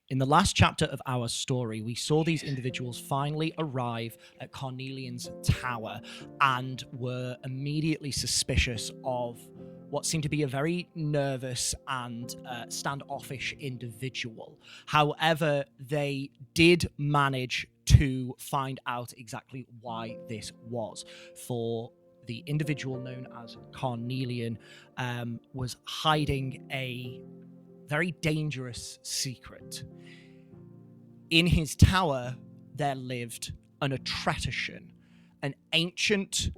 In the last chapter of our story, we saw these individuals finally arrive at Carnelian's tower and were immediately suspicious of what seemed to be a very nervous and standoffish individual. However, they did manage to find out exactly why this was. For the individual known as Carnelian was hiding a very dangerous secret. In his tower, there lived an attrition, an ancient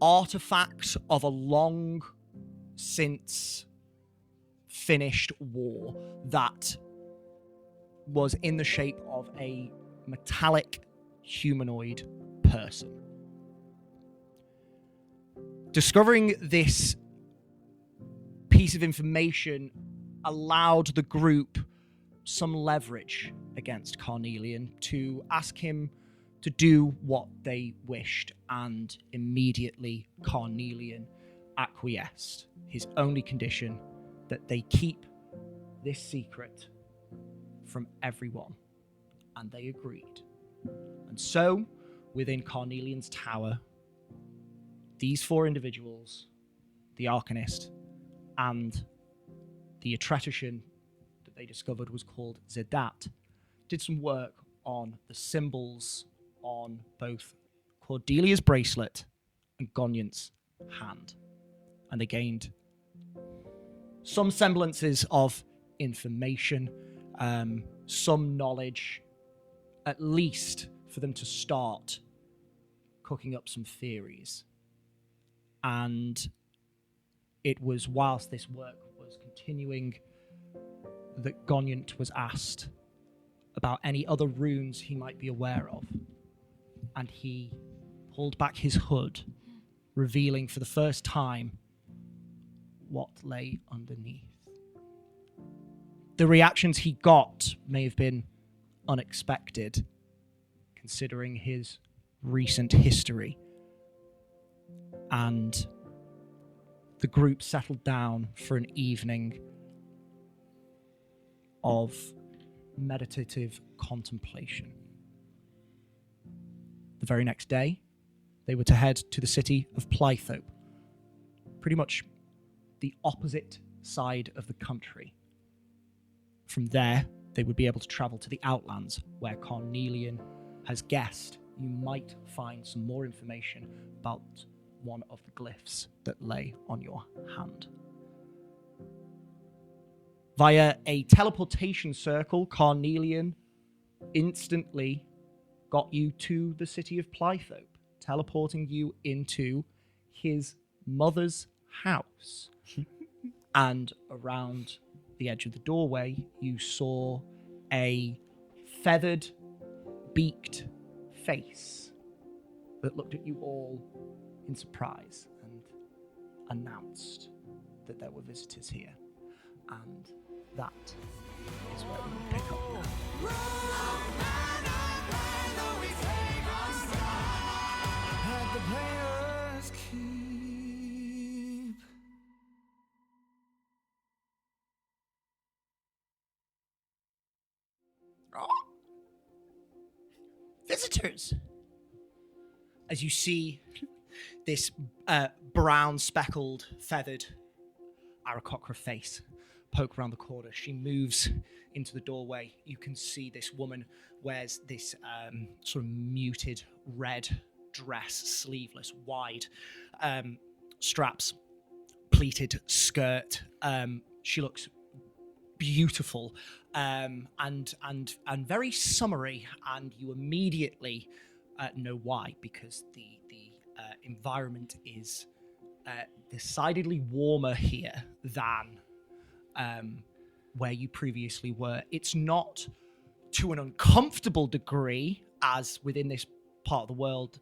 artifact of a long since finished war that was in the shape of a metallic humanoid person. Discovering this piece of information allowed the group some leverage against Carnelian to ask him to do what they wished, and immediately Carnelian acquiesced. His only condition that they keep this secret from everyone, and they agreed. And so, within Carnelian's tower, these four individuals, the Arcanist, and the attrition that they discovered was called Zedat, did some work on the symbols on both Cordelia's bracelet and Gonyant's hand. And they gained some semblances of information, some knowledge, at least for them to start cooking up some theories. And it was whilst this work was continuing that Gonyant was asked about any other runes he might be aware of. And he pulled back his hood, revealing for the first time what lay underneath. The reactions he got may have been unexpected, considering his recent history. And the group settled down for an evening of meditative contemplation. The very next day, they were to head to the city of Plythope, pretty much the opposite side of the country. From there, they would be able to travel to the outlands, where Carnelian has guessed you might find some more information about one of the glyphs that lay on your hand. Via a teleportation circle, Carnelian instantly got you to the city of Plythope, teleporting you into his mother's house. And around the edge of the doorway, you saw a feathered, beaked face that looked at you all in surprise and announced that there were visitors here. And that is where we will pick up now. The players keep. Oh. Visitors. As you see this brown, speckled, feathered Aarakocra face poke around the corner, she moves into the doorway. You can see this woman wears this sort of muted red dress, sleeveless, wide straps, pleated skirt. She looks beautiful and very summery, and you immediately know why, because the environment is decidedly warmer here than where you previously were. It's not to an uncomfortable degree, as within this part of the world,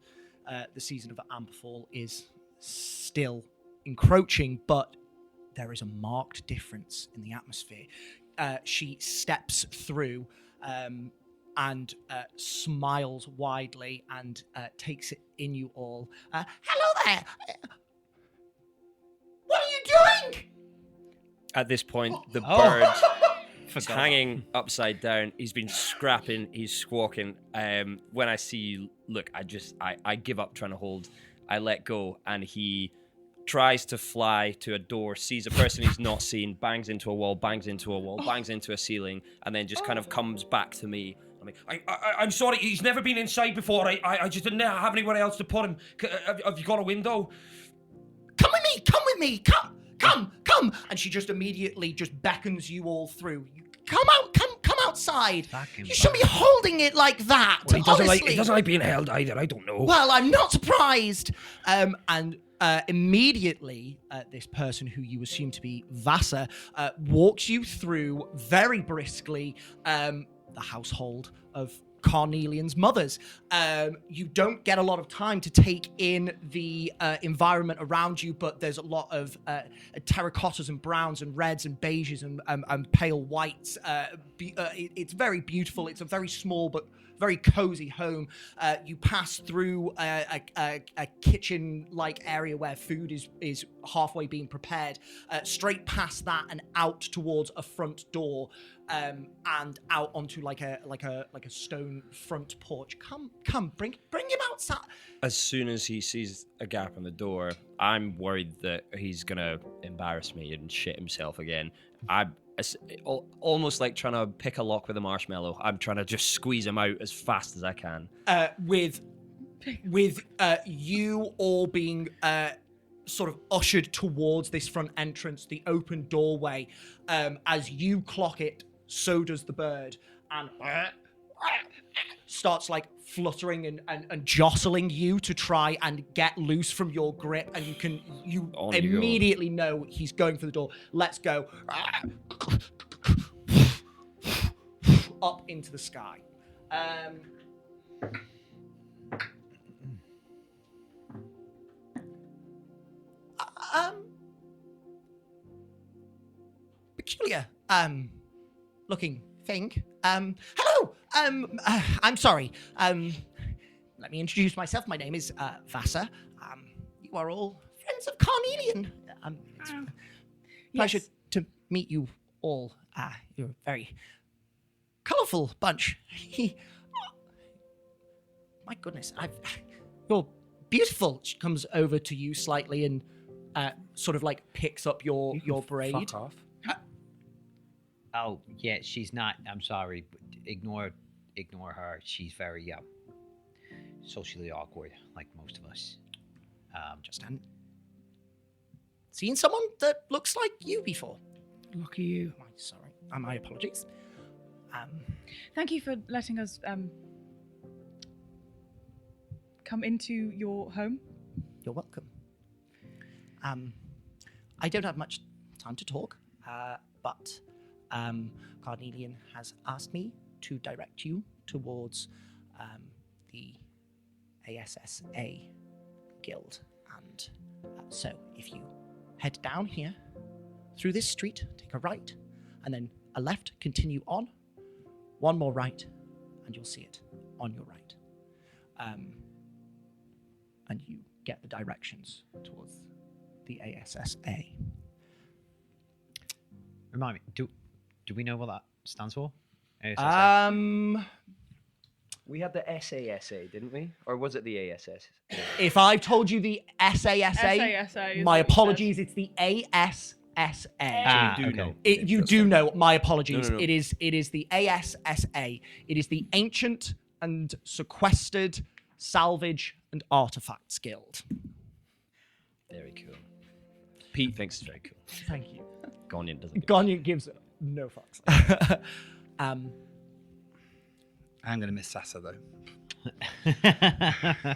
the season of Amberfall is still encroaching, but there is a marked difference in the atmosphere. She steps through and smiles widely and takes it in you all. Hello there! What are you doing? At this point, the bird He's hanging upside down. He's been scrapping. He's squawking. When I see you, look, I give up trying to hold. I let go, and he tries to fly to a door, sees a person he's not seen, bangs into a wall, bangs into a wall, bangs into a ceiling, and then just kind of comes back to me. I'm sorry, he's never been inside before. I just didn't have anywhere else to put him. Have you got a window? Come with me, come. And she just immediately just beckons you all through. Come outside. You shouldn't be holding it like that. Well, he doesn't like being held either, I don't know. Well, I'm not surprised. And immediately, this person who you assume to be Vasa walks you through very briskly the household of Cornelian's mothers. You don't get a lot of time to take in the environment around you, but there's a lot of terracottas and browns and reds and beiges and pale whites. It's very beautiful. It's a very small but very cozy home. You pass through a kitchen-like area where food is halfway being prepared, straight past that and out towards a front door, and out onto like a stone front porch. Come, bring him outside. As soon as he sees a gap in the door, I'm worried that he's gonna embarrass me and shit himself again. Almost like trying to pick a lock with a marshmallow. I'm trying to just squeeze him out as fast as I can. With you all being sort of ushered towards this front entrance, the open doorway, as you clock it, so does the bird, and starts like fluttering and jostling you to try and get loose from your grip, and you immediately know he's going for the door. Let's go. Up into the sky. Peculiar looking thing. Hello. I'm sorry. Let me introduce myself. My name is Vasa. You are all friends of Cornelian. It's a pleasure to meet you all. You're a very colourful bunch. My goodness, you're beautiful. She comes over to you slightly and sort of like picks up your braid. Fuck off. Oh, yeah, she's not. I'm sorry. But ignore her. She's very socially awkward, like most of us. Just hadn't seen someone that looks like you before. Lucky you. I'm sorry. My apologies. Thank you for letting us come into your home. You're welcome. I don't have much time to talk, but Cornelian has asked me to direct you towards the ASSA Guild. And so if you head down here, through this street, take a right, and then a left, continue on, one more right, and you'll see it on your right. And you get the directions towards the ASSA. Remind me, do we know what that stands for? ASSA? We had the SASA, didn't we? Or was it the ASS? If I've told you the SASA, SASA my apologies, it's the ASSA. You do know. You do know. My apologies. No. It is the ASSA. It is the Ancient and Sequestered Salvage and Artifacts Guild. Very cool. Pete thinks it's very cool. Thank you. Gonyan doesn't. Gonyan gives no fucks. I'm going to miss Sasa, though.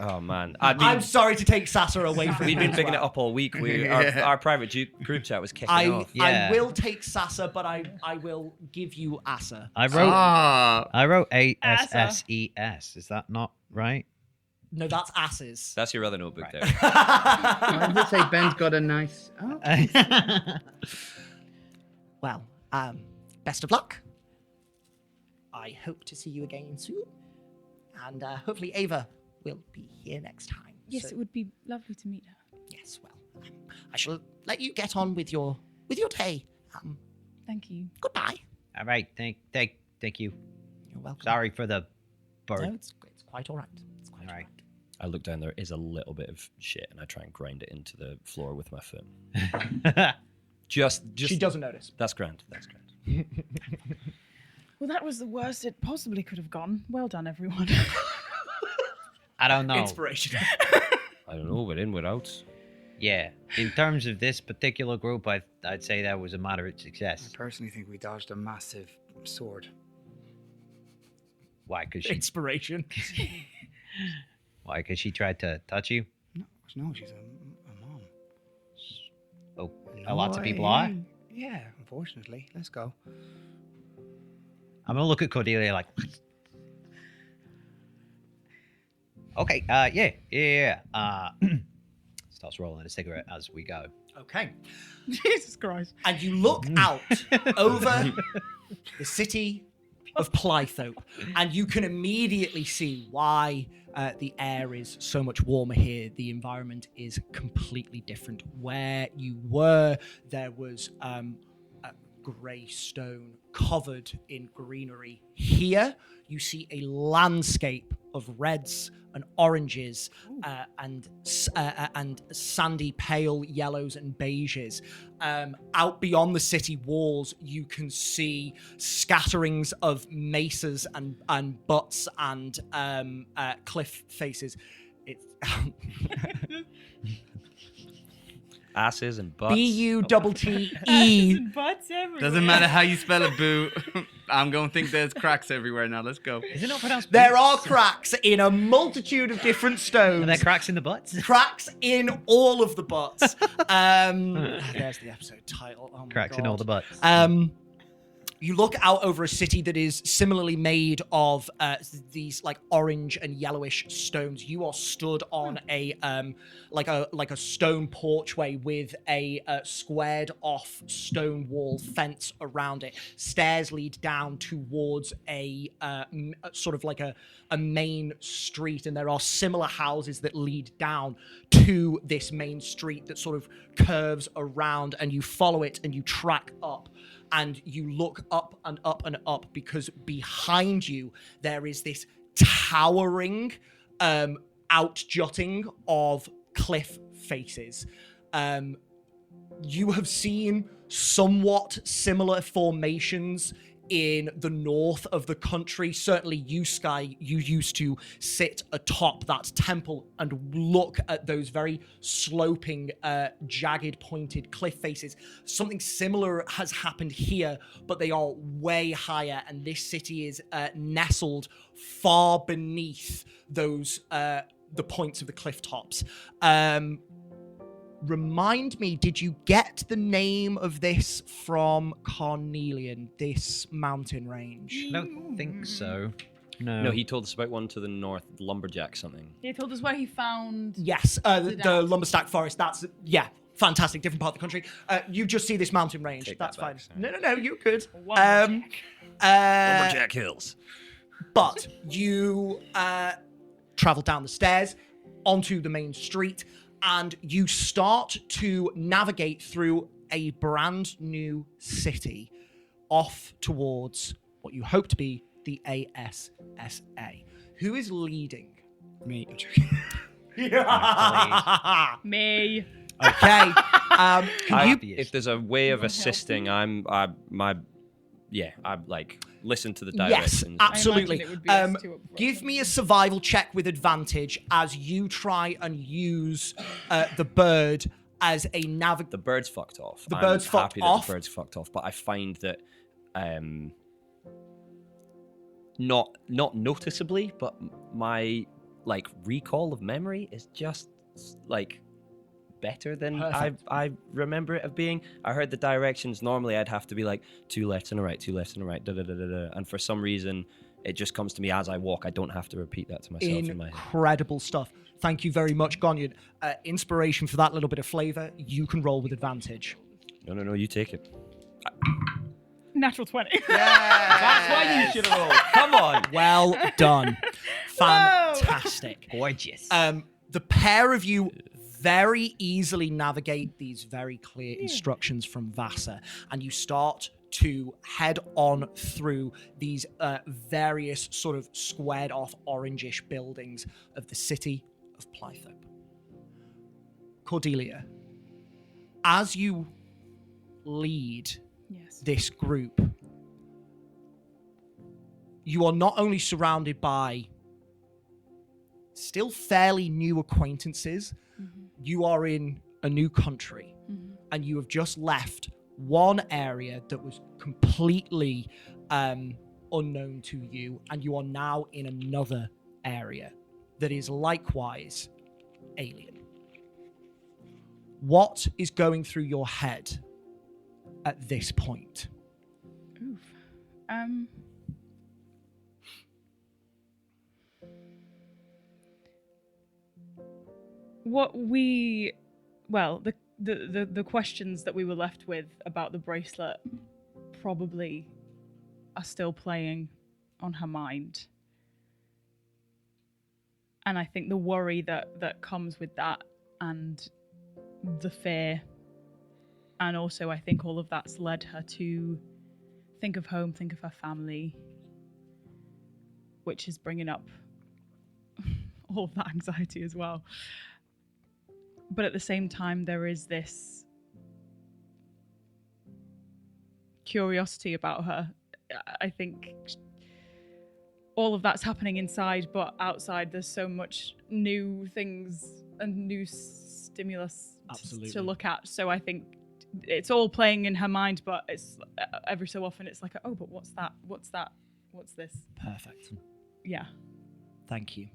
Oh, man. I'm sorry to take Sasa away from you. We've been as picking well. it up all week. Our private group chat was kicking off. I will take Sasa, but I will give you Asa. I wrote ASSES. Is that not right? No, that's asses. That's your other notebook there. I would say Ben's got a nice... Well, best of luck. I hope to see you again soon. And hopefully Ava will be here next time. Yes, So- it would be lovely to meet her. Yes, well, I shall let you get on with your day. Thank you. Goodbye. All right. Thank you. You're welcome. Sorry for the bird. No, it's quite all right. It's quite All all right. right. I look down. There is a little bit of shit, and I try and grind it into the floor with my foot. Just. She doesn't notice. That's grand. That's grand. Well, that was the worst it possibly could have gone. Well done, everyone. I don't know. Inspiration. I don't know. We're in. We're out. Yeah. In terms of this particular group, I'd say that was a moderate I success. personally think we dodged a massive sword. Why? Because she. Inspiration. Why? Because she tried to touch you. No, she's a mom. Oh, No, lots of people are. Yeah, unfortunately. Let's go. I'm gonna look at Cordelia like. Okay. Yeah. Starts rolling a cigarette as we go. Okay. Jesus Christ. And you look out over the city of Plythope, and you can immediately see why the air is so much warmer here. The environment is completely different. Where you were, there was a grey stone covered in greenery. Here, you see a landscape of reds and oranges and sandy pale yellows and beiges. Out beyond the city walls, you can see scatterings of mesas and butts and cliff faces. It's Asses and butts. B-U-T-T-E. Butts everywhere. Doesn't matter how you spell it, boo. I'm going to think there's cracks everywhere now. Let's go. Is it not pronounced? There boots? are cracks in a multitude of different stones. Are there cracks in the butts? Cracks in all of the butts. There's the episode title. Oh my Cracks God. in all the butts. You look out over a city that is similarly made of these like orange and yellowish stones. You are stood on a like a stone porchway with a squared off stone wall fence around it. Stairs lead down towards a sort of like a main street, and there are similar houses that lead down to this main street that sort of curves around, and you follow it and you track up. And you look up and up and up because behind you there is this towering outjutting of cliff faces. You have seen somewhat similar formations in the north of the country. Certainly you, Skye, you used to sit atop that temple and look at those very sloping, jagged, pointed cliff faces. Something similar has happened here, but they are way higher, and this city is nestled far beneath those the points of the cliff tops. Remind me, did you get the name of this from Carnelian, this mountain range? I don't think so. No. No, he told us about one to the north, Lumberjack something. He told us where he found. Yes, the Lumberstack Forest. That's, yeah, fantastic, different part of the country. You just see this mountain range. Take That's that back, fine. sorry. No, you're good. Lumberjack. Lumberjack Hills. But you travel down the stairs onto the main street, and you start to navigate through a brand new city off towards what you hope to be the ASSA. Who is leading? Me. Me. Okay. If there's a way of assisting, I like listen to the Yes, directions. absolutely. I imagine it would be us two up front. Give me a survival check with advantage as you try and use the bird as a The bird's fucked off. The I'm bird's fucked happy off? That the bird's fucked off, but I find that not noticeably, but my like recall of memory is just like better than Perfect. I remember it of being. I heard the directions. Normally I'd have to be like 2 lefts and a right, 2 lefts and a right, da da da da da. And for some reason, it just comes to me as I walk. I don't have to repeat that to myself in my head. Incredible stuff. Thank you very much, Gonyan. Inspiration for that little bit of flavor. You can roll with advantage. No, you take it. Natural 20. That's why you should have rolled. Come on. Well done. Fantastic. Gorgeous. The pair of you very easily navigate these very clear instructions from Vasa, and you start to head on through these various sort of squared off orangish buildings of the city of Plythope. Cordelia, as you lead Yes. this group, you are not only surrounded by still fairly new acquaintances, you are in a new country, and you have just left one area that was completely unknown to you, and you are now in another area that is likewise alien. What is going through your head at this point? Oof. The questions that we were left with about the bracelet probably are still playing on her mind. And I think the worry that comes with that, and the fear, and also I think all of that's led her to think of home, think of her family, which is bringing up all of that anxiety as well. But at the same time, there is this curiosity about her. I think all of that's happening inside, but outside there's so much new things and new stimulus to look at. So I think it's all playing in her mind, but it's every so often it's like, oh, but what's that? What's that? What's this? Perfect. Yeah. Thank you.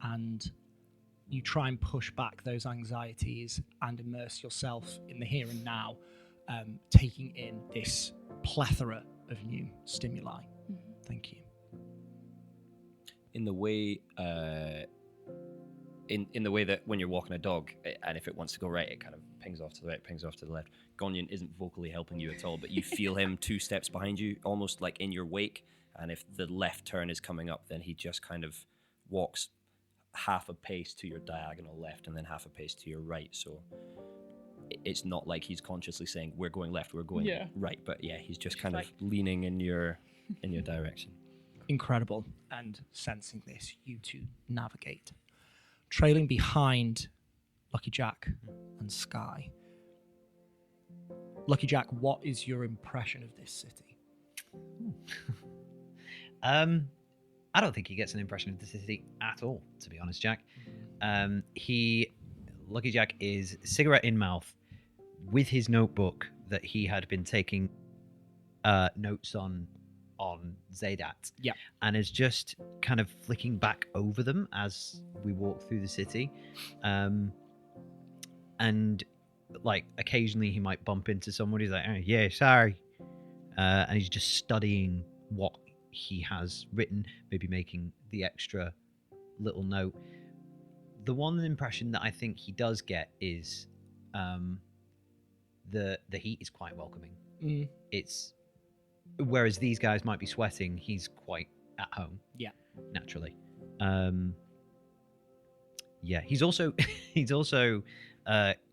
And you try and push back those anxieties and immerse yourself in the here and now, taking in this plethora of new stimuli. Thank you. In the way, in the way that when you're walking a dog, and if it wants to go right, it kind of pings off to the right, pings off to the left. Gonyan isn't vocally helping you at all, but you feel him 2 steps behind you, almost like in your wake. And if the left turn is coming up, then he just kind of walks half a pace to your diagonal left and then half a pace to your right. So it's not like he's consciously saying we're going left, we're going right, but yeah, he's just kind of leaning in your direction. Incredible. And sensing this, you two navigate, trailing behind Lucky Jack and Skye. Lucky Jack, what is your impression of this city? I don't think he gets an impression of the city at all, to be honest, Jack. Lucky Jack is cigarette in mouth with his notebook that he had been taking notes on Zaydat. Yeah. And is just kind of flicking back over them as we walk through the city. And like occasionally he might bump into someone. He's like, oh, yeah, sorry. And he's just studying what he has written, maybe making the extra little note. The one impression that I think he does get is the heat is quite welcoming. It's whereas these guys might be sweating, he's quite at home. Yeah, naturally. Yeah, he's also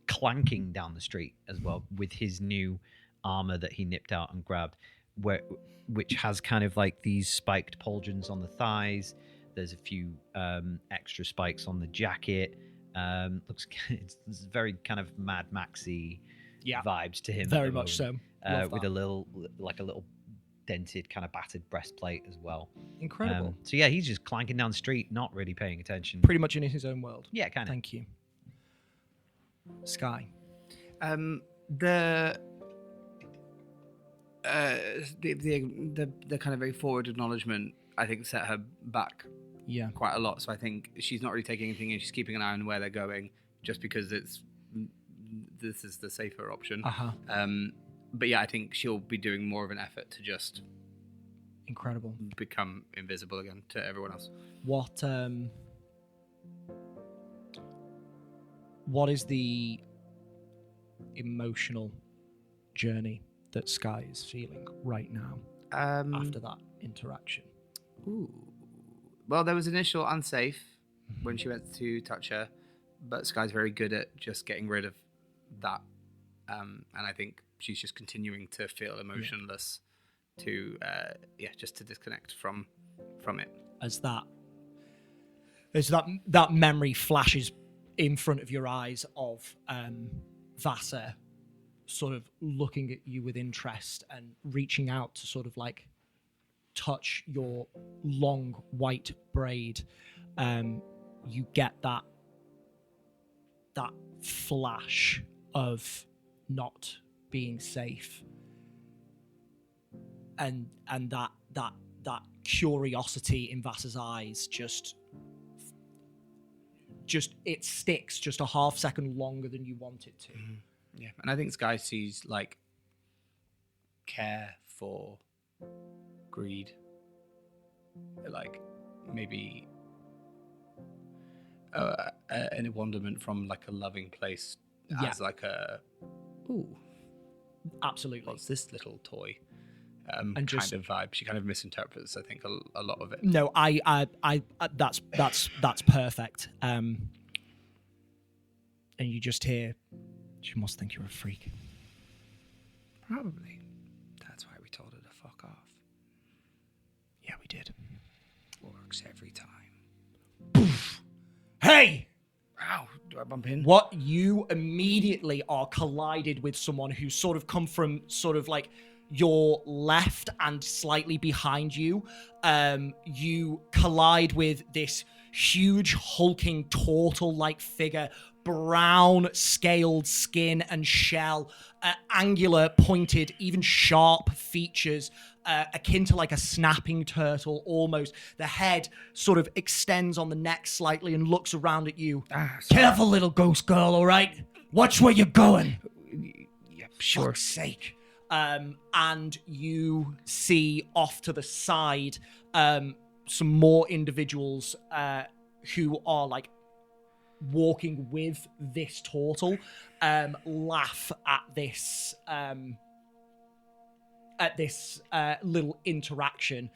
clanking down the street as well with his new armor that he nipped out and grabbed, which has kind of like these spiked pauldrons on the thighs. There's a few extra spikes on the jacket. It's very kind of Mad Maxy vibes to him. Very much so. With a little dented kind of battered breastplate as well. Incredible. So yeah, he's just clanking down the street, not really paying attention. Pretty much in his own world. Yeah, kind of. Thank you. Skye. The kind of very forward acknowledgement, I think, set her back quite a lot. So I think she's not really taking anything in. She's keeping an eye on where they're going, just because this is the safer option. But yeah, I think she'll be doing more of an effort to just incredible become invisible again to everyone else. What is the emotional journey that Skye is feeling right now after that interaction? Well, there was initial unsafe when she went to touch her, but Skye's very good at just getting rid of that. And I think she's just continuing to feel emotionless, just to disconnect from it. As that memory flashes in front of your eyes of Vassar sort of looking at you with interest and reaching out to sort of like touch your long white braid, you get that flash of not being safe, and that curiosity in Vassar's eyes just it sticks just a half second longer than you want it to. Yeah, and I think Skye sees like care for greed, like maybe an wonderment from like a loving place as like a Absolutely. what's this little toy And kind just- of vibe. She kind of misinterprets, I think, a lot of it. No, I that's perfect. And you just hear, she must think you're a freak. Probably. That's why we told her to fuck off. Yeah, we did. Works every time. Hey! Wow, do I bump in? What you immediately are collided with someone who's sort of come from sort of like your left and slightly behind you. You collide with this huge hulking turtle-like figure, brown scaled skin and shell, angular, pointed, even sharp features, akin to like a snapping turtle almost. The head sort of extends on the neck slightly and looks around at you. Careful, little ghost girl, all right? Watch where you're going. Yeah, sure. Fuck's sake. And you see off to the side some more individuals who are like walking with this turtle, laugh at this little interaction.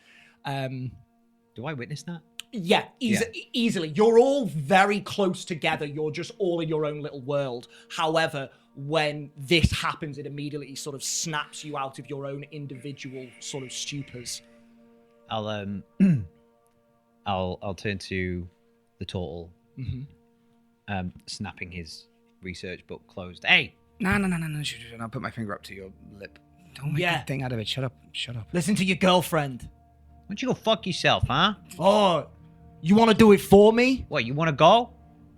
Do I witness that? Yeah, easily. You're all very close together. You're just all in your own little world. However, when this happens, it immediately sort of snaps you out of your own individual sort of stupors. I'll I'll turn to the turtle, snapping his research book closed. Hey, No. I'll put my finger up to your lip. Don't make a thing out of it. Shut up. Listen to your girlfriend. why don't you go fuck yourself, huh? Oh, you want to do it for me? What, you want to go?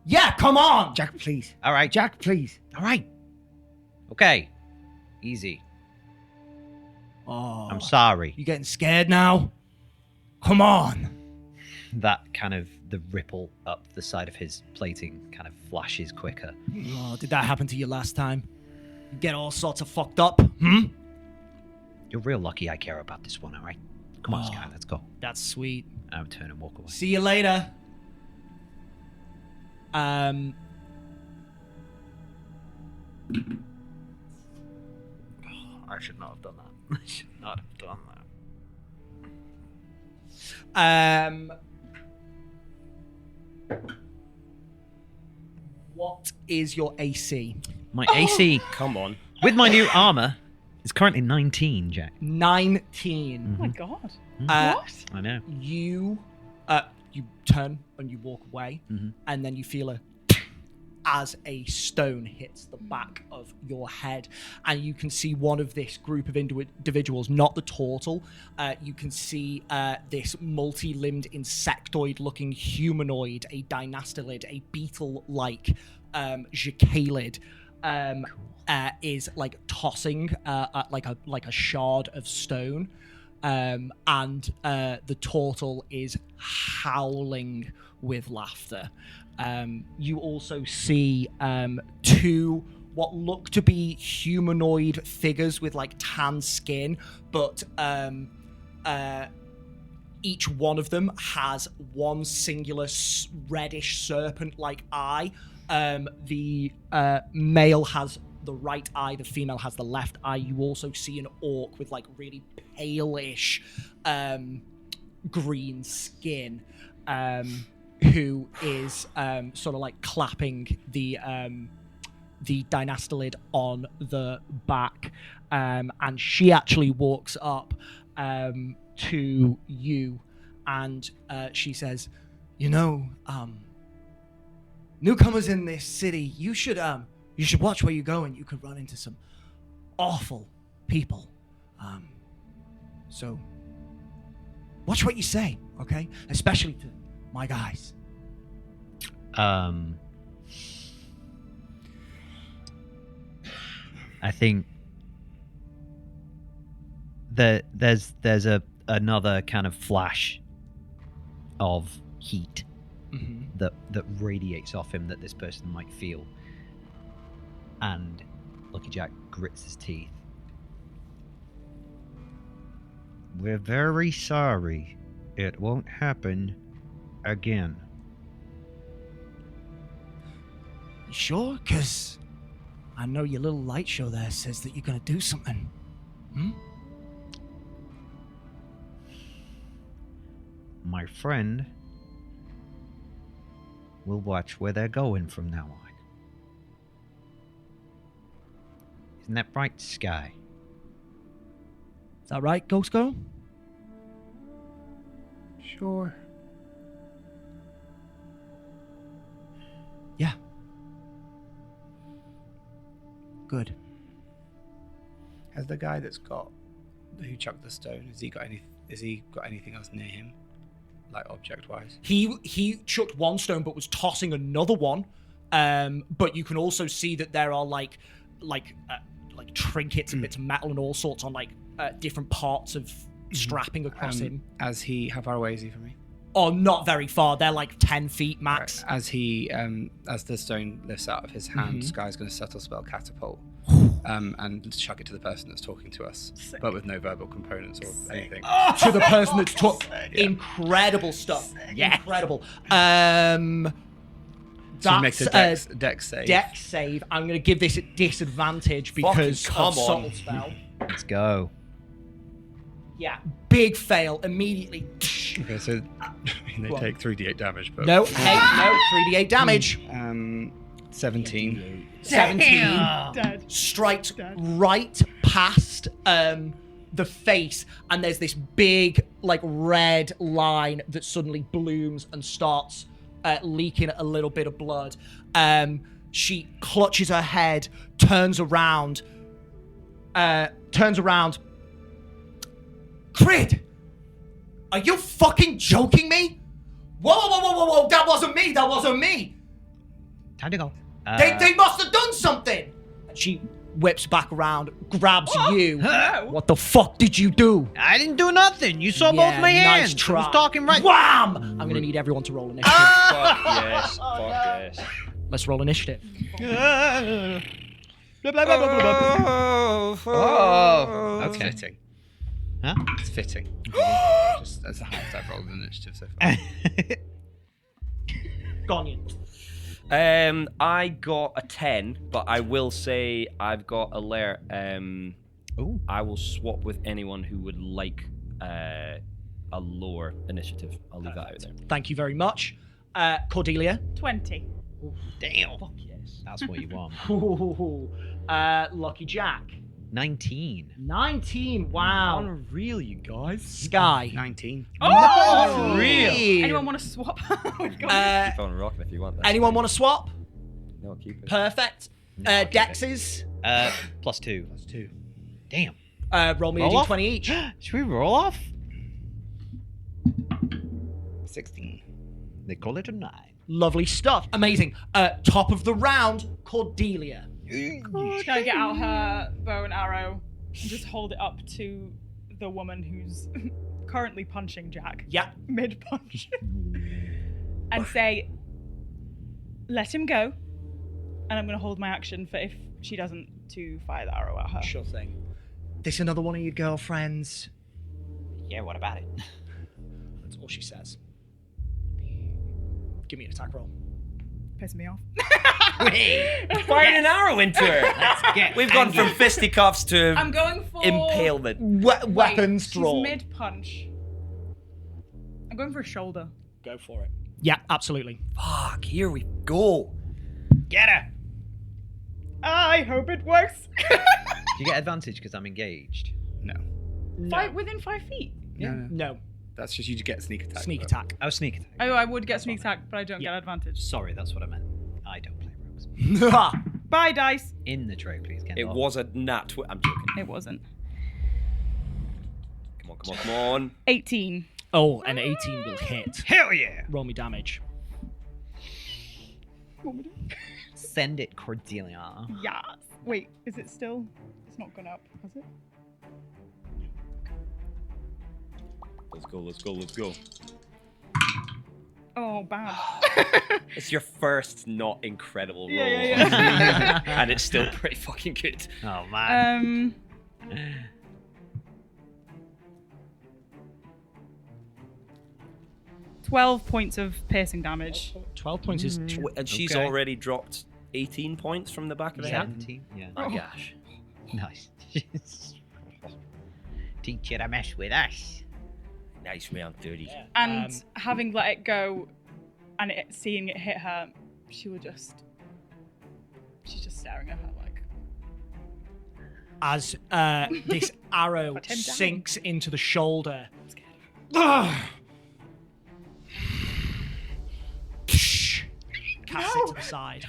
Yeah, come on. Jack, please. All right. Jack, please. All right. Okay. Easy. Oh, I'm sorry. You getting scared now? Come on. That kind of, the ripple up the side of his plating kind of flashes quicker. Oh, did that happen to you last time? You get all sorts of fucked up, You're real lucky I care about this one, all right? Come on, Oh. Skye, let's go. That's sweet. I would turn and walk away. See you later. I should not have done that. I should not have done that. What is your AC? My AC, Come on. with my new armor, is currently 19, Jack. 19. Oh my god. Uh, What? I know. You turn and you walk away, and then you feel as a stone hits the back of your head, and you can see one of this group of individuals, not the turtle. You can see this multi-limbed insectoid-looking humanoid, a dynastolid, a beetle-like jacalid, is like tossing like a shard of stone. And the turtle is howling with laughter. You also see two what look to be humanoid figures with like tan skin, but each one of them has one singular reddish serpent-like eye. The male has the right eye, the female has the left eye. You also see an orc with like really palish green skin, who is sort of like clapping the the dynastylid on the back, and she actually walks up to you, and she says, newcomers in this city, you should watch where you go, and you could run into some awful people. So watch what you say, okay? Especially to my guys. I think that there's another kind of flash of heat that radiates off him that this person might feel, and Lucky Jack grits his teeth. We're very sorry. It won't happen again. You sure? Because I know your little light show there says that you're going to do something. My friend will watch where they're going from now on. Isn't that right, Skye? Is that right, Ghost Girl? Sure. Yeah. Good. Has the guy who chucked the stone, has he got anything else near him? Like object-wise? He chucked one stone but was tossing another one. But you can also see that there are like trinkets and bits of metal and all sorts on different parts of strapping across him. How far away is he from me? Oh, not very far. They're 10 feet max. Right. As the stone lifts out of his hand, Skye's going to subtle spell catapult, and chuck it to the person that's talking to us, but with no verbal components or anything. To the person that's talking. Incredible stuff. Yeah. Incredible. So he makes a dex save. Dex save. I'm going to give this a disadvantage because of subtle spell. Let's go. Yeah, big fail immediately. Okay, so they take 3d8 damage, but... No, 3d8 damage. 17. 17. Dead. Strikes Dead. right past the face, and there's this big, red line that suddenly blooms and starts leaking a little bit of blood. She clutches her head, turns around. Crid! Are you fucking joking me? Whoa, that wasn't me! Time to go. They must have done something! And she whips back around, grabs you. What the fuck did you do? I didn't do nothing. You saw both my hands. Nice try. I was talking right. Wham! I'm gonna need everyone to roll initiative. Fuck yes. Fuck yes. Let's roll initiative. Oh, that's fitting. Huh? It's fitting. Just that's the highest I've rolled in initiative so far. Gonyan. I got a 10, but I will say I've got alert. Ooh. I will swap with anyone who would like a lower initiative. I'll leave that out there. Thank you very much. Cordelia. 20. Damn. Fuck yes. That's what you want. Lucky Jack. 19. 19. Wow. Unreal, you guys. Skye. 19. Oh! Real. Anyone want to swap? We've got Keep on rocking if you want that. Anyone want to swap? No, keep it. Perfect. No, I'll keep Dexes. +2. +2. Damn. Roll me Roll a off? d20 each. Should we roll off? 16. They call it a 9. Lovely stuff. Amazing. Top of the round, Cordelia. She's gonna get out her bow and arrow and just hold it up to the woman who's currently punching Jack. Yeah. Mid-punch. And say, let him go. And I'm gonna hold my action for if she doesn't to fire the arrow at her. Sure thing. This another one of your girlfriends? Yeah, what about it? That's all she says. Give me an attack roll. Piss me off. Firing an arrow into her. We've gone from fisticuffs to I'm going for impalement. Weapons she's draw. mid-punch. I'm going for a shoulder. Go for it. Yeah, absolutely. Fuck, here we go. Get her. I hope it works. Do you get advantage because I'm engaged? No. Within 5 feet. No. That's just you to get sneak attack. Sneak though. attack. Oh, sneak attack. Oh, I would get sneak attack, but I don't get advantage. Sorry, that's what I meant. I don't play rogues. Bye, dice. In the tray, please, Ken. It was a nat. I'm joking. It wasn't. Come on. 18. Oh, an 18 will hit. Hell yeah! Roll me damage. Send it, Cordelia. Yes. Wait, is it still? It's not gone up, has it? Let's go. Oh, bad. It's your first not incredible roll. Yeah. And it's still pretty fucking good. Oh, man. 12 points of piercing damage. 12 points is... And she's Okay. already dropped 18 points from the back of the head. 17? Yeah. Oh my gosh. Nice. Teach you to mess with us. Nice round 30. And having let it go and seeing it hit her, she's just staring at her like... As this arrow Put him down. sinks into the shoulder. Cast it to the side.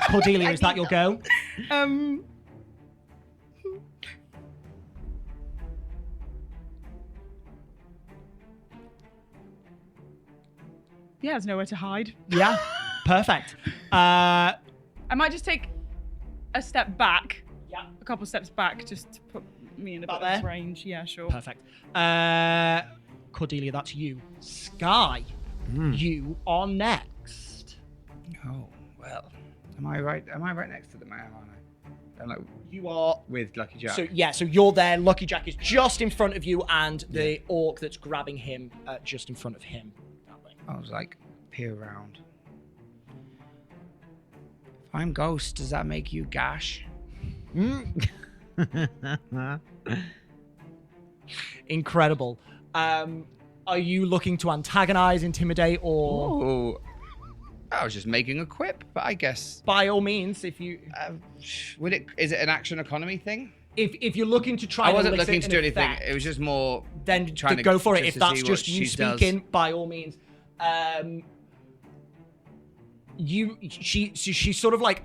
Cordelia, is that your go? Yeah, there's nowhere to hide. Yeah, perfect. I might just take a step back. Yeah. A couple steps back just to put me in a About bit of there? range. Yeah, sure. Perfect. Cordelia, that's you. Skye, you are next. Oh well. Am I right next to them? Aren't I? I'm like You are... with Lucky Jack. So you're there. Lucky Jack is just in front of you, and the orc that's grabbing him just in front of him. That way. I was like, peer around. If I'm Ghost, does that make you Gash? Incredible. Are you looking to antagonize, intimidate, or Oh, I was just making a quip, but I guess. by all means, if you Is it an action economy thing? if you're looking to try, I to wasn't elicit looking to an do anything. effect, It was just more. then trying to go for it. just If to that's see just what you she does. speaking, by all means. She sort of like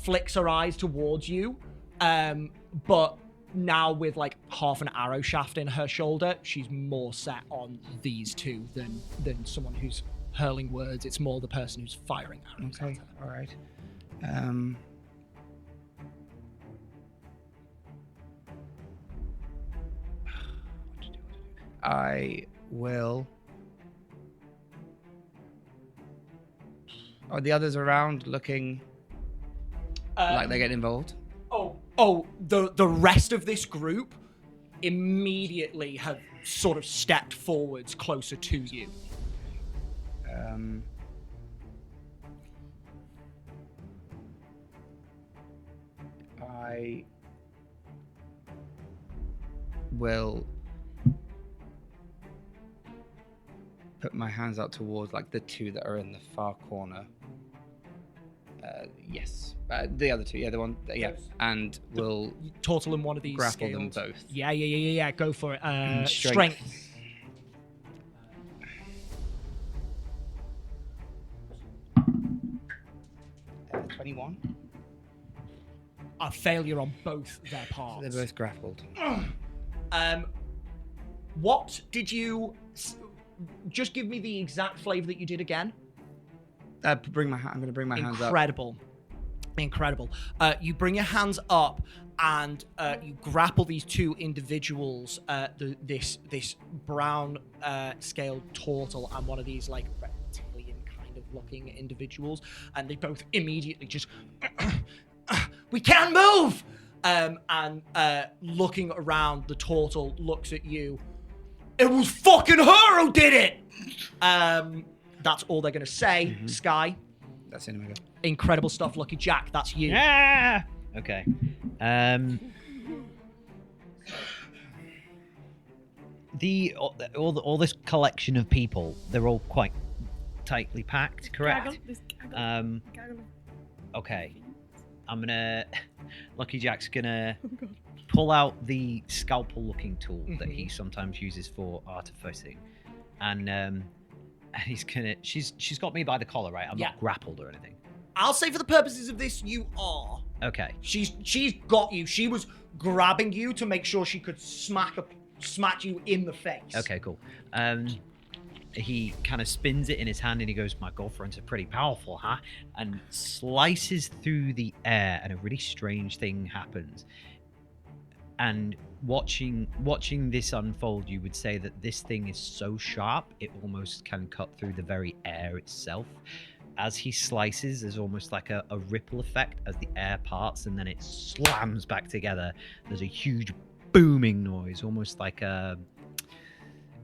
flicks her eyes towards you, but now with like half an arrow shaft in her shoulder, she's more set on these two than someone who's hurling words. It's more the person who's firing arrows at Okay, her. all right. What to do? I will. Are the others around looking like they're getting involved? The rest of this group immediately have sort of stepped forwards closer to you. I will put my hands out towards like the two that are in the far corner. Yes, the other two. Yeah, the one. Yeah, and we'll Turtle and one of these grapple them scaled. both. Yeah. Go for it. Strength. Strength. 21. A failure on both their parts. They're both grappled. What did you... Just give me the exact flavor that you did again. I'm going to bring my hands up. Incredible. You bring your hands up and you grapple these two individuals, this brown scaled turtle and one of these like reptilian kind of looking individuals, and they both immediately just we can't move. And looking around, the turtle looks at you. It was fucking her who did it. That's all they're gonna say. Mm-hmm. Skye. That's in. Incredible stuff, Lucky Jack. That's you. Ah! Okay. All this collection of people, they're all quite tightly packed, correct? Gaggle. Okay. Lucky Jack's gonna pull out the scalpel-looking tool that he sometimes uses for artificing, and he's gonna. She's got me by the collar, right? I'm not grappled or anything. I'll say for the purposes of this, you are. Okay. She's got you. She was grabbing you to make sure she could smack you in the face. Okay, cool. He kind of spins it in his hand and he goes, "My girlfriends are pretty powerful, huh?" And slices through the air, and a really strange thing happens. And watching this unfold, you would say that this thing is so sharp it almost can cut through the very air itself. As he slices, there's almost like a ripple effect as the air parts, and then it slams back together. There's a huge booming noise, almost like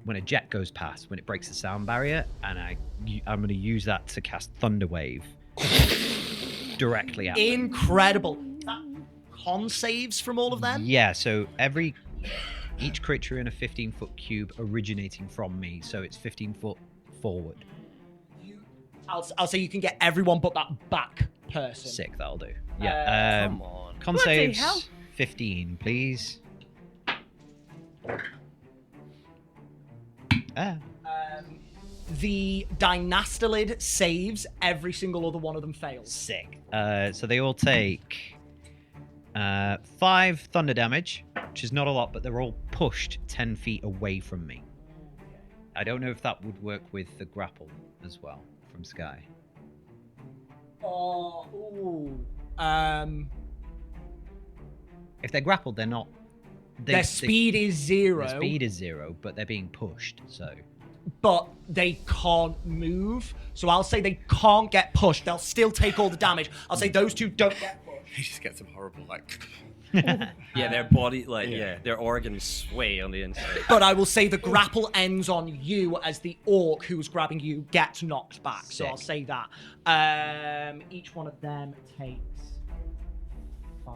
when a jet goes past, when it breaks the sound barrier. And I'm going to use that to cast Thunderwave directly at them. Incredible. Con saves from all of them? Yeah, so each creature in a 15-foot cube originating from me, so it's 15 foot forward. I'll say you can get everyone but that back person. Sick, that'll do. Yeah. Come on. Con Bloody saves hell. 15, please. The Dynastalid saves, every single other one of them fails. Sick. So they all take 5 thunder damage, which is not a lot, but they're all pushed 10 feet away from me. I don't know if that would work with the grapple as well from Skye. If they're grappled, they're not. Their speed is 0. Their speed is 0, but they're being pushed, so. But they can't move. So I'll say they can't get pushed. They'll still take all the damage. I'll say those two don't get pushed. He just gets some horrible, like... Yeah, their body, their organs sway on the inside. But I will say the grapple ends on you as the orc who's grabbing you gets knocked back. So I'll say that. Each one of them takes 5.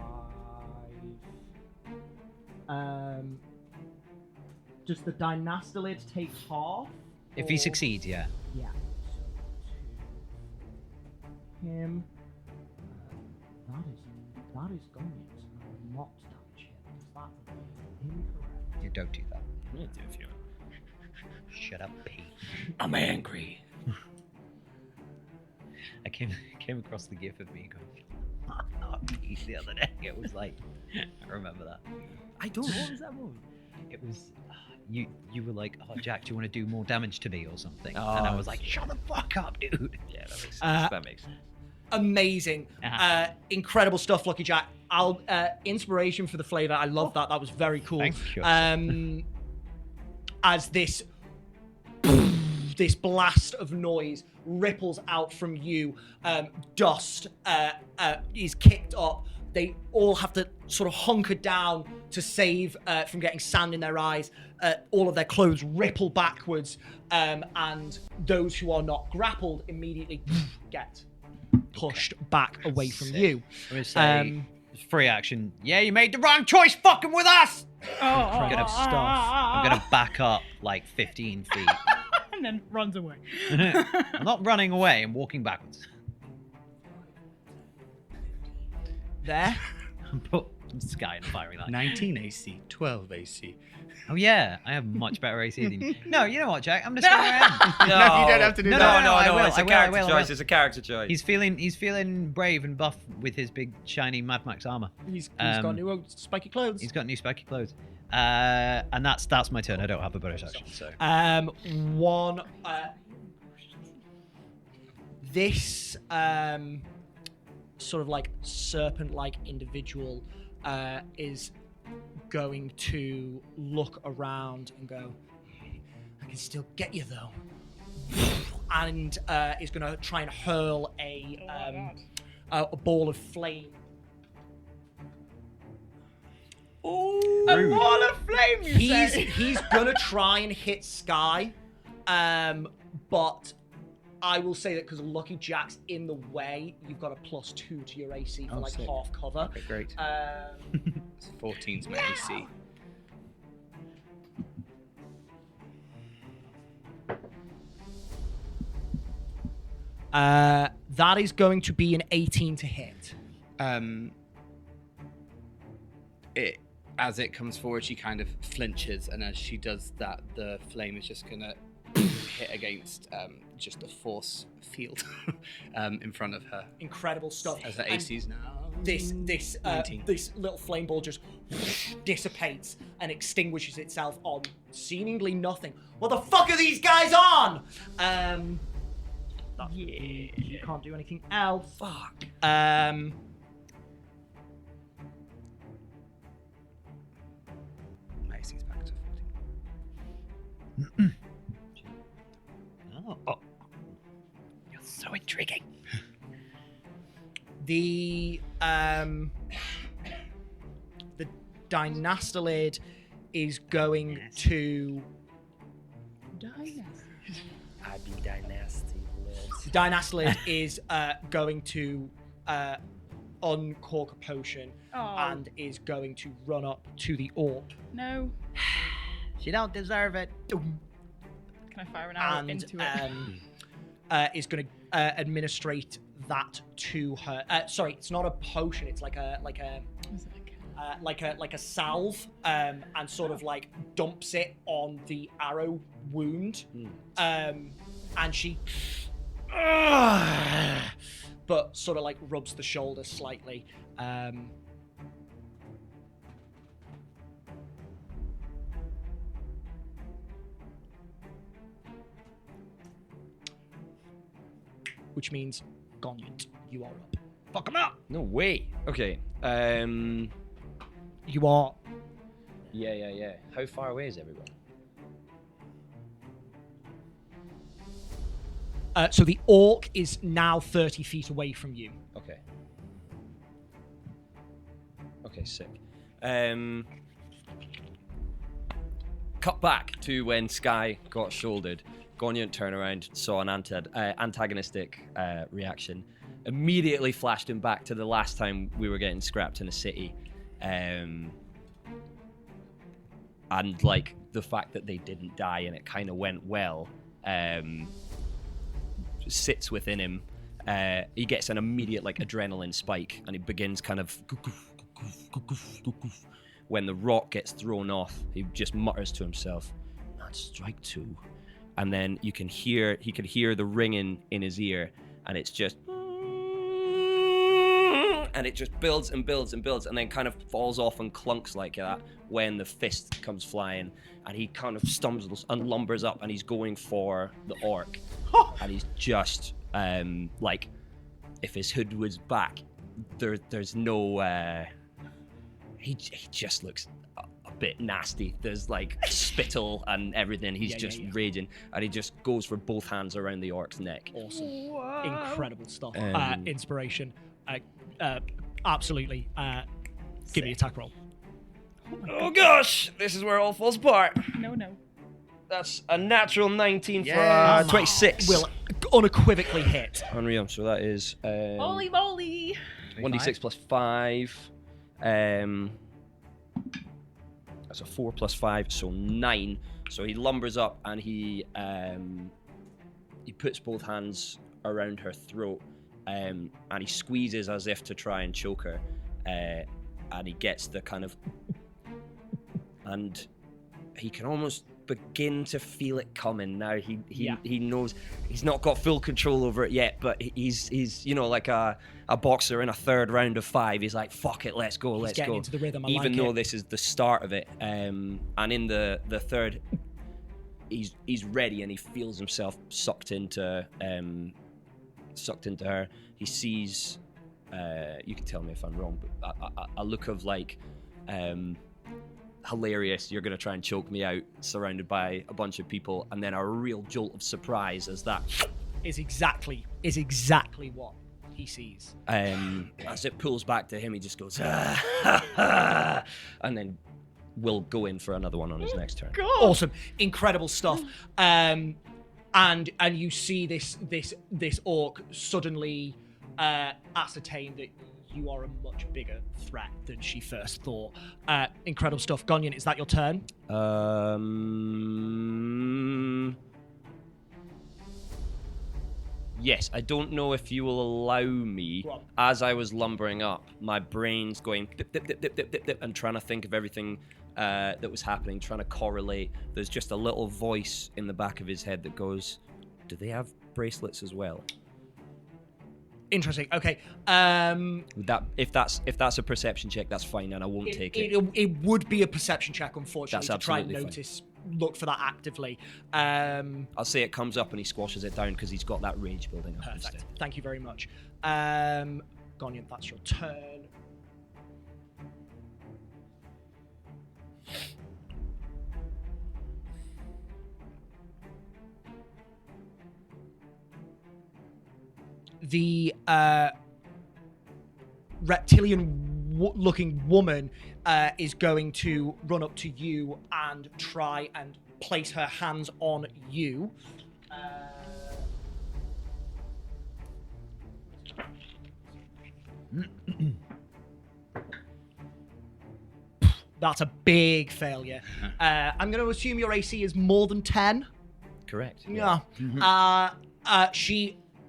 Does the Dynastalid take half? If he succeeds, yeah. Yeah. So him. That is going to not touch him. That's incorrect. You don't do that. Yeah, do if you want. Shut up, Pete. I'm angry. I came across the gif of me going, "Fuck up, Pete," the other day. It was like, I remember that. I don't. What was that movie? It was you were like, "Oh, Jack, do you want to do more damage to me or something?" Oh, and I was like, "Shut the fuck up, dude." Yeah, that makes sense. That makes sense. Amazing. Incredible stuff, Lucky Jack. Inspiration for the flavor. I love that. That was very cool. Thank you. As this blast of noise ripples out from you, dust is kicked up. They all have to sort of hunker down to save from getting sand in their eyes. All of their clothes ripple backwards, and those who are not grappled immediately get pushed back away from you. I'm gonna say free action. Yeah, you made the wrong choice fucking with us! I'm gonna back up like 15 feet. And then runs away. I'm not running away, I'm walking backwards. There. I'm Skye and firing that. 19 AC, 12 AC. Oh yeah, I have much better AC than you. No, you know what, Jack? I'm just going to end. No, you don't have to do No, that. no, I will, it's a I will, character I will, I choice. will. It's a character choice. He's feeling brave and buff with his big shiny Mad Max armor. He's got new spiky clothes. He's got new spiky clothes. And that's my turn. I don't have a bonus action, so. This sort of like serpent-like individual is going to look around and go, "I can still get you though," and is going to try and hurl a ball of flame. A ball of flame, you say? He's gonna try and hit Skye, but I will say that because Lucky Jack's in the way, you've got a +2 to your AC for sick. half cover. Okay, great. 14's my AC. That is going to be an 18 to hit. As it comes forward, she kind of flinches, and as she does that, the flame is just gonna hit against just a force field in front of her. Incredible stuff. As her And AC's now this 19. this little flame ball just dissipates and extinguishes itself on seemingly nothing. What the fuck are these guys on? You can't do anything else. Fuck. AC's back to 14. Oh, you're so intriguing. The dynastolid is going to I be dynasty. the dynastolid is going to uncork a potion and is going to run up to the orc. No. She don't deserve it. Can I fire an arrow into it? Is going to administrate that to her. Sorry, it's not a potion. It's like a salve, and sort of like dumps it on the arrow wound, and she, but sort of like rubs the shoulder slightly. Which means, Gonyant, you are up. Fuck him up! No way. Okay. You are. Yeah. How far away is everyone? So the orc is now 30 feet away from you. Okay. Okay, sick. Cut back to when Skye got shouldered. Gonyant turned around, saw an antagonistic reaction. Immediately flashed him back to the last time we were getting scrapped in a city. And like the fact that they didn't die and it kind of went well sits within him. He gets an immediate like adrenaline spike and he begins kind of when the rock gets thrown off, he just mutters to himself, "That's strike two." And then he could hear the ringing in his ear, and it's just, and it just builds and builds and builds, and then kind of falls off and clunks like that when the fist comes flying, and he kind of stumbles and lumbers up, and he's going for the orc, and he's just like, if his hood was back, there's no, he just looks a bit nasty. There's like spittle and everything. He's just raging, and he just goes for both hands around the orc's neck. Awesome. Whoa. Incredible stuff. Inspiration. Absolutely. Give me an attack roll. Oh gosh, this is where it all falls apart. No. That's a natural 19 for 26. Will unequivocally hit. Unreal. So that is Holy moly! 1d6 plus 5. That's a 4 plus 5, so 9. So he lumbers up and he puts both hands around her throat, and he squeezes as if to try and choke her, and he gets the kind of, and he can almost begin to feel it coming now. He knows he's not got full control over it yet, but he's you know, like a boxer in a third round of 5. He's like, fuck it, let's go. He's getting into the rhythm. Even though this is the start of it, and in the third, he's ready, and he feels himself sucked into her. He sees, you can tell me if I'm wrong, but a look of like, hilarious, you're going to try and choke me out, surrounded by a bunch of people, and then a real jolt of surprise as that is exactly what he sees. As it pulls back to him, he just goes, and then will go in for another one on his next turn. God. Awesome. Incredible stuff. And you see this orc suddenly ascertain that you are a much bigger threat than she first thought. Incredible stuff. Gonyant, is that your turn? Yes, I don't know if you will allow me, Go on. as I was lumbering up, my brain's going dip, dip, dip, dip, dip, dip, dip, and trying to think of everything that was happening, trying to correlate. There's just a little voice in the back of his head that goes, do they have bracelets as well? Interesting. Okay. That if that's a perception check, that's fine, and I won't take it. It would be a perception check, unfortunately, That's to try and absolutely notice, look for that actively. I'll say it comes up and he squashes it down because he's got that rage building up. Perfect. Instead. Thank you very much. Gonyan, that's your turn. The reptilian-looking woman is going to run up to you and try and place her hands on you. That's a big failure. I'm going to assume your AC is more than 10. Correct. Yeah.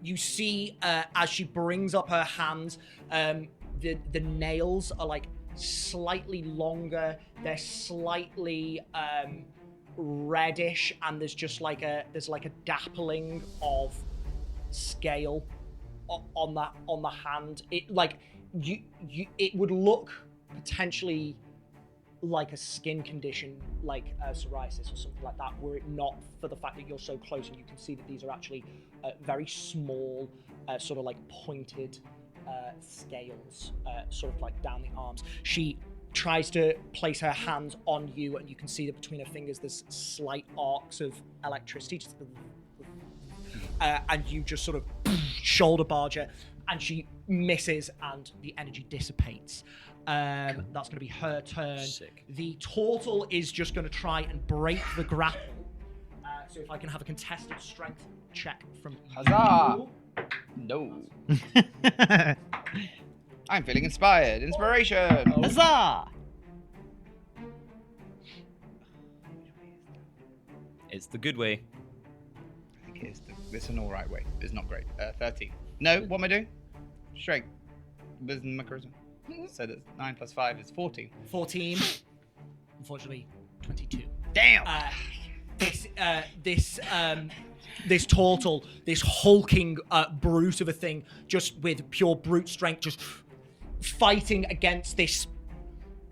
You see, as she brings up her hands, the nails are like slightly longer. They're slightly reddish, and there's like a dappling of scale on the hand. It like it would look potentially like a skin condition like psoriasis or something like that, were it not for the fact that you're so close and you can see that these are actually very small, sort of like pointed scales, sort of like down the arms. She tries to place her hands on you, and you can see that between her fingers there's slight arcs of electricity, just and you just sort of shoulder barge her, and she misses and the energy dissipates. That's going to be her turn. Sick. The turtle is just going to try and break the grapple. So if I can have a contested strength check from Huzzah! you. No. I'm feeling inspired. Inspiration. Huzzah! It's the good way. I think it's an alright way. It's not great. 13. No, what am I doing? Strength. Wisdom, my charisma. So that's 9 plus 5 is 14. 14. Unfortunately, 22. Damn! This turtle, this hulking brute of a thing, just with pure brute strength, just fighting against this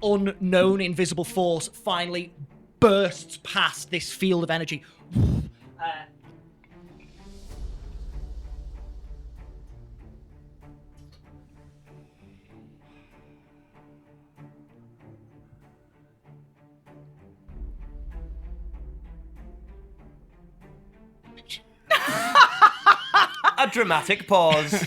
unknown invisible force, finally bursts past this field of energy. A dramatic pause.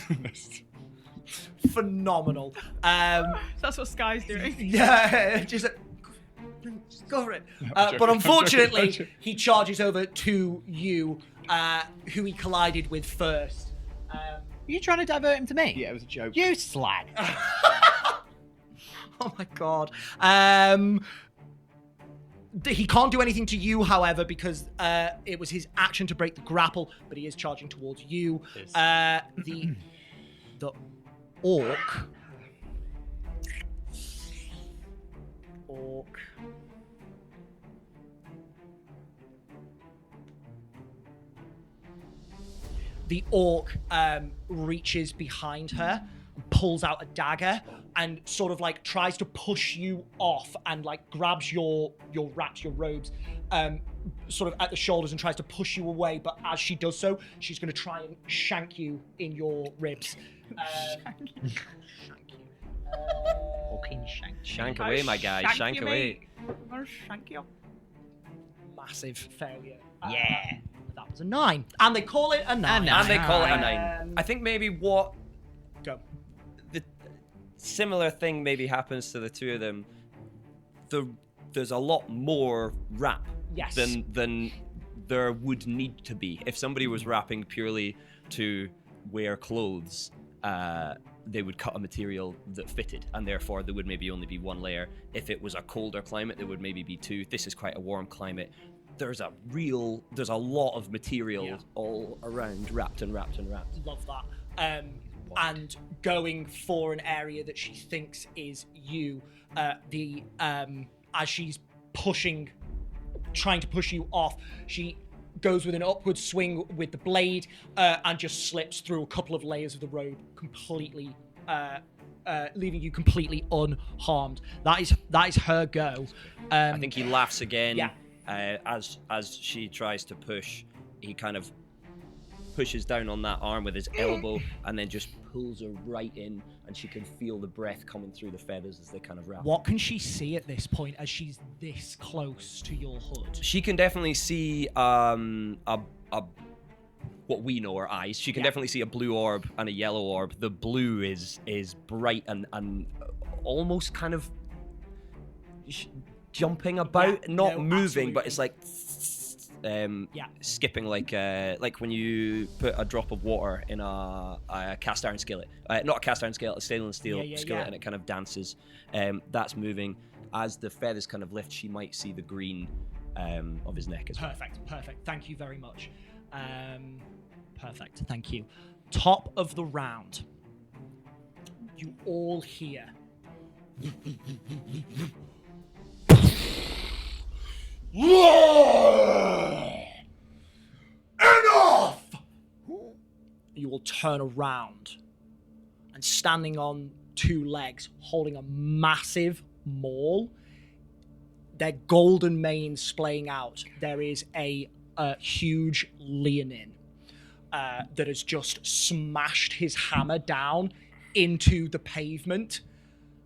Phenomenal. That's what Skye's doing. Yeah, just go for it. But unfortunately, he charges over to you, who he collided with first. Are you trying to divert him to me? Yeah, it was a joke. You slag. Oh my god. He can't do anything to you, however, because it was his action to break the grapple, but he is charging towards you. The orc. The orc reaches behind her, pulls out a dagger, and sort of like tries to push you off and like grabs your wraps, your robes, sort of at the shoulders and tries to push you away. But as she does so, she's going to try and shank you in your ribs. Shank you. Fucking shank. Shank away, my guy. Shank away. I'll shank you. Massive failure. Yeah. That was a 9. And they call it a 9. And they call it a 9. I think maybe what Go. the similar thing maybe happens to the two of them. There's a lot more rap Yes. than there would need to be. If somebody was rapping purely to wear clothes, they would cut a material that fitted, and therefore there would maybe only be one layer. If it was a colder climate, there would maybe be 2. This is quite a warm climate. there's a lot of material all around, wrapped. Love that. And going for an area that she thinks is you, as she's trying to push you off, she goes with an upward swing with the blade and just slips through a couple of layers of the robe, completely leaving you completely unharmed. That is her go. I think he laughs again. Yeah. As she tries to push, he kind of pushes down on that arm with his elbow and then just pulls her right in, and she can feel the breath coming through the feathers as they kind of wrap. What can she see at this point as she's this close to your hood? She can definitely see what we know are eyes. She can definitely see a blue orb and a yellow orb. The blue is bright and almost kind of jumping about, not moving, but it's like skipping like when you put a drop of water in a cast iron skillet, not a cast iron skillet, a stainless steel skillet, and it kind of dances. That's moving. As the feathers kind of lift, she might see the green of his neck as well. Perfect. Thank you very much. Perfect. Thank you. Top of the round. You all hear. Enough! You will turn around, and standing on two legs, holding a massive maul, their golden manes splaying out, there is a huge leonin that has just smashed his hammer down into the pavement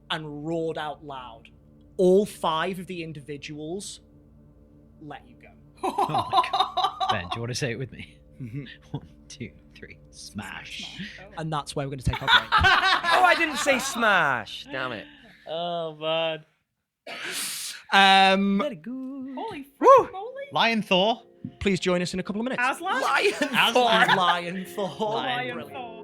and roared out loud. All 5 of the individuals let you go. Oh my god. Ben, do you want to say it with me? 1, 2, 3, smash. And that's where we're going to take our break. Oh, I didn't say smash. Damn it. Oh, man. Let it go. Holy Woo! moly! Lion Thor. Please join us in a couple of minutes. Aslan? Lion Thor. Lion Thor. Lion Brilliant. Thor.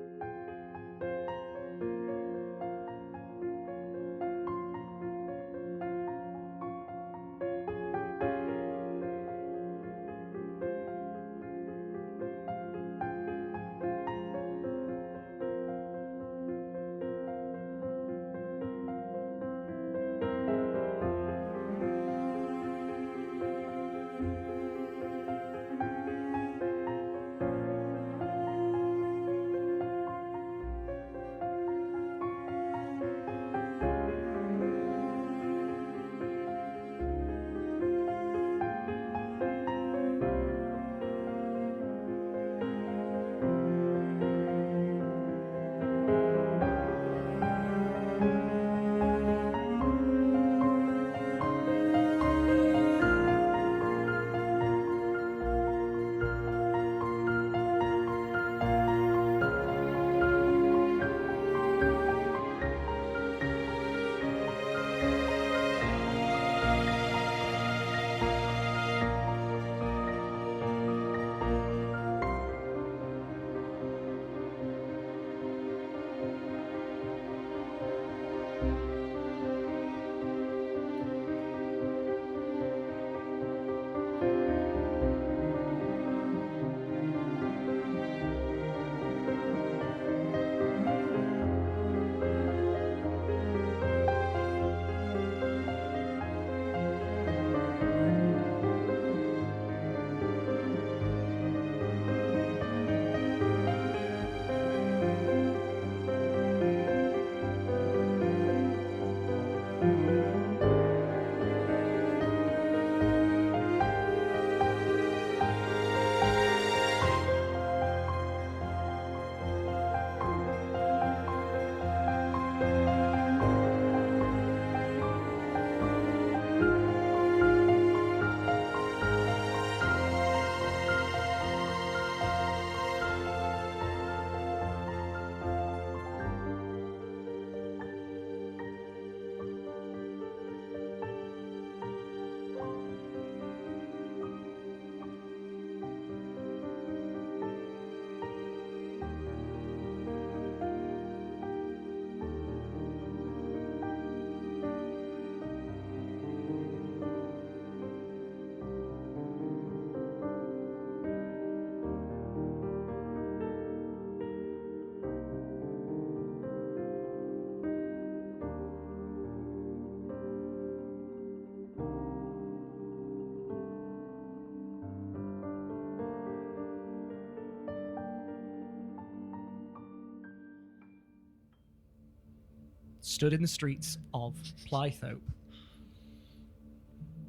stood in the streets of Plythope,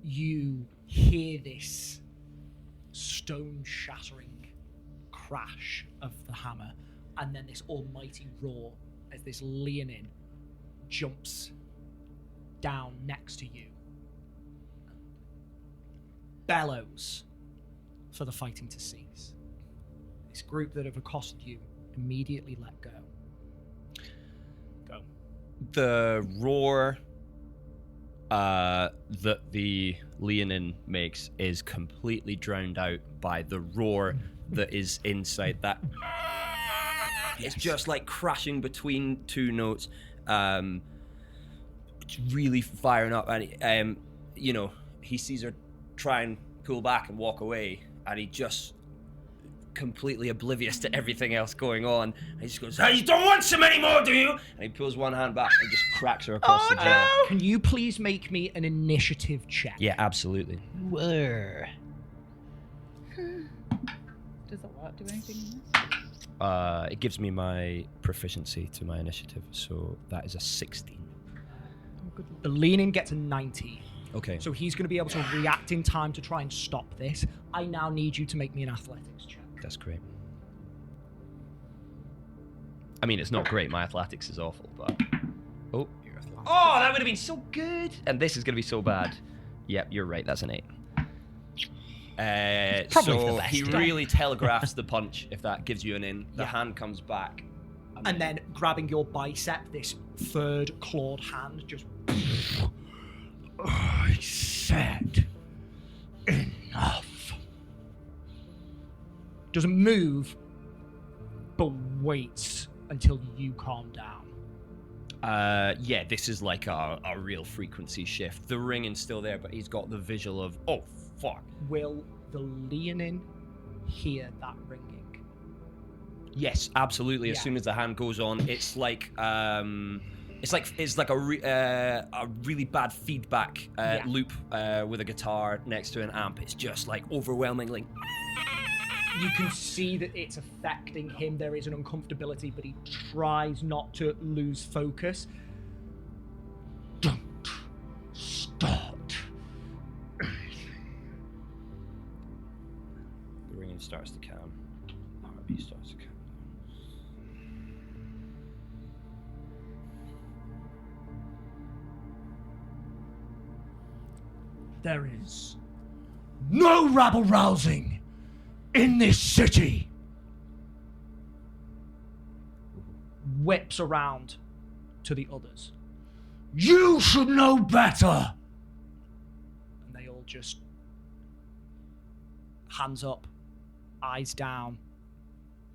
you hear this stone-shattering crash of the hammer, and then this almighty roar as this Leonin jumps down next to you, bellows for the fighting to cease. This group that have accosted you immediately let go. Go. The roar that the Leonin makes is completely drowned out by the roar that is inside that. It's just like crashing between two notes. It's really firing up, and he sees her try and pull back and walk away, and he just completely oblivious to everything else going on. And he just goes, "Hey, you don't want some anymore, do you?" And he pulls one hand back and just cracks her across the jaw. Can you please make me an initiative check? Yeah, absolutely. Whoa. Does that work? Do anything in this? It gives me my proficiency to my initiative, so that is a 16. The Leonin gets a 19. Okay. So he's going to be able to react in time to try and stop this. I now need you to make me an athletics check. That's great. I mean, it's not great. My athletics is awful, but... Oh, that would have been so good! And this is going to be so bad. Yep, you're right. That's an 8. Probably so the best. he really telegraphs the punch, if that gives you an in. The hand comes back. And then grabbing your bicep, this third clawed hand just... I said enough. Doesn't move, but waits until you calm down. Yeah, this is like a real frequency shift. The ringing's still there, but he's got the visual of, oh, fuck. Will the Leonin hear that ringing? Yes, absolutely. As Yeah. soon as the hand goes on, it's like a really bad feedback loop with a guitar next to an amp. It's just like overwhelmingly. You can see that it's affecting him. There is an uncomfortability, but he tries not to lose focus. Don't start anything. The ringing starts to calm. Heartbeat starts to calm. There is no rabble-rousing in this city. Whips around to the others. You should know better. And they all just hands up, eyes down.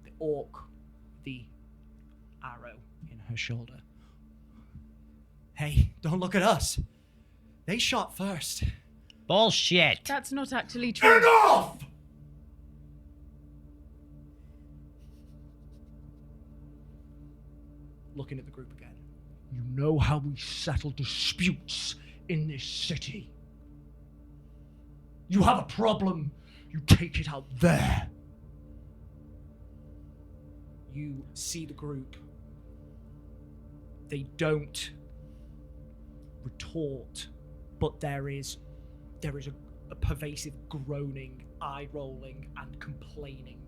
The orc, the arrow in her shoulder. Hey, don't look at us. They shot first. Bullshit. That's not actually true. Enough! Looking at the group again. You know how we settle disputes in this city. You have a problem, you take it out there. You see the group. They don't retort, but there is a pervasive groaning, eye rolling, and complaining.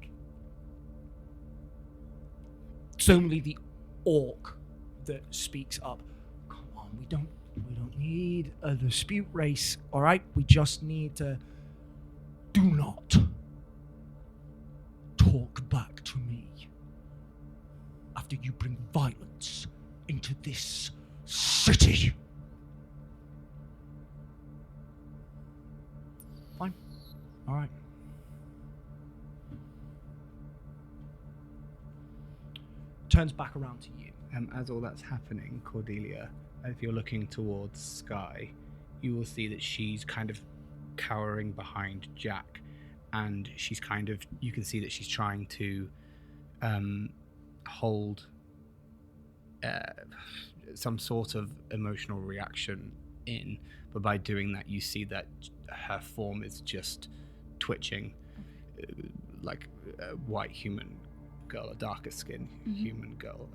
It's only the orc that speaks up. Come on, we don't need a dispute race, all right? We just need to do not talk back to me after you bring violence into this city. Fine. All right. Turns back around to you. As all that's happening, Cordelia, if you're looking towards Skye, you will see that she's kind of cowering behind Jack, and she's you can see that she's trying to hold some sort of emotional reaction in, but by doing that you see that her form is just twitching like a white human girl, a darker skin human girl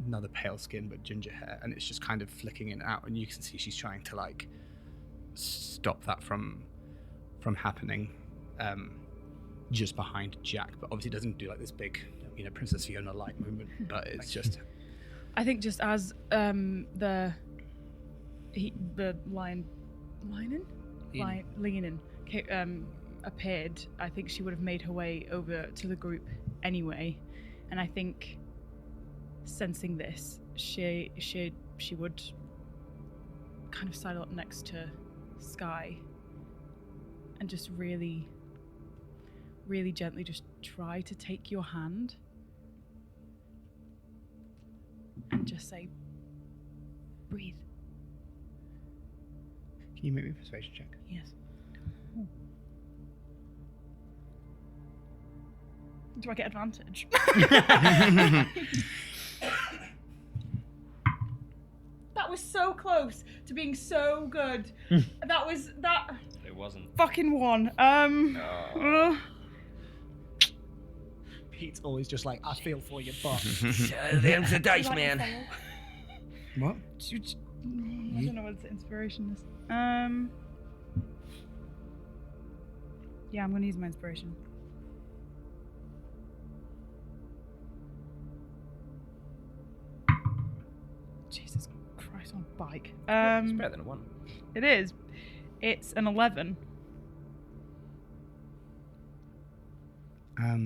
another pale skin but ginger hair, and it's just kind of flicking in and out, and you can see she's trying to like stop that from happening, just behind Jack, but obviously doesn't do like this big, Princess Fiona like movement, but it's just. I think just as the Leanin appeared, I think she would have made her way over to the group anyway, and I think sensing this, she would kind of sidle up next to Skye and just really, really gently just try to take your hand and just say, breathe. Can you make me a persuasion check? Yes. Do I get advantage? That was so close to being so good. It wasn't. Fucking one. Pete's always just like, I feel for you, but Them's the dice, man. What? I don't know what the inspiration is. Yeah, I'm gonna use my inspiration. Jesus Christ on a bike. It's better than a 1. It is. It's an 11. How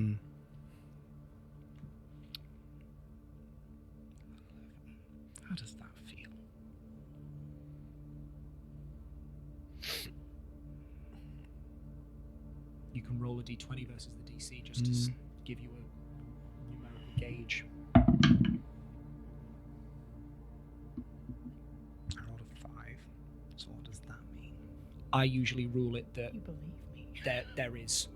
does that feel? you can roll a d20 versus the DC just to give you a numerical gauge. I rolled a 5. So what does that mean? I usually rule it that You believe me. there is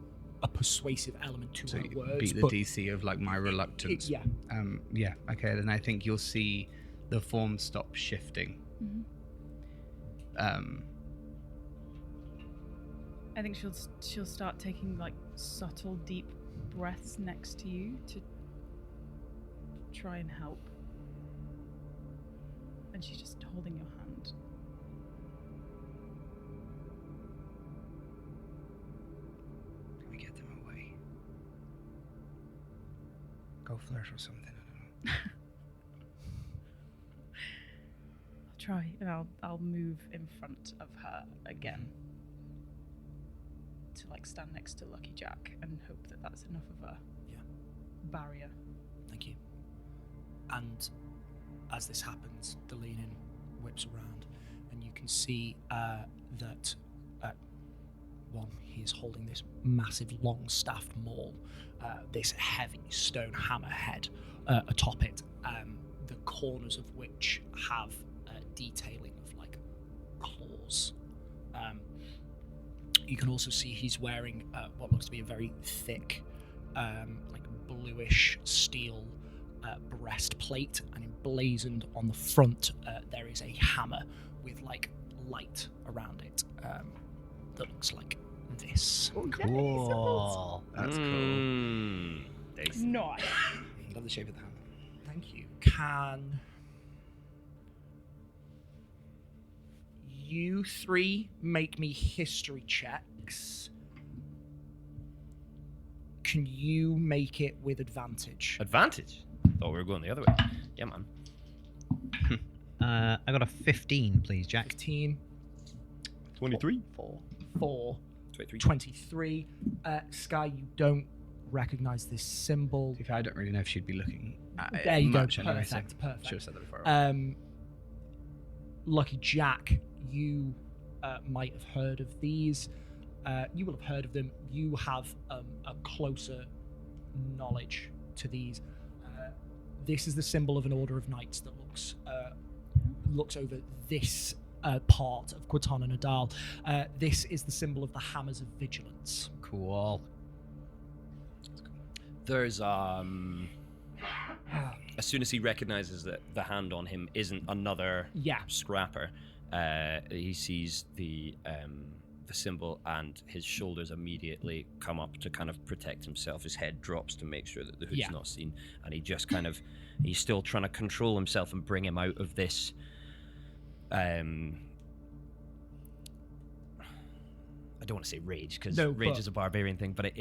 a persuasive element to So her you words. beat the but DC of like my reluctance. yeah. Yeah. Okay. Then I think you'll see the form stop shifting. I think she'll start taking like subtle, deep breaths next to you to try and help. And she's just holding your hand. Can we get them away? Go flirt or something. I don't know. I'll try, and I'll move in front of her again to like stand next to Lucky Jack and hope that that's enough of a barrier. Thank you. And as this happens, the lean-in whips around, and you can see that one, he is holding this massive long-staffed maul, this heavy stone hammerhead atop it, the corners of which have detailing of like claws. You can also see he's wearing what looks to be a very thick, like bluish steel breastplate, and emblazoned on the front there is a hammer with like light around it that looks like this. Cool. That's cool. Nice. Love the shape of the hammer. Thank you. Can you three make me history checks? Can you make it with advantage? Advantage? Thought we were going the other way. Yeah, man. I got a 15, please, Jack. 15, 23. 4, 23. 23. Skye, you don't recognize this symbol. To be fair, I don't really know if she'd be looking at it There you go. much anyway, so Perfect. should have said that before. Lucky Jack, you might have heard of these. You will have heard of them. You have a closer knowledge to these. This is the symbol of an order of knights that looks over this part of Quatan and Adal. This is the symbol of the Hammers of Vigilance. Cool. There's as soon as he recognizes that the hand on him isn't another scrapper, he sees the the symbol, and his shoulders immediately come up to kind of protect himself. His head drops to make sure that the hood's not seen, and he just kind of, he's still trying to control himself and bring him out of this I don't want to say rage, because rage is a barbarian thing, but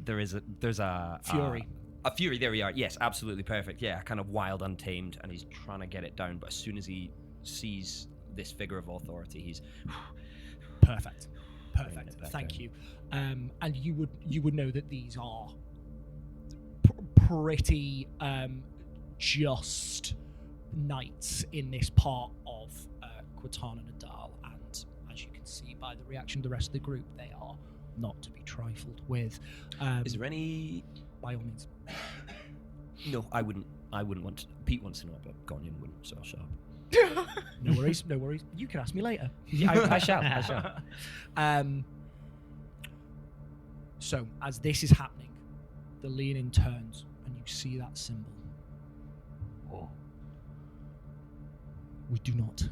there's a fury. A fury, there we are. Yes, absolutely perfect. Yeah, kind of wild, untamed, and he's trying to get it down, but as soon as he sees this figure of authority, he's perfect. Thank you. And you would know that these are pretty just knights in this part of Quatana Nadal, and as you can see by the reaction of the rest of the group, they are not to be trifled with. Is there any? By all means. No, I wouldn't want to. Pete wants to know, but Gonyan wouldn't, so I'll shut up. No worries. You can ask me later. I shall. So, as this is happening, the Leonin turns, and you see that symbol. Oh. We do not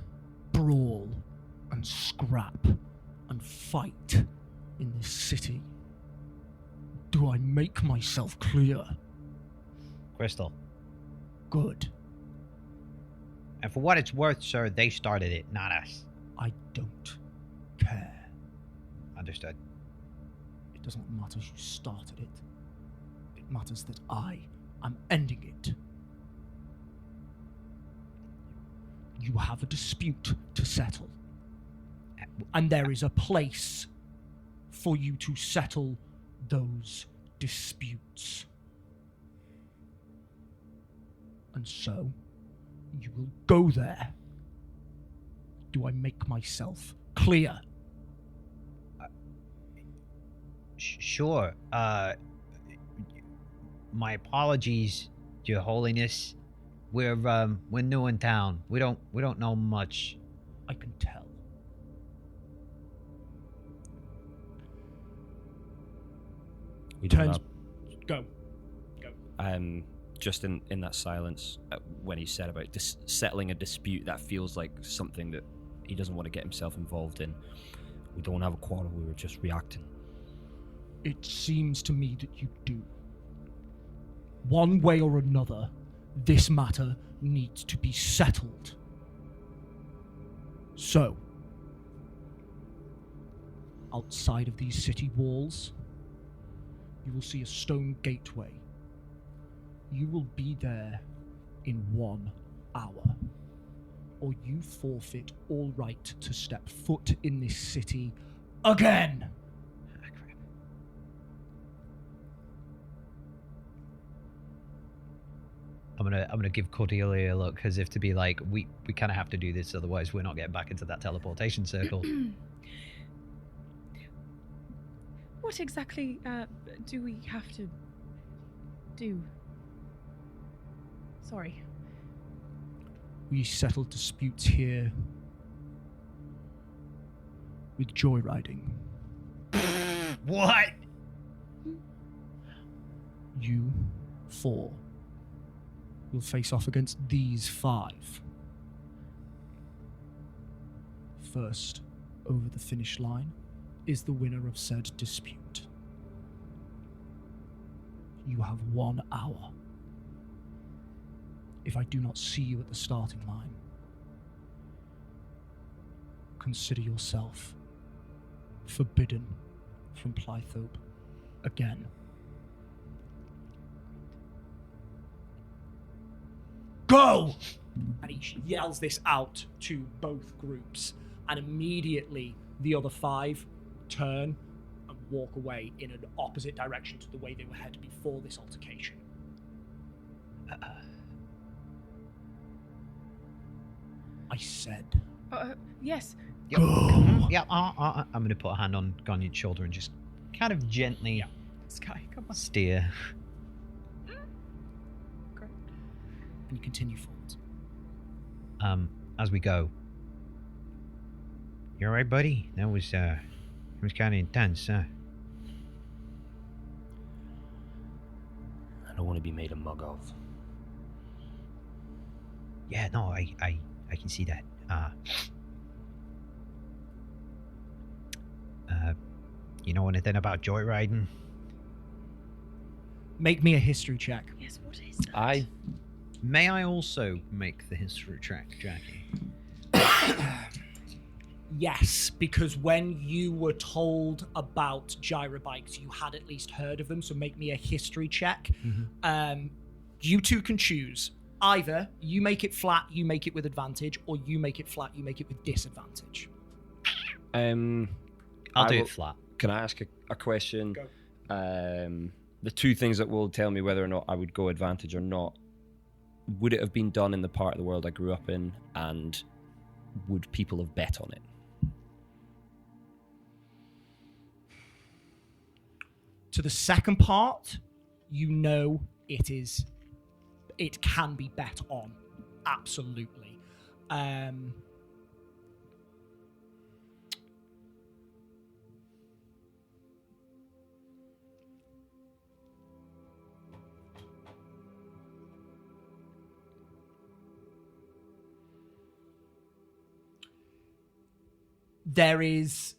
brawl and scrap and fight in this city. Do I make myself clear? Crystal. Good. And for what it's worth, sir, they started it, not us. I don't care. Understood. It doesn't matter who started it. It matters that I am ending it. You have a dispute to settle. And there is a place for you to settle those disputes. And so, you will go there. Do I make myself clear? Sure. My apologies, Your Holiness. We're new in town. We don't know much. I can tell. We Turns. Go. Just in that silence, when he said about settling a dispute, that feels like something that he doesn't want to get himself involved in. We don't have a quarrel, we were just reacting. It seems to me that you do. One way or another, this matter needs to be settled. So, outside of these city walls, you will see a stone gateway. You will be there in 1 hour, or you forfeit all right to step foot in this city again. I'm gonna give Cordelia a look, as if to be like, we kind of have to do this, otherwise we're not getting back into that teleportation circle. What exactly do we have to do? Sorry. We settle disputes here with joyriding. What? You 4 will face off against these 5. First over the finish line is the winner of said dispute. You have 1 hour. If I do not see you at the starting line, consider yourself forbidden from Plythope again. Go! And he yells this out to both groups, and immediately the other 5 turn and walk away in an opposite direction to the way they were headed before this altercation. I said. Yes. Go. Yeah, I'm going to put a hand on Ganyan's shoulder and just kind of gently Skye, come on. steer. Great. And you continue forwards. As we go. You alright, buddy? That was kind of intense, huh? I don't want to be made a mug of. Yeah, no, I can see that. You know anything about joyriding? Make me a history check. Yes, what is that? May I also make the history check, Jackie? Yes, because when you were told about gyrobikes, you had at least heard of them. So make me a history check. You two can choose. Either you make it flat, you make it with advantage, or you make it flat, you make it with disadvantage. I'll do it flat. Can I ask a question? Go. The two things that will tell me whether or not I would go advantage or not, would it have been done in the part of the world I grew up in, and would people have bet on it? To the second part, you know it can be bet on. Absolutely. There is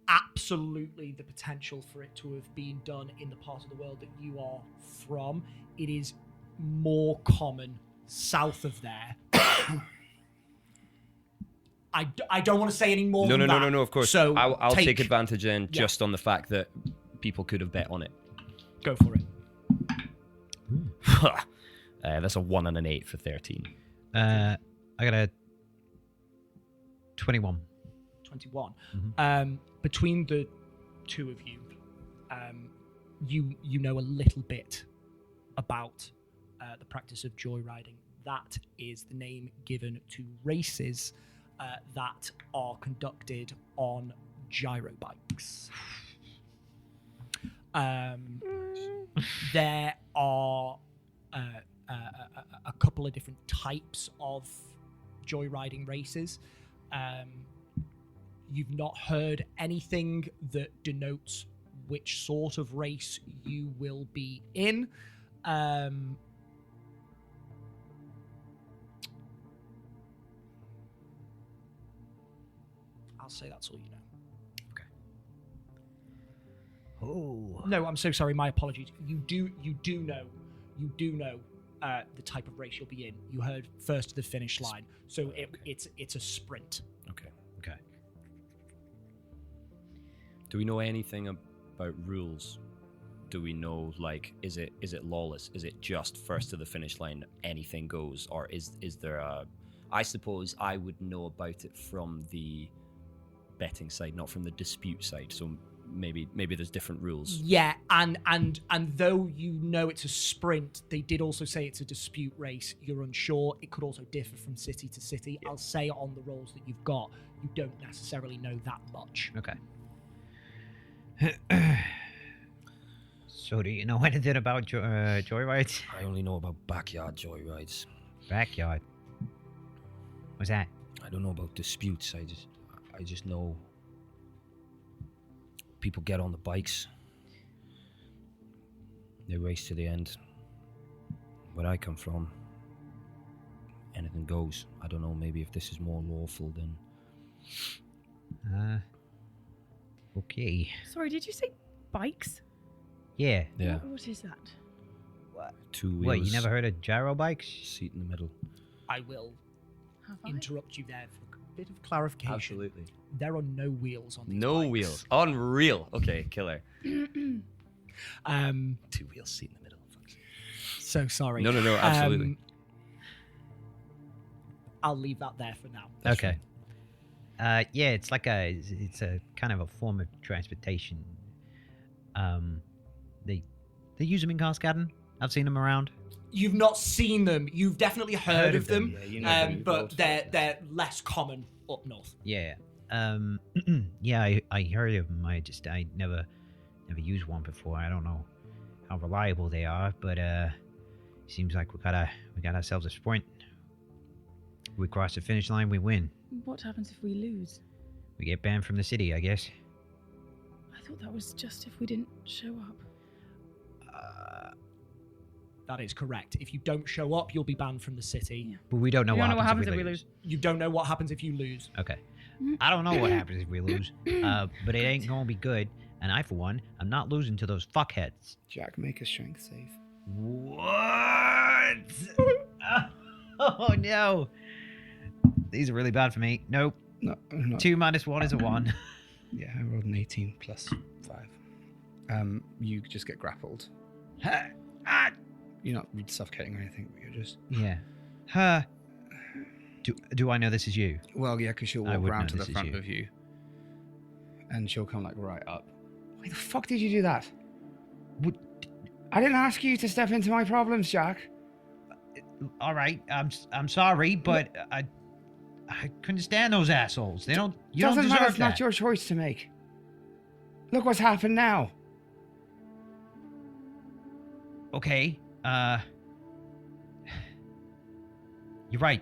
absolutely the potential for it to have been done in the part of the world that you are from. It is more common south of there. I don't want to say any more than that. No, of course. So I'll take advantage in just on the fact that people could have bet on it. Go for it. That's a 1 and an 8 for 13. I got a 21. 21. Mm-hmm. Between the two of you, you know a little bit about the practice of joyriding. That is the name given to races that are conducted on gyrobikes. There are a couple of different types of joyriding races. You've not heard anything that denotes which sort of race you will be in. I'll say that's all you know. Oh. No, I'm so sorry. My apologies. You do know the type of race you'll be in. You heard first to the finish line, so it's a sprint. Okay. Okay. Do we know anything about rules? Do we know, like, is it lawless? Is it just first to the finish line, anything goes, or is there a? I suppose I would know about it from the betting side, not from the dispute side. So maybe there's different rules. Yeah, and though you know it's a sprint, they did also say it's a dispute race. You're unsure. It could also differ from city to city. Yeah. I'll say on the rolls that you've got, you don't necessarily know that much. Okay. So do you know anything about joyrides? I only know about backyard joyrides. Backyard. What's that? I don't know about disputes. I just know people get on the bikes. They race to the end. Where I come from, anything goes. I don't know, maybe if this is more lawful than... Okay. Sorry, did you say bikes? Yeah. Yeah. What is that? Two wheels. What, you never heard of gyro bikes? Seat in the middle. I will Have I? interrupt you there for a bit of clarification. Absolutely. There are no wheels on these No bikes. wheels. Unreal. Okay, killer. 2 wheels, seat in the middle. So sorry. No, absolutely. I'll leave that there for now. Okay. Yeah, it's like it's a kind of a form of transportation. They use them in Cascadden. I've seen them around. You've not seen them. You've definitely heard of them. Yeah, you know but they're less common up north. Yeah. Yeah, I heard of them. I never used one before. I don't know how reliable they are, but seems like we got ourselves a sprint. We cross the finish line, we win. What happens if we lose? We get banned from the city, I guess. I thought that was just if we didn't show up. That is correct. If you don't show up, you'll be banned from the city. Yeah. But we don't know, We don't know what happens if we lose. You don't know what happens if you lose. Okay. I don't know what happens if we lose, but it ain't gonna be good. and I, for one, am not losing to those fuckheads. Jack, make a strength save. What? Oh no! These are really bad for me. Nope. No, not. 2 minus 1 is a 1. Yeah, I rolled an 18 plus 5. You just get grappled. You're not suffocating or anything, but you're just... Yeah. Do I know this is you? Well, yeah, because she'll I walk would around know to the this is front you. of you. And she'll come, like, right up. Why the fuck did you do that? What? I didn't ask you to step into my problems, Jack. All right, I'm sorry, but I couldn't stand those assholes. They don't. You Doesn't don't matter, deserve it's that. not your choice to make. Look what's happened now. Okay. You're right.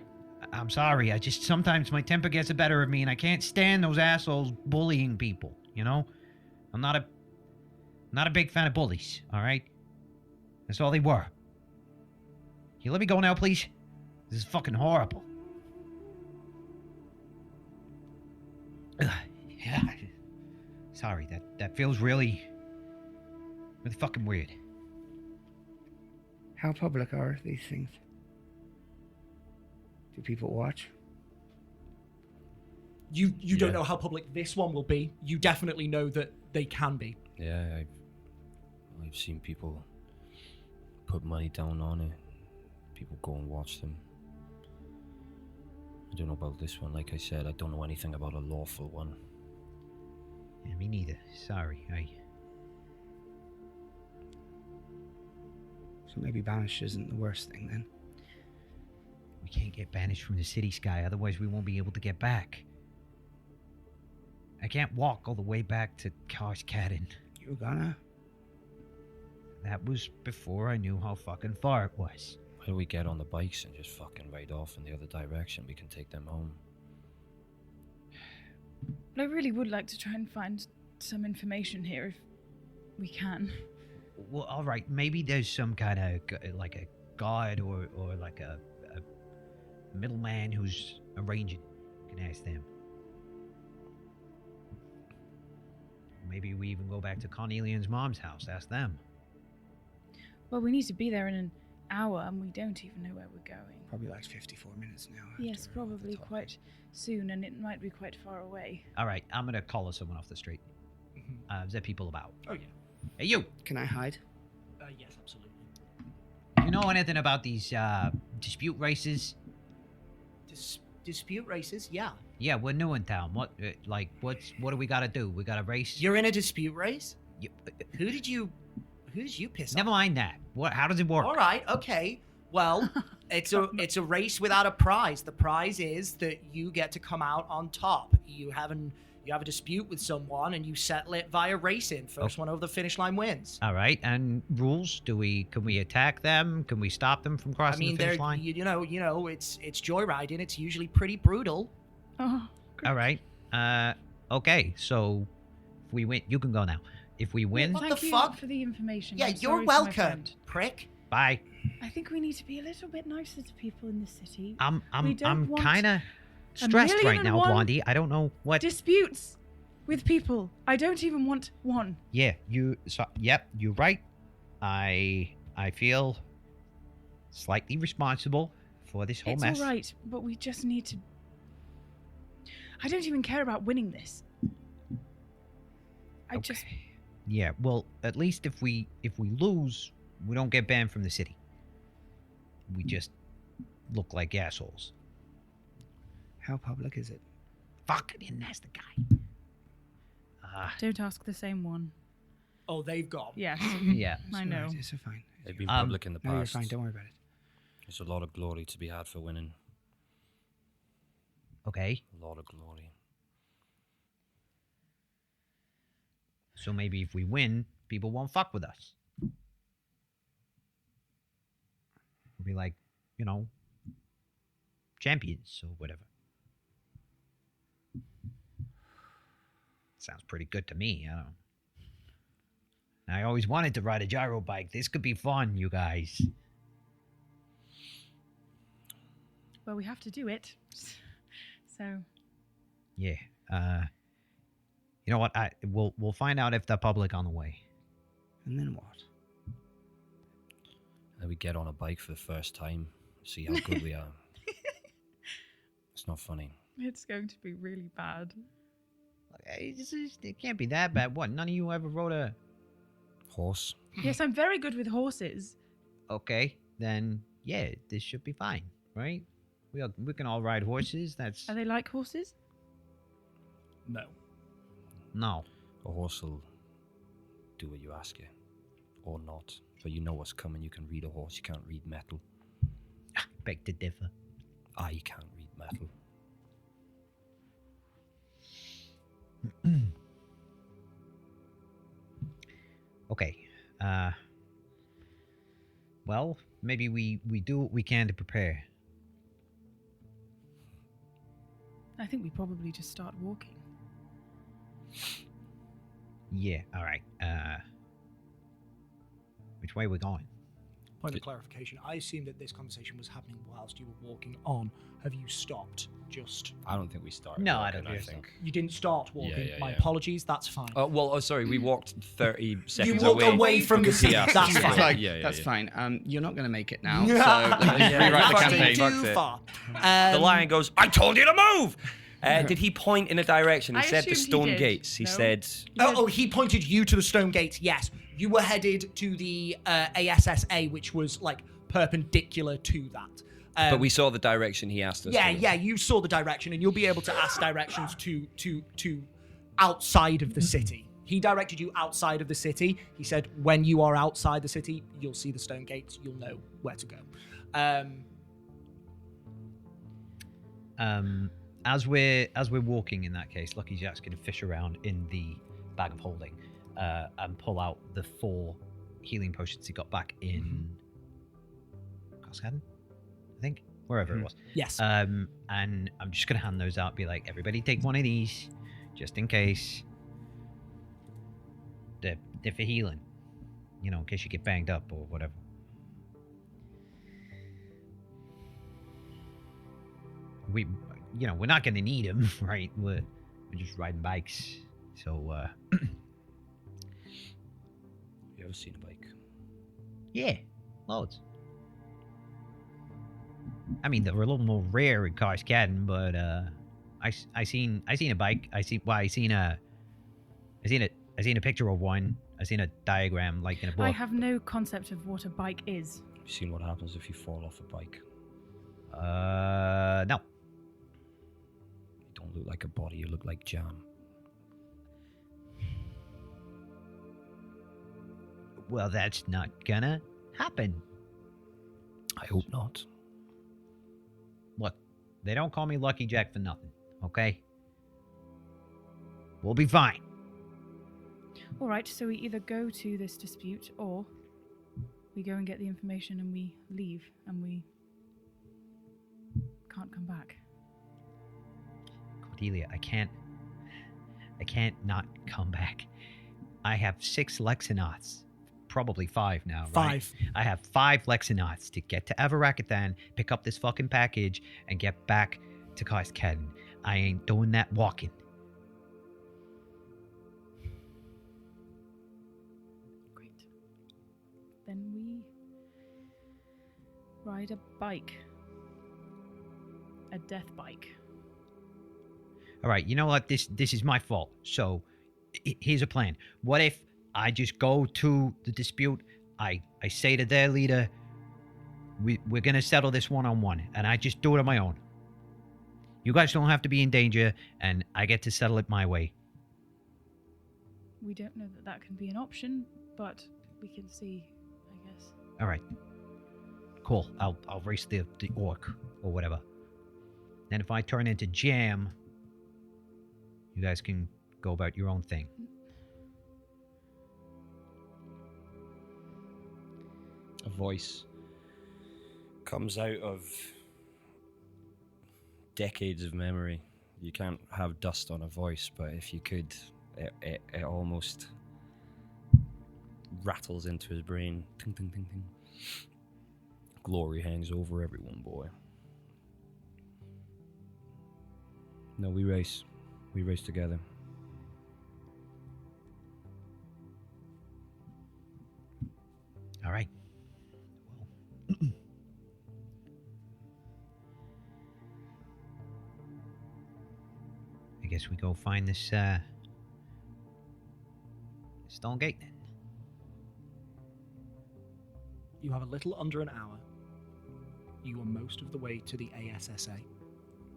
I'm sorry. I just sometimes my temper gets the better of me, and I can't stand those assholes bullying people. You know, I'm not a big fan of bullies. All right. That's all they were. Can you let me go now, please? This is fucking horrible. Ugh, yeah. Sorry, that feels really fucking weird. How public are these things? Do people watch? You don't know how public this one will be. You definitely know that they can be. Yeah, I've seen people put money down on it. People go and watch them. I don't know about this one. Like I said, I don't know anything about a lawful one. Yeah, me neither. Sorry, So maybe banished isn't the worst thing then. We can't get banished from the city, Skye, otherwise we won't be able to get back. I can't walk all the way back to Karskadden. You're gonna? That was before I knew how fucking far it was. Why don't we get on the bikes and just fucking ride off in the other direction? We can take them home. But I really would like to try and find some information here if we can. Well, all right, maybe there's some kind of like a guard or like a middleman who's arranging. You can ask them. Maybe we even go back to Cornelian's mom's house. Ask them. Well, we need to be there in an hour, and we don't even know where we're going. Probably like 54 minutes now. Yes, probably quite soon, and it might be quite far away. All right, I'm gonna call someone off the street. Is there people about? Oh, yeah. Hey, you! Can I hide? Yes, absolutely. Do you know anything about these dispute races? Dispute races? Yeah. Yeah, we're new in town. What do we gotta do? We gotta race? You're in a dispute race? You, Who did you piss never off? mind that. How does it work? All right, okay. Well, it's a race without a prize. The prize is that you get to come out on top. You have a dispute with someone and you settle it via racing. First one over the finish line wins. All right, and rules? Can we attack them? Can we stop them from crossing the finish line? You know, it's joyriding. It's usually pretty brutal. Oh, All right. Okay. So if we win, you can go now. If we win, What thank the you fuck? for the information. Yeah, I'm you're sorry for my welcome, friend. prick. bye. I think we need to be a little bit nicer to people in the city. I'm We don't want kind of stressed million right and now, one Blondie. I don't know what. Disputes with people. I don't even want one. Yeah, yep, you're right. I feel slightly responsible for this whole It's mess. all right, but we just need to. I don't even care about winning this. I just. Yeah, well, at least if we lose, we don't get banned from the city. We just look like assholes. How public is it? Fuck, I didn't ask the guy. Don't ask the same one. Oh, they've gone. Yes, Yeah. I know. It's so fine. They've been public in the No, you're past. fine. Don't worry about it. There's a lot of glory to be had for winning. Okay. A lot of glory. So maybe if we win, people won't fuck with us. We'll be like, champions or whatever. Sounds pretty good to me. I don't know. I always wanted to ride a gyro bike. This could be fun, you guys. Well, we have to do it. So. Yeah. You know what? We'll find out if they're public on the way. And then what? Then we get on a bike for the first time, see how good we are. It's not funny. It's going to be really bad. It can't be that bad. What? None of you ever rode a Horse. Yes, I'm very good with horses. Okay, then yeah, this should be fine, right? We can all ride horses. That's Are they like horses? No. no. A horse will do what you ask it, or not. But you know what's coming. You can read a horse. You can't read metal. Beg to differ. You can't read metal. Okay. Well, maybe we do what we can to prepare. I think we probably just start walking. Yeah. All right. Which way are we going? Point of clarification. I assume that this conversation was happening whilst you were walking on. Have you stopped? Just I don't think we started. No, I walking, don't I think think. you didn't start walking. Yeah, My yeah. apologies. That's fine. Sorry. We walked 30 seconds walked away from the because he city. asked That's us to. fine. It's like, Yeah, that's yeah. fine. You're not going to make it now, so let's just Yeah, rewrite the fucked campaign. it. Too it. far. The lion goes, I told you to move! Did he point in a direction? He I said the assumed he stone did. gates. He No. said... He pointed you to the stone gates. Yes, you were headed to the ASSA, which was like perpendicular to that. But we saw the direction he asked us. Yeah, to. yeah. You saw the direction, and you'll be able to ask directions to outside of the city. He directed you outside of the city. He said, when you are outside the city, you'll see the stone gates. You'll know where to go. As we're walking, in that case, Lucky Jack's going to fish around in the bag of holding and pull out the 4 healing potions he got back in Cascaden, I think, wherever it was. Yes. And I'm just going to hand those out. Be like, everybody take one of these, just in case. They're for healing, in case you get banged up or whatever. We're not going to need them, right? We're just riding bikes. So, You ever seen a bike? yeah, loads. I mean, they were a little more rare in Cascaden, but I seen a bike. I seen a picture of one. I seen a diagram like in a book. I have no concept of what a bike is. Have you seen what happens if you fall off a bike? No. You don't look like a body, you look like jam. Well, that's not gonna happen. I hope not. Look, they don't call me Lucky Jack for nothing, okay? We'll be fine. All right, so we either go to this dispute or we go and get the information and we leave and we can't come back. Cordelia, I can't not come back. I have 6 Lexinauts. Probably 5 now, right? 5. I have 5 Lexinauts to get to Avarakathan, pick up this fucking package, and get back to Cascaden. I ain't doing that walking. Great. Then we ride a bike. A death bike. All right, you know what? This is my fault. So, here's a plan. What if I just go to the dispute? I say to their leader, we're going to settle this one-on-one, and I just do it on my own. You guys don't have to be in danger, and I get to settle it my way. We don't know that can be an option, but we can see, I guess. All right. Cool. I'll race the orc or whatever. Then if I turn into jam, you guys can go about your own thing. A voice comes out of decades of memory. You can't have dust on a voice, but if you could, it almost rattles into his brain. Ting, ting, ting, ting. Glory hangs over everyone, boy. No, we race. We race together. All right. I guess we go find this stone gate then. You have a little under an hour. You are most of the way to the ASSA.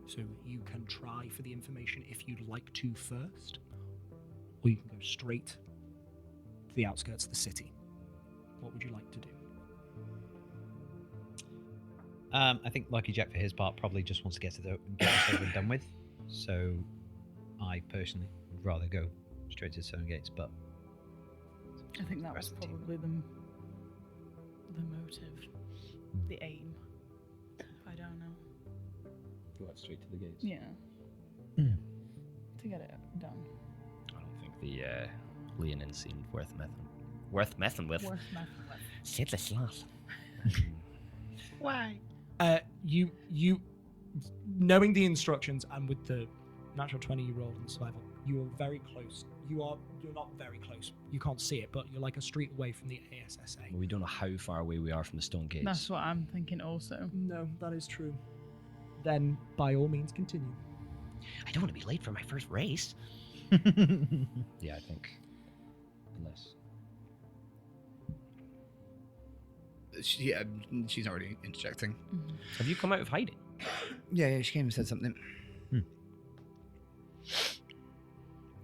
So you can try for the information if you'd like to first, or you can go straight to the outskirts of the city. What would you like to do? I think Lucky Jack, for his part, probably just wants to get this over and done with. So I personally would rather go straight to the stone gates, but I think that was rest of the team. probably the motive, the aim. I don't know. Go out straight to the gates. Yeah. Mm. To get it done. I don't think the Leonin seemed worth messing with. Worth nothing. Shit, the sloth. Why? You knowing the instructions and with the natural 20 you rolled in survival, you are very close. You're not very close. You can't see it, but you're like a street away from the ASSA. We don't know how far away we are from the stone gates. That's what I'm thinking also. No, that is true. Then, by all means, continue. I don't want to be late for my first race. Yeah, I think. Unless. She's already interjecting. Mm-hmm. Have you come out of hiding? Yeah, she came and said something.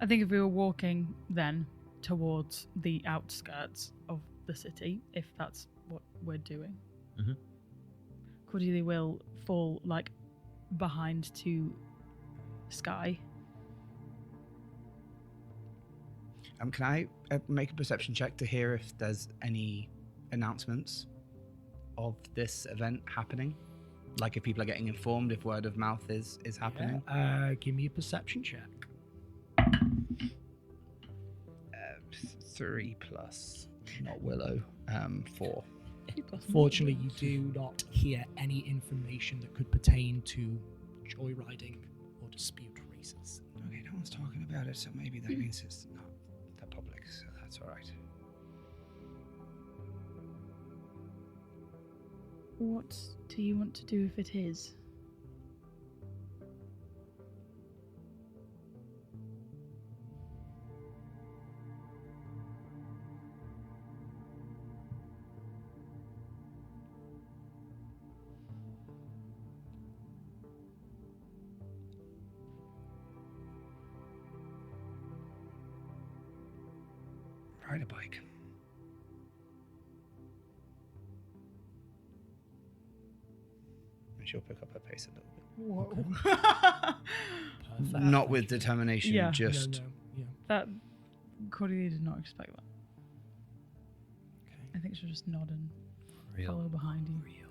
I think if we were walking then towards the outskirts of the city, if that's what we're doing, Mhm. Cordelia will fall like behind to Skye. Can I make a perception check to hear if there's any announcements of this event happening? Like if people are getting informed, if word of mouth is happening? Give me a perception check. 3 plus, not Willow, 4. Fortunately, you do not hear any information that could pertain to joyriding or dispute races. Okay, no one's talking about it, so maybe that means it's not the public, so that's alright. What do you want to do if it is? Ride a bike. And she'll pick up her pace a little bit. Whoa. Perfect. Not with determination, Yeah. just... Yeah. That Cordelia did not expect that. Okay. I think she'll just nod and Real. follow behind you.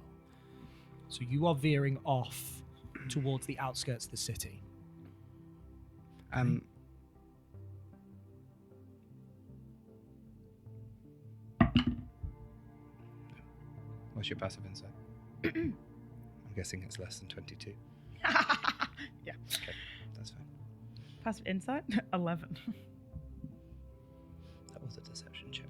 So you are veering off towards the outskirts of the city. What's your passive insight? I'm guessing it's less than 22. Yeah. Okay, that's fine. Passive insight? 11. That was a deception check.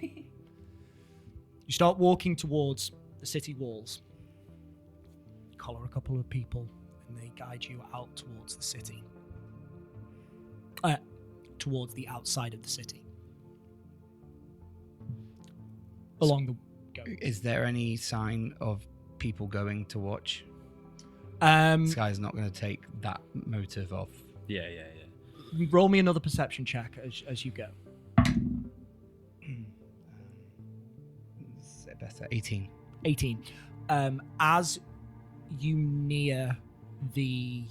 You start walking towards the city walls. You collar a couple of people, and they guide you out towards the city. Towards the outside of the city. Along the go. Is there any sign of people going to watch? Skye's not going to take that motive off. Yeah. Roll me another perception check as you go. Say better. 18. 18. As you near the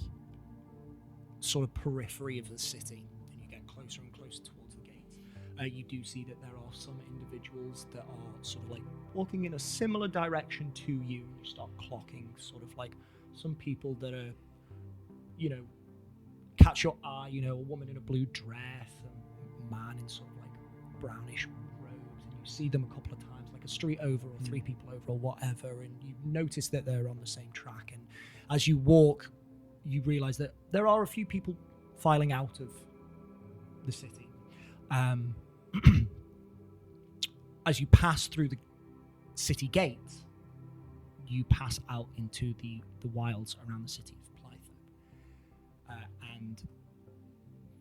sort of periphery of the city, and you get closer and closer towards the gates, you do see that there are some individuals that are sort of like walking in a similar direction to you. You start clocking sort of like some people that are, catch your eye, a woman in a blue dress, a man in sort of like brownish robes, and you see them a couple of times, like a street over or 3 people over or whatever, and you notice that they're on the same track. And as you walk, you realize that there are a few people filing out of the city. As you pass through the city gates, you pass out into the wilds around the city of Plythope. And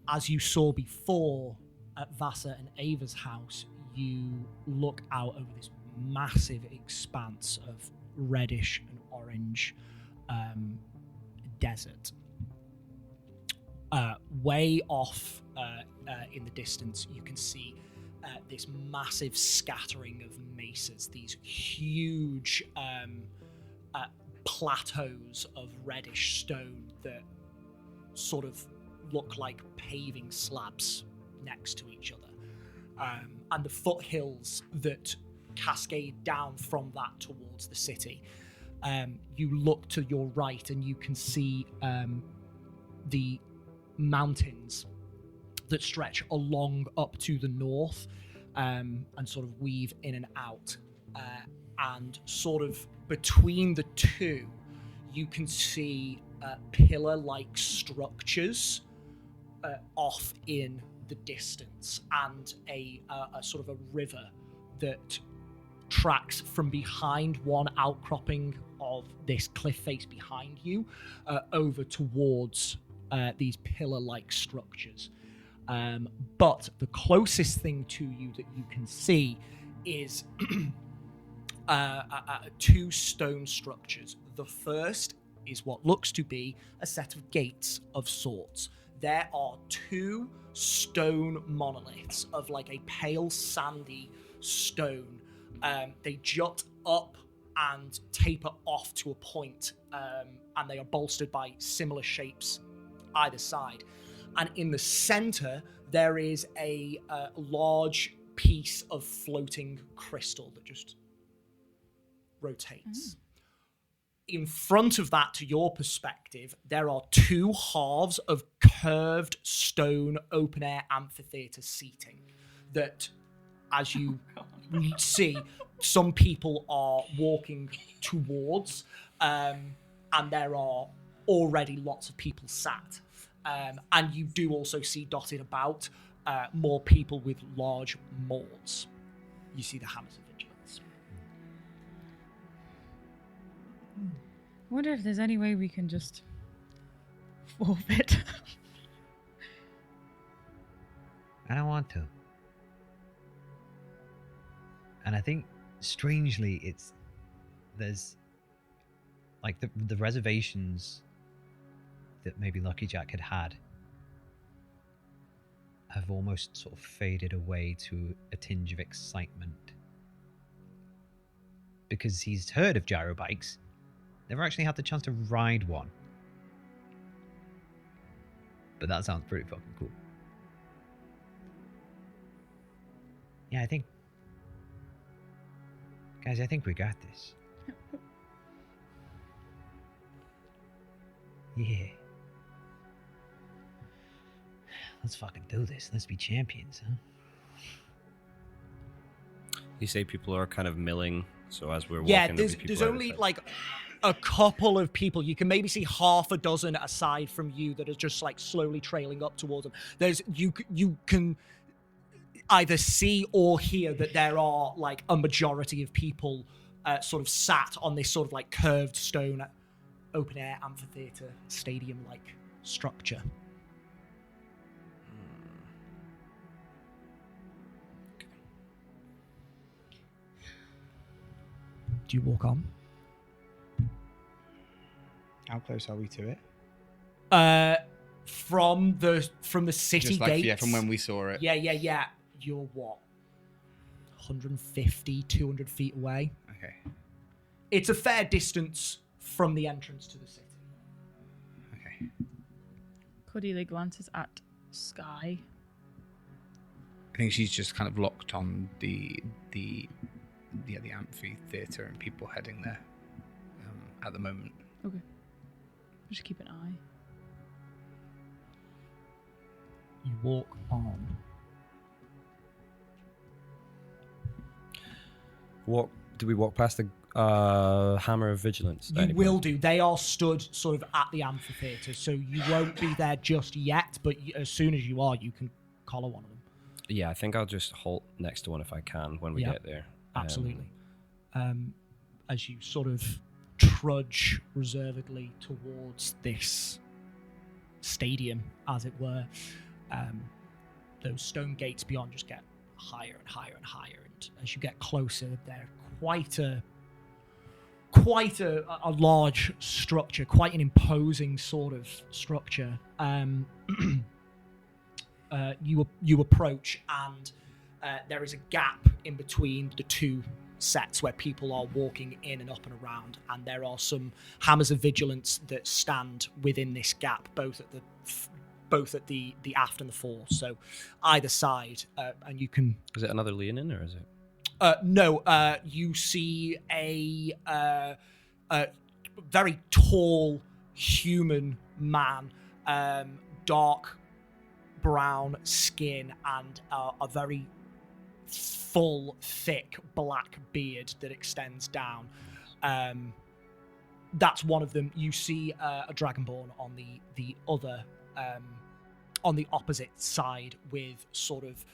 as you saw before at Vasa and Ava's house, you look out over this massive expanse of reddish and orange desert. Way off in the distance, you can see this massive scattering of mesas, these huge plateaus of reddish stone that sort of look like paving slabs next to each other. And the foothills that cascade down from that towards the city. You look to your right and you can see the mountains that stretch along up to the north and sort of weave in and out. And sort of between the two, you can see pillar-like structures off in the distance, and a sort of a river that tracks from behind one outcropping of this cliff face behind you over towards these pillar-like structures. But the closest thing to you that you can see is two stone structures. The first is what looks to be a set of gates of sorts. There are two stone monoliths of like a pale sandy stone. They jut up and taper off to a point, and they are bolstered by similar shapes either side. And in the center, there is a large piece of floating crystal that just rotates. In front of that, to your perspective, there are two halves of curved stone open-air amphitheater seating that, as you see, some people are walking towards, and there are already lots of people sat. And you do also see dotted about more people with large mauls. You see the hammers of vigilance. I wonder if there's any way we can just forfeit. I don't want to. And I think, strangely, there's like the reservations that maybe Lucky Jack had have almost sort of faded away to a tinge of excitement. Because he's heard of gyro bikes, never actually had the chance to ride one. But that sounds pretty fucking cool. Yeah, guys, I think we got this. Yeah. Let's fucking do this. Let's be champions, huh? You say people are kind of milling, so as we're Yeah, walking... there's only like a couple of people. You can maybe see half a dozen aside from you that are just like slowly trailing up towards them. You can either see or hear that there are like a majority of people sort of sat on this sort of like curved stone open air amphitheater stadium like structure. Do you walk on? How close are we to it? From the city Just like, gates. yeah, from when we saw it. Yeah. You're what? 150, 200 feet away. Okay. It's a fair distance from the entrance to the city. Okay. Cordelia glances at Skye. I think she's just kind of locked on the amphitheater and people heading there at the moment. Okay. Just keep an eye. You walk on. Do we walk past the Hammer of Vigilance? You will do. They are stood sort of at the amphitheater, so you won't be there just yet, but as soon as you are, you can collar one of them. Yeah, I think I'll just halt next to one if I can when we Yeah. get there. Absolutely. As you sort of trudge reservedly towards this stadium, as it were, those stone gates beyond just get higher and higher and higher. And as you get closer, they're quite a large structure, quite an imposing sort of structure. You approach, and there is a gap in between the two sets where people are walking in and up and around, and there are some hammers of vigilance that stand within this gap, both at the aft and the fore, so either side, and you can. Is it another Leonin, or is it? No, you see a very tall human man, dark brown skin, and a very full, thick black beard that extends down. That's one of them. You see a dragonborn on the other, on the opposite side, with sort of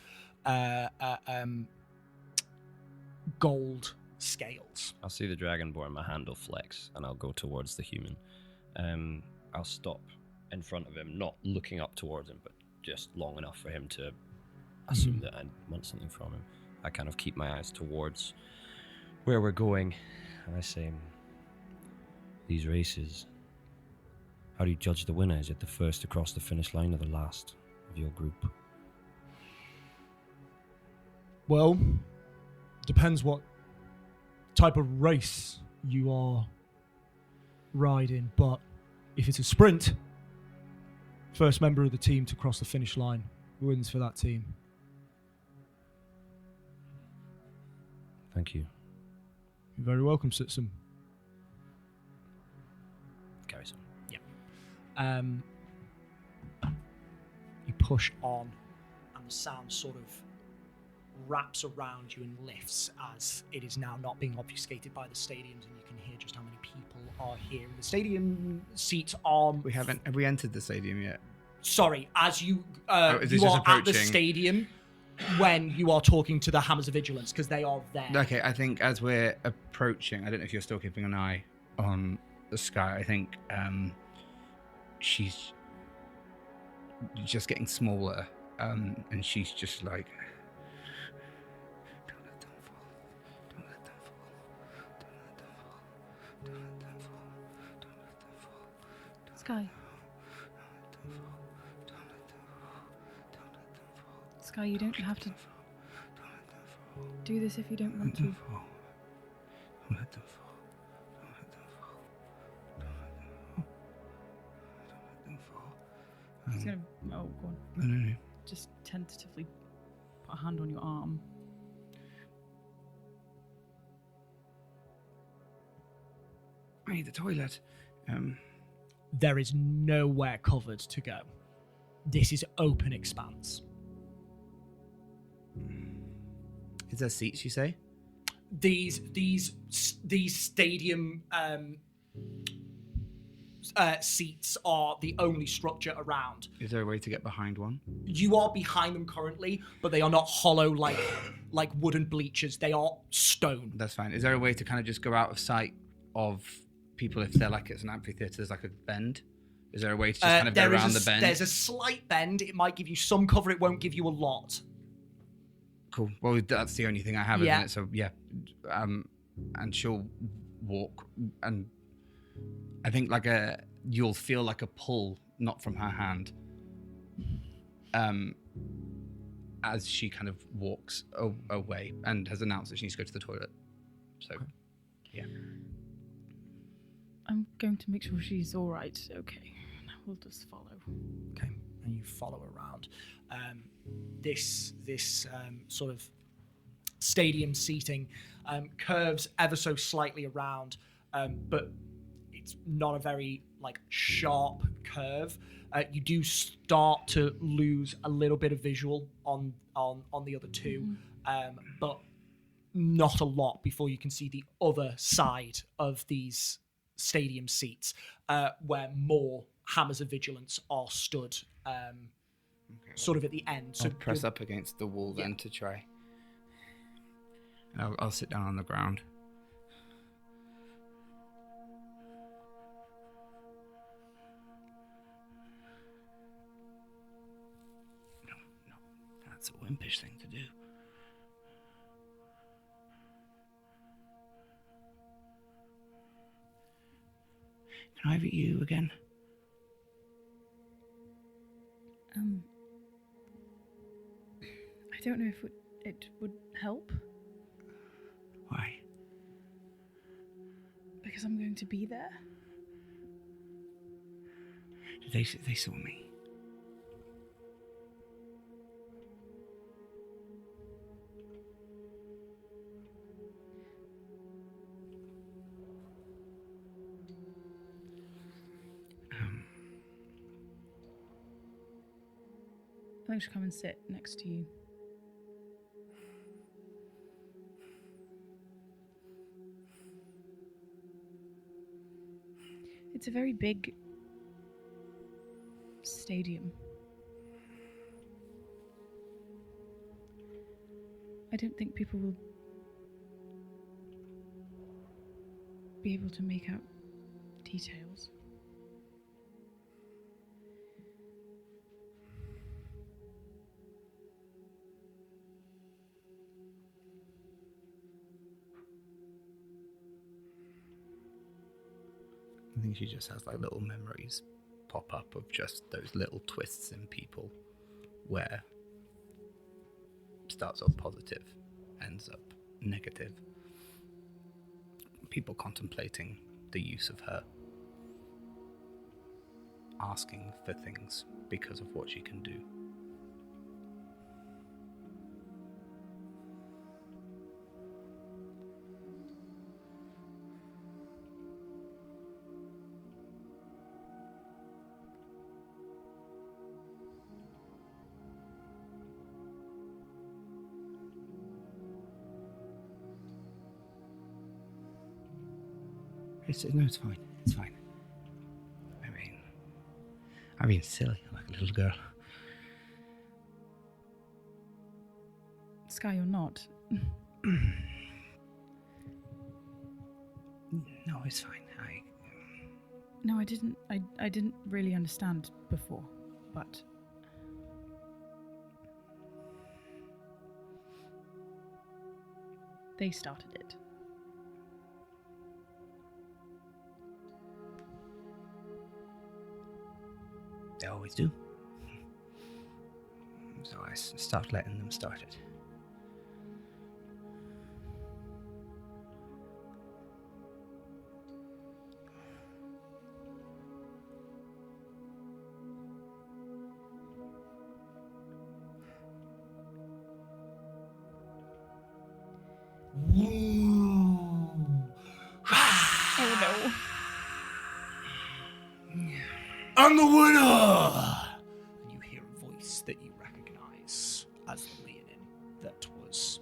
gold scales. I'll see the dragonborn, my hand will flex, and I'll go towards the human. I'll stop in front of him, not looking up towards him, but just long enough for him to assume that I want something from him. I kind of keep my eyes towards where we're going, and I say, these races, how do you judge the winner? Is it the first across the finish line or the last of your group? Well, depends what type of race you are riding, but if it's a sprint, first member of the team to cross the finish line wins for that team. Thank you. You're very welcome, citizen. Carry on. Yeah. You push on, and the sound sort of wraps around you and lifts as it is now not being obfuscated by the stadiums, and you can hear just how many people are here. The stadium seats are... Have we entered the stadium yet? Sorry, as you is this you just are at the approaching? Stadium when you are talking to the Hammers of Vigilance, because they are there. Okay, I think as we're approaching, I don't know if you're still keeping an eye on the Skye. I think she's just getting smaller, and she's just like, don't let them fall, don't let them fall, don't let them fall, don't let them fall, don't let them fall, Skye. Skye, you don't have to do this if you don't want to. Don't let them fall. Don't let them fall. Don't let them fall. Don't let them fall. He's gonna. Oh, go on. No. Just tentatively put a hand on your arm. I need the toilet. There is nowhere covered to go. This is open expanse. Is there seats, you say? These stadium seats are the only structure around. Is there a way to get behind one? You are behind them currently, but they are not hollow like wooden bleachers. They are stone. That's fine. Is there a way to kind of just go out of sight of people if they're like it's an amphitheatre, there's like a bend? Is there a way to just kind of go around the bend? There's a slight bend. It might give you some cover. It won't give you a lot. Cool. Well, that's the only thing I have, Yeah. isn't it? So, yeah. And she'll walk, and I think you'll feel like a pull, not from her hand, as she kind of walks away and has announced that she needs to go to the toilet. So, yeah. I'm going to make sure she's all right. Okay, we'll just follow. Okay, and you follow around. This sort of stadium seating curves ever so slightly around, but it's not a very sharp curve. You do start to lose a little bit of visual on the other two, but not a lot before you can see the other side of these stadium seats, where more Hammers of Vigilance are stood. Okay. sort of at the end. So I'll press you're- up against the wall then to try. I'll sit down on the ground. No, that's a wimpish thing to do. Can I have you again? I don't know if it would help Why? because I'm going to be there. They saw me. I think I should come and sit next to you. It's a very big stadium. I don't think people will be able to make out details. I think she just has like little memories pop up of just those little twists in people where starts off positive, ends up negative. People contemplating the use of her, asking for things because of what she can do. No, it's fine. It's fine. I'm being silly like a little girl. Skye, you're not. No, it's fine. No, I didn't. I didn't really understand before, but they started it. They always do. So I stopped letting them start it. Oh And the winner! And you hear a voice that you recognize as the Leonin that was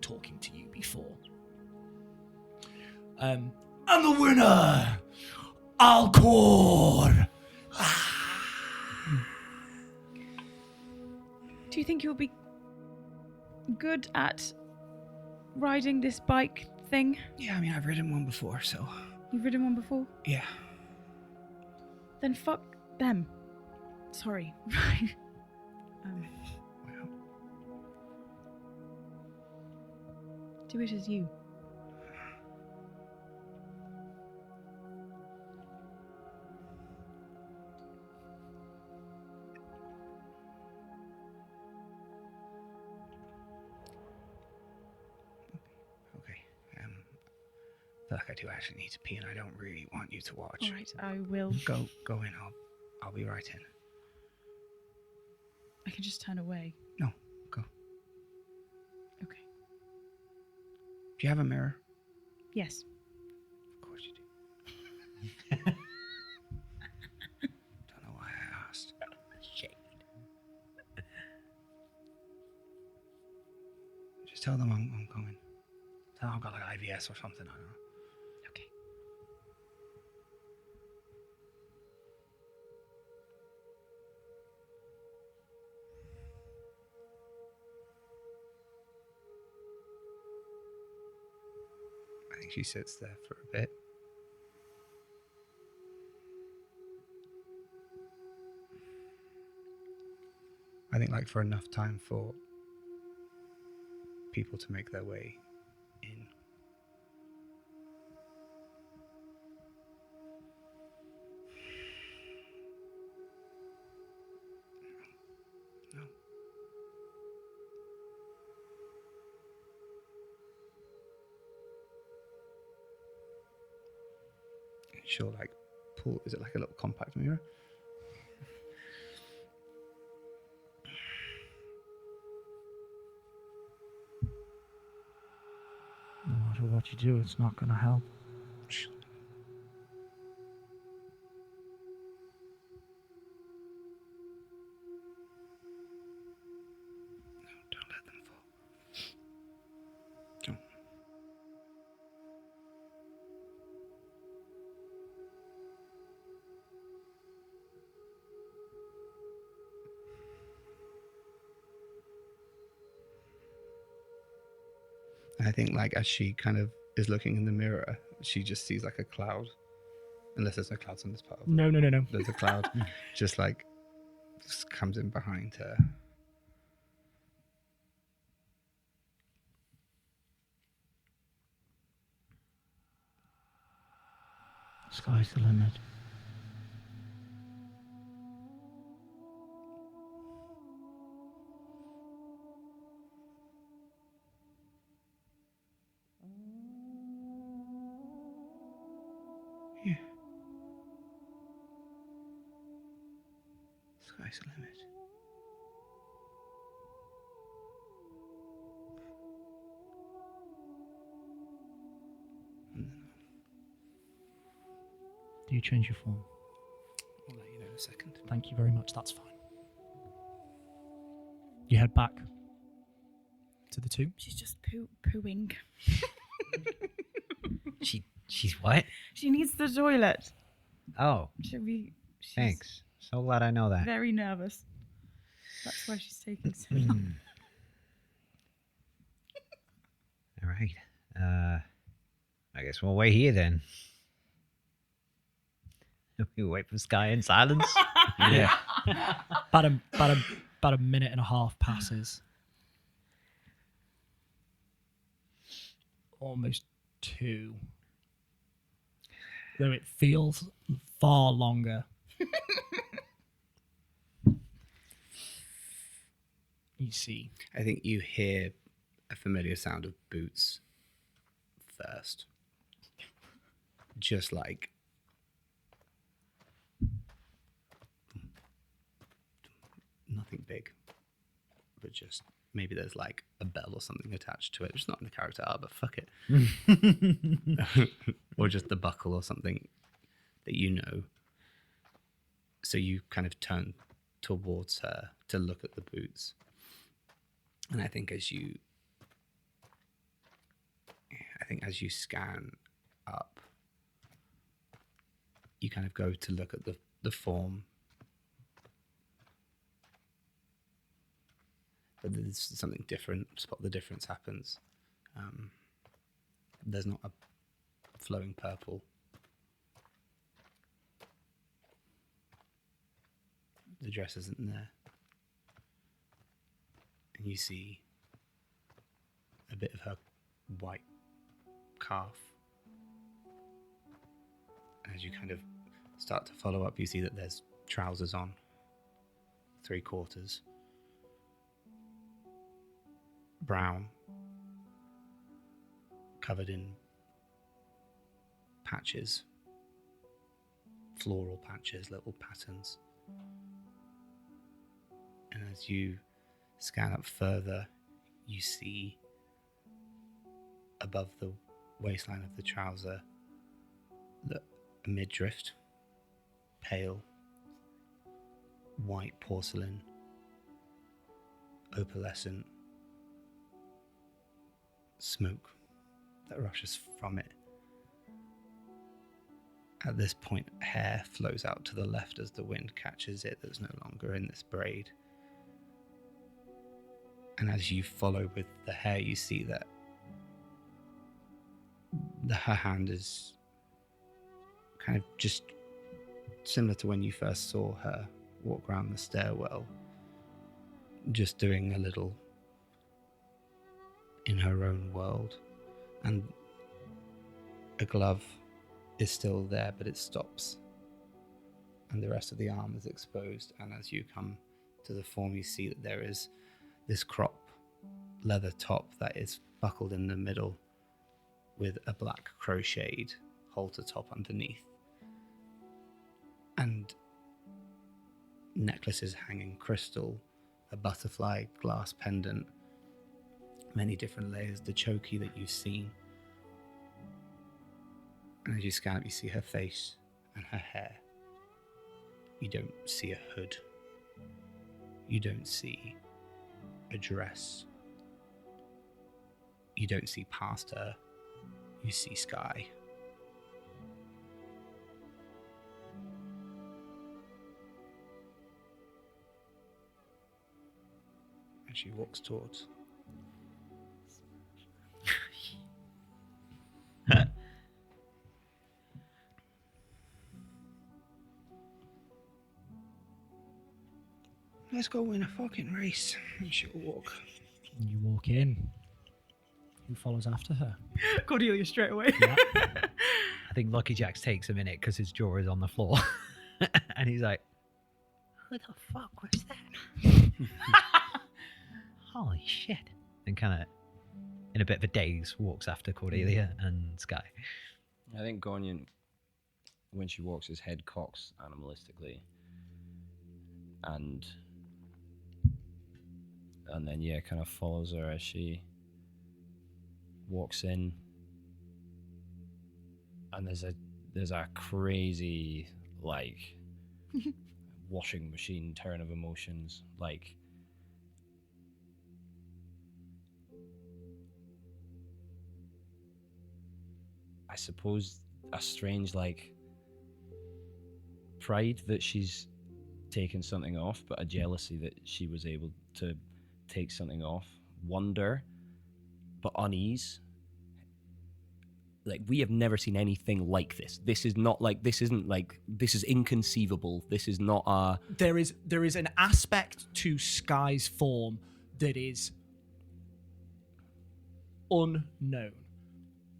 talking to you before. And the winner! Alcor! Do you think you'll be good at riding this bike thing? Yeah, I've ridden one before, so You've ridden one before? yeah. Then fuck them. Sorry. Well, Do it as you. okay. I feel like I do actually need to pee, and I don't really want you to watch. All right, I will. Go in. I'll be right in. I can just turn away. No, go. Okay. Do you have a mirror? Yes. Of course you do. Don't know why I asked. Shade. Just tell them I'm coming. Tell them I've got like IBS or something. I don't know. Okay. I think she sits there for a bit. I think like for enough time for people to make their way in. No. She'll like pull, is it like a little compact mirror? No matter what you do, it's not going to help. Don't let them fall. Don't. And I think like as she kind of is looking in the mirror, she just sees like a cloud. Unless there's no clouds on this part of it. No. There's a cloud just like just comes in behind her. Sky's the limit. Yeah. Sky's the limit. Do you change your form? I'll let you know in a second. Thank you very much. That's fine. You head back to the tomb. She's just pooing. She's what? She needs the toilet. Oh, She's thanks. So glad I know that. very nervous. That's why she's taking so long. All right. I guess we'll wait here then. We wait for Skye in silence. Yeah. About a minute and a half passes. Almost 2. Though it feels far longer. You see. I think you hear a familiar sound of boots first. Just like nothing big, but just maybe there's like a bell or something attached to it. It's not in the character art, but fuck it. Or just the buckle or something that you know. So you kind of turn towards her to look at the boots. And I think as you scan up, you kind of go to look at the form. But there's something different. Spot the difference happens. There's not a flowing purple. The dress isn't there. And you see a bit of her white calf. As you kind of start to follow up, you see that there's trousers on, 3/4, brown, covered in patches, floral patches, little patterns. And as you scan up further, you see above the waistline of the trouser a midriff, pale, white porcelain, opalescent smoke that rushes from it. At this point, hair flows out to the left as the wind catches it that's no longer in this braid. And as you follow with the hair, you see that her hand is kind of just similar to when you first saw her walk around the stairwell, just doing a little in her own world. And a glove is still there, but it stops. And the rest of the arm is exposed. And as you come to the form, you see that there is this crop leather top that is buckled in the middle with a black crocheted halter top underneath. And necklaces hanging crystal, a butterfly glass pendant, many different layers, the chokey that you've seen. And as you scan it, you see her face and her hair. You don't see a hood. You don't see a dress. You don't see past her. You see Skye. And she walks towards. Let's go win a fucking race. And she'll walk. You walk in. Who follows after her? Cordelia straight away. Yeah. I think Lucky Jax takes a minute because his jaw is on the floor. And he's like, who the fuck was that? Holy shit. And kind of, in a bit of a daze, walks after Cordelia and Skye. I think Gonyan, when she walks, his head cocks animalistically. And then, yeah, kind of follows her as she walks in. And there's a crazy, like, washing machine turn of emotions. Like, I suppose a strange, like, pride that she's taken something off, but a jealousy that she was able to take something off. Wonder, but unease. Like, we have never seen anything like this. This is not like, this isn't like, this is inconceivable. This is not a... There is an aspect to Skye's form that is unknown.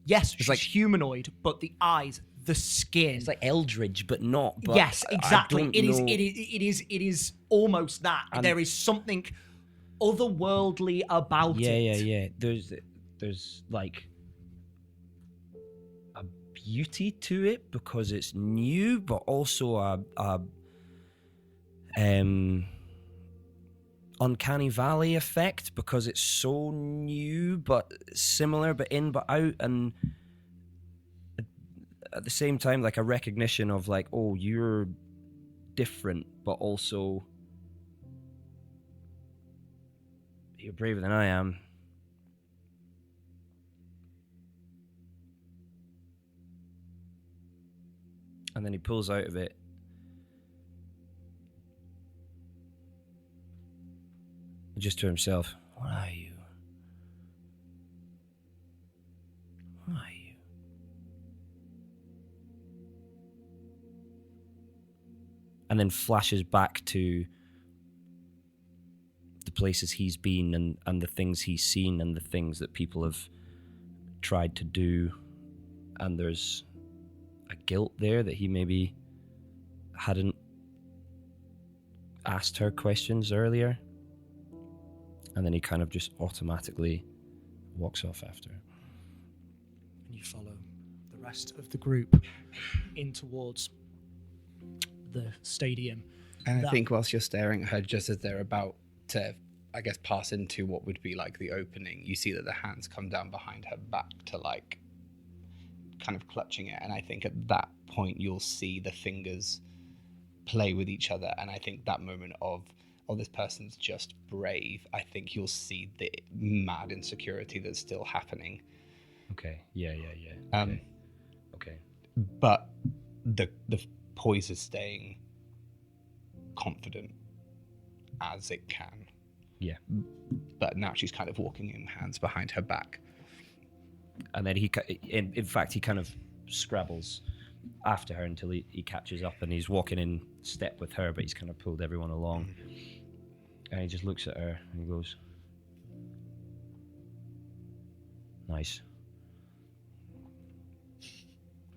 Yes, she's like humanoid, but the eyes, the skin. It's like Eldridge, but not. But yes, exactly. It It is almost that. And there is something otherworldly about it. Yeah. There's like a beauty to it because it's new, but also a uncanny valley effect because it's so new but similar, but in but out, and at the same time like a recognition of like, oh, you're different, but also you're braver than I am. And then he pulls out of it just to himself. What are you? What are you? And then flashes back to the places he's been and the things he's seen and the things that people have tried to do. And there's a guilt there that he maybe hadn't asked her questions earlier. And then he kind of just automatically walks off after. And you follow the rest of the group in towards the stadium. And I think whilst you're staring at her, just as they're about to, I guess, pass into what would be like the opening, you see that the hands come down behind her back to like kind of clutching it. And I think at that point you'll see the fingers play with each other. And I think that moment of, oh, this person's just brave, I think you'll see the mad insecurity that's still happening. Okay. Yeah. Okay. But the poise is staying confident as it can. Yeah. But now she's kind of walking in, hands behind her back. And then in fact, he kind of scrabbles after her until he catches up, and he's walking in step with her, but he's kind of pulled everyone along. And he just looks at her and he goes, "Nice.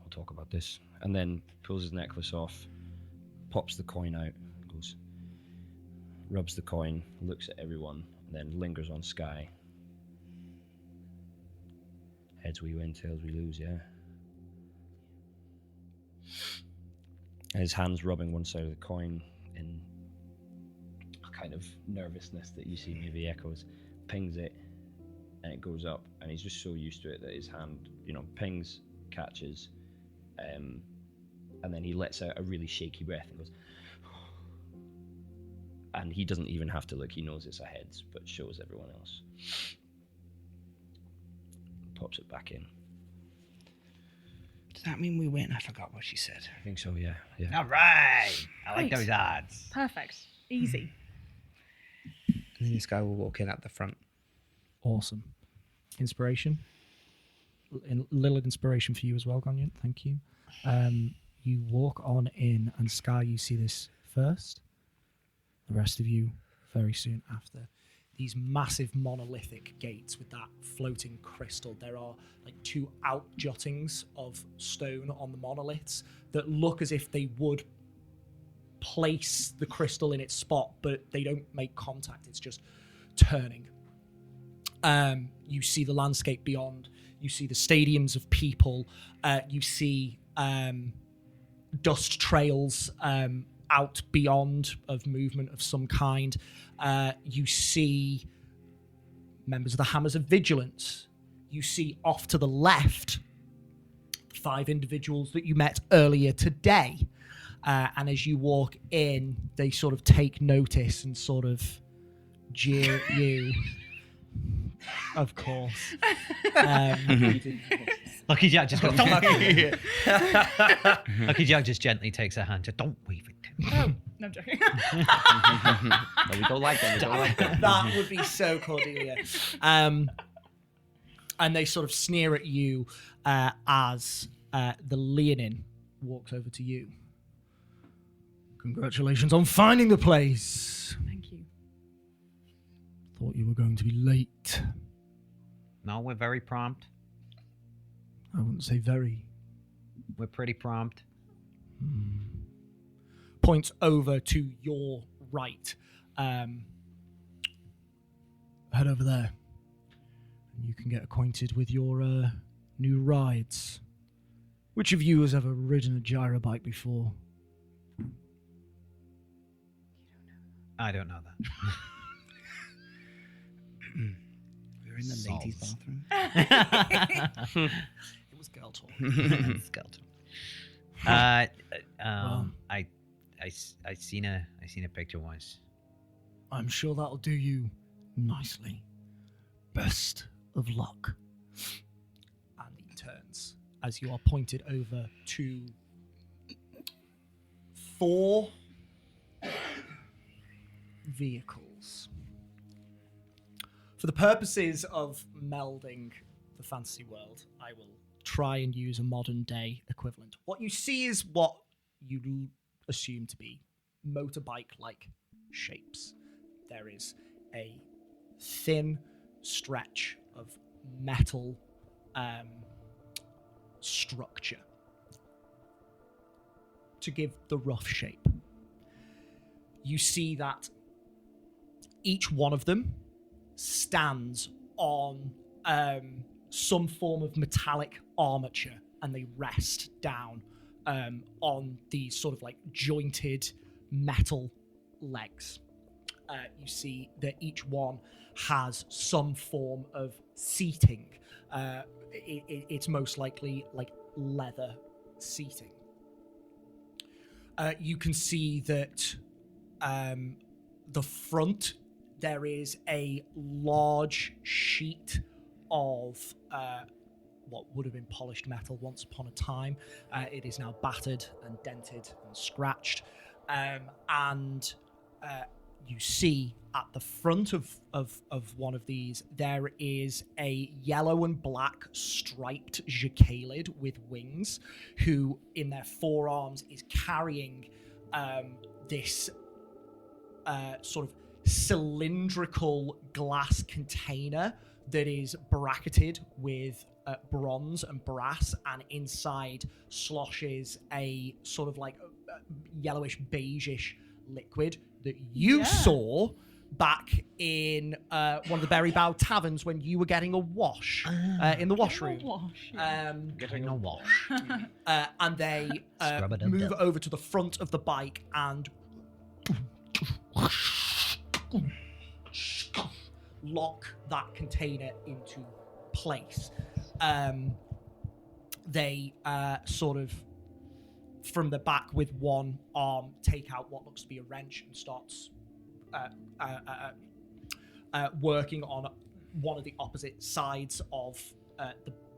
I'll talk about this." And then pulls his necklace off, pops the coin out, goes, rubs the coin, looks at everyone, and then lingers on Skye. Heads we win, tails we lose, yeah. And his hand's rubbing one side of the coin in a kind of nervousness that you see maybe echoes, pings it, and it goes up, and he's just so used to it that his hand, pings, catches, and then he lets out a really shaky breath and goes, and he doesn't even have to look, he knows it's a heads, but shows everyone else. Pops it back in. Does that mean we win? I forgot what she said. I think so, yeah. All right. I like Great. those odds. Perfect. Easy. And then this guy will walk in at the front. Awesome. Inspiration. Little inspiration for you as well, Gonyan. Thank you. You walk on in, and Skye, you see this first. The rest of you very soon after. These massive monolithic gates with that floating crystal. There are like 2 outjuttings of stone on the monoliths that look as if they would place the crystal in its spot, but they don't make contact. It's just turning. You see the landscape beyond. You see the stadiums of people. You see dust trails out beyond of movement of some kind. You see members of the Hammers of Vigilance. You see off to the left 5 individuals that you met earlier today. And as you walk in, they sort of take notice and sort of jeer at you. Of course. Lucky Jack just goes, don't Lucky Jack just gently takes her hand. Just don't wave it. Oh, no, I'm joking. No, we don't like them. We don't like them. That would be so Cordelia. And they sort of sneer at you as the Leonin walks over to you. Congratulations on finding the place. Thank you. Thought you were going to be late. No, we're very prompt. I wouldn't say very. We're pretty prompt. Points over to your right. Head over there. And you can get acquainted with your new rides. Which of you has ever ridden a gyro bike before? I don't know that. We're in the ladies' bathroom. It was girl talk. Skeleton. Well. I seen a picture once. I'm sure that'll do you nicely. Best of luck. And he turns as you are pointed over to 4 vehicles. For the purposes of melding the fantasy world, I will try and use a modern day equivalent. What you see is what you assume to be motorbike-like shapes. There is a thin stretch of metal structure to give the rough shape. You see that each one of them stands on some form of metallic armature, and they rest down on these sort of like jointed metal legs. You see that each one has some form of seating. It's most likely like leather seating. You can see that the front, there is a large sheet of what would have been polished metal once upon a time. It is now battered and dented and scratched. And you see at the front of one of these, there is a yellow and black striped jacalid with wings, who in their forearms is carrying this sort of cylindrical glass container that is bracketed with bronze and brass, and inside sloshes a sort of like yellowish beigeish liquid that you saw back in one of the Berry Bow taverns when you were getting a wash in the washroom. Getting a wash. And they move over to the front of the bike and lock that container into place. They sort of, from the back with one arm, take out what looks to be a wrench and starts working on one of the opposite sides of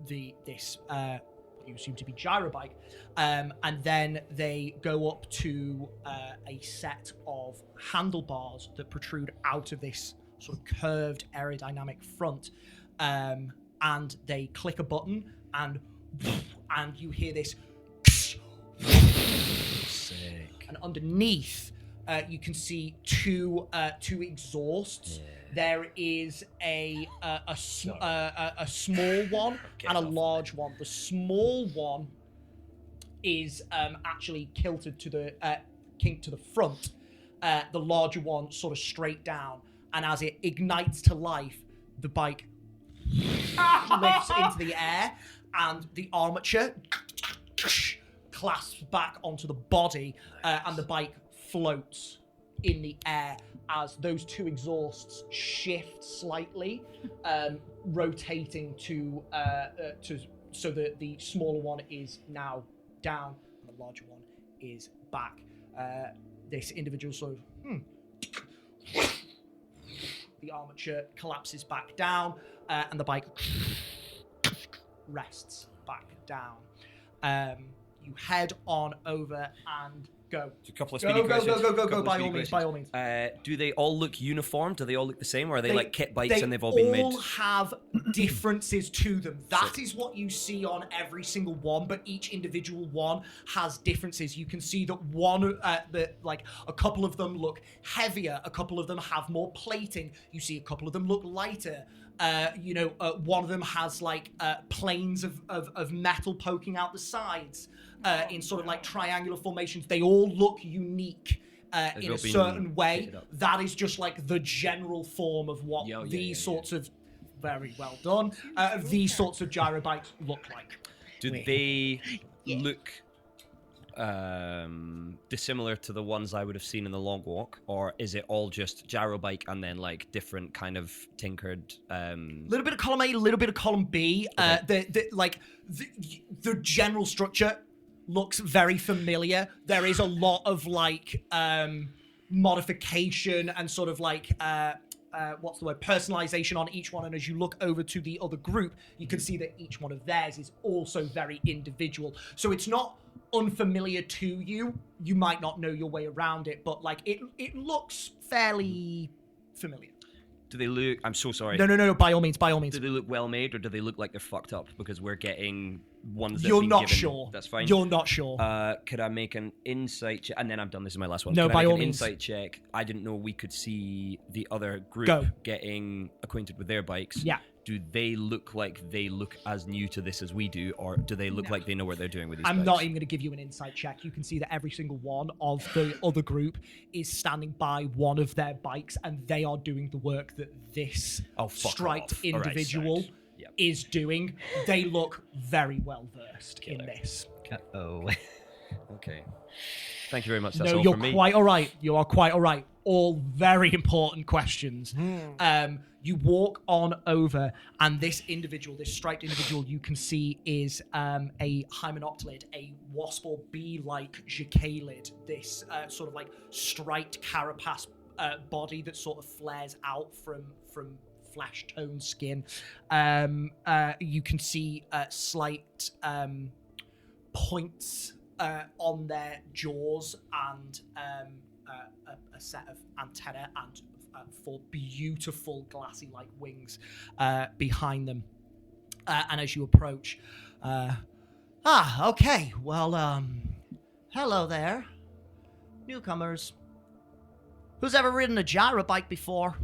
this what you assume to be gyro bike, and then they go up to a set of handlebars that protrude out of this sort of curved aerodynamic front, and they click a button, and you hear this. Sick. And underneath, you can see two exhausts. Yeah. There is a small one and a large one. The small one is actually kilted to the kinked to the front. The larger one sort of straight down, and as it ignites to life, the bike lifts into the air, and the armature clasps back onto the body, and the bike floats in the air as those two exhausts shift slightly, rotating to so that the smaller one is now down and the larger one is back. This individual sort of the armature collapses back down, and the bike rests back down. You head on over and go. A couple of speedy questions. Go, by all means. Do they all look uniform? Do they all look the same, or are they like kit bikes they and they've all been made? They all have differences to them. That is what you see on every single one, but each individual one has differences. You can see that one, like a couple of them look heavier, a couple of them have more plating. You see a couple of them look lighter. One of them has like planes of metal poking out the sides in sort of like triangular formations. They all look unique in a certain way. That is just like the general form of what these sorts of, very well done, these sorts of gyro bikes look like. Do they look dissimilar to the ones I would have seen in the long walk, or is it all just gyro bike and then like different kind of tinkered? Little bit of column A, a little bit of column B. Okay. The general structure looks very familiar. There is a lot of like modification and sort of like personalization on each one. And as you look over to the other group, you can see that each one of theirs is also very individual. So it's not unfamiliar to you. You might not know your way around it, but like it looks fairly familiar. Do they look? I'm so sorry. No. By all means. Do they look well made, or do they look like they're fucked up because we're getting ones that you're been not given? sure. That's fine. You're not sure. Could I make an insight check? And then I'm done. This is my last one. No, Could by I make all an means. Insight check. I didn't know we could see the other group getting acquainted with their bikes. Yeah. Do they look like they look as new to this as we do, or do they look like they know what they're doing with these bikes? I'm not even going to give you an insight check. You can see that every single one of the other group is standing by one of their bikes, and they are doing the work that this striped individual is doing. They look very well versed in this. Oh. Okay. Thank you very much. That's no, all you're from me. quite all right. You are quite all right. All very important questions. You walk on over, and this individual, this striped individual, you can see is a hymenopterid, a wasp or bee-like jacalid. This sort of like striped carapace body that sort of flares out from flesh-toned skin. You can see slight points on their jaws and a set of antennae and 4 beautiful glassy-like wings behind them. And as you approach, okay, well, hello there, newcomers. Who's ever ridden a gyro bike before?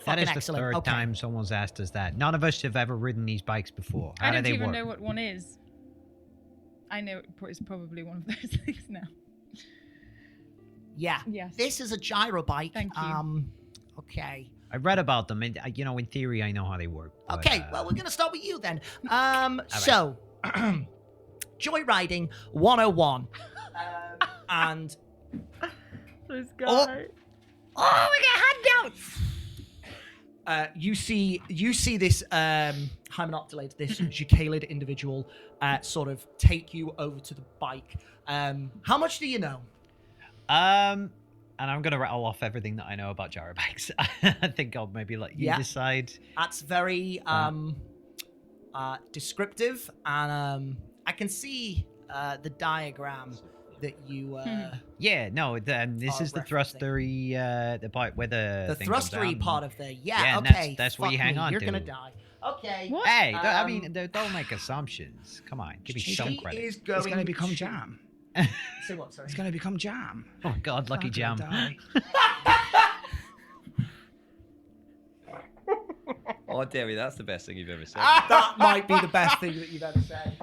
That is the excellent. third Okay. time someone's asked us that. None of us have ever ridden these bikes before. How I do don't they even work? know what one is. I know it's probably one of those things now. Yeah. Yes. This is a gyro bike. Thank you. Okay. I read about them, and in theory, I know how they work. But, Okay, well, we're going to start with you then. So, Joyriding 101. And... This guy. Oh, we got handouts! You see this hymenoptilate, this Jacalid individual, sort of take you over to the bike. How much do you know? And I'm going to rattle off everything that I know about gyro bikes. I think I'll maybe let you decide. That's very descriptive, and I can see the diagram that you. Yeah, no, this is the thrustery, the part where the thing comes thrustery down. part of the Yeah, and okay. that's where you fuck hang me, on You're to. gonna die. Okay. What? Hey, I mean, don't make assumptions. Come on, give me some She credit. is going It's going to become jam. Say what? Sorry. It's going to become jam. Oh God, lucky I'm jam. gonna die. Oh, Davey, that's the best thing you've ever said. That might be the best thing that you've ever said.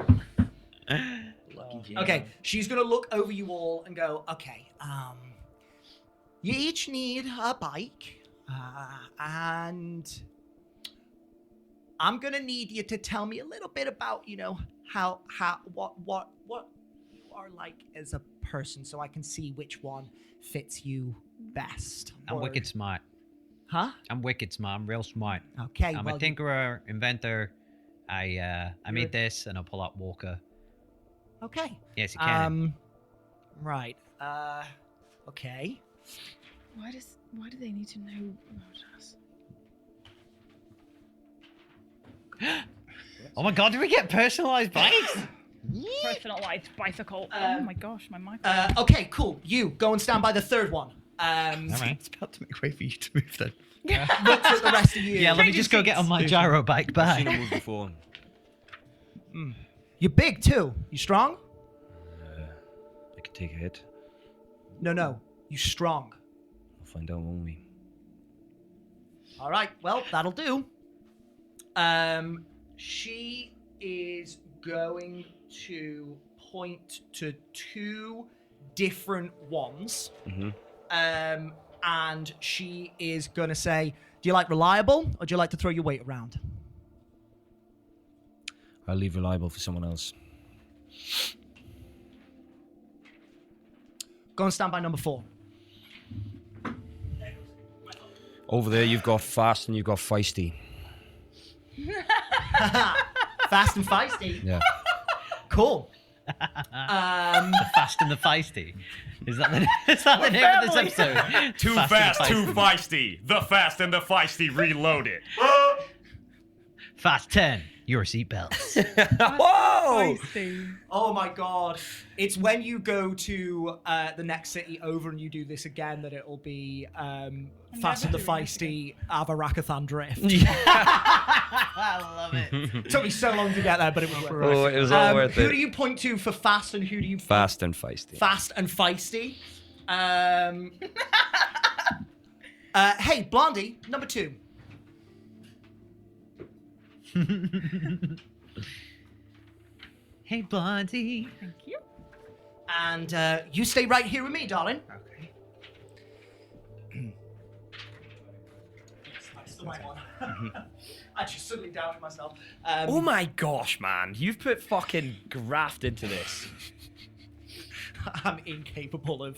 Lucky Jim. Okay, she's gonna look over you all and go, okay, you each need a bike, and I'm gonna need you to tell me a little bit about, how what you are like as a person, so I can see which one fits you best. I'm wicked smart. Huh? I'm wicked smart. I'm real smart. Okay. I'm well, a tinkerer, inventor. I You're made this, and I'll pull out Walker. Okay. Yes, you can. Right. Okay. Why do they need to know about us? Oh my God, did we get personalized bikes? Personalized bicycle. Oh Um, my gosh, my mic. Okay, cool. You go and stand by the third one. All right. It's about to make way for you to move then. Looks at the rest of you. Yeah, let me just go get on my gyro bike I've seen back. him move before. You're big too. You strong? I could take a hit. No. You strong. We'll find out, won't we? All right. Well, that'll do. She is going to point to 2 different ones. Mm-hmm. And she is going to say, do you like reliable or do you like to throw your weight around? I'll leave reliable for someone else. Go and stand by number 4. Over there, you've got fast and you've got feisty. Fast and feisty. Yeah. Cool. The fast and the feisty. Is that the name of this episode? Too fast, too feisty. The Fast and the Feisty Reloaded. Fast 10. Your seatbelts. Whoa! Feisty. Oh my god. It's when you go to the next city over and you do this again that it'll be Fast and the never doing this Feisty Avarakathan Drift. I love it. Took me so long to get there, but it was worth it. Oh, it was all worth Who it. do you point to for fast and who do you Fast and feisty. Fast and feisty? Hey, Blondie, number 2. Hey, Blondie. Thank you. And you stay right here with me, darling. Okay. That's the right one. I just suddenly doubted myself. Oh my gosh, man. You've put fucking graft into this. I'm incapable of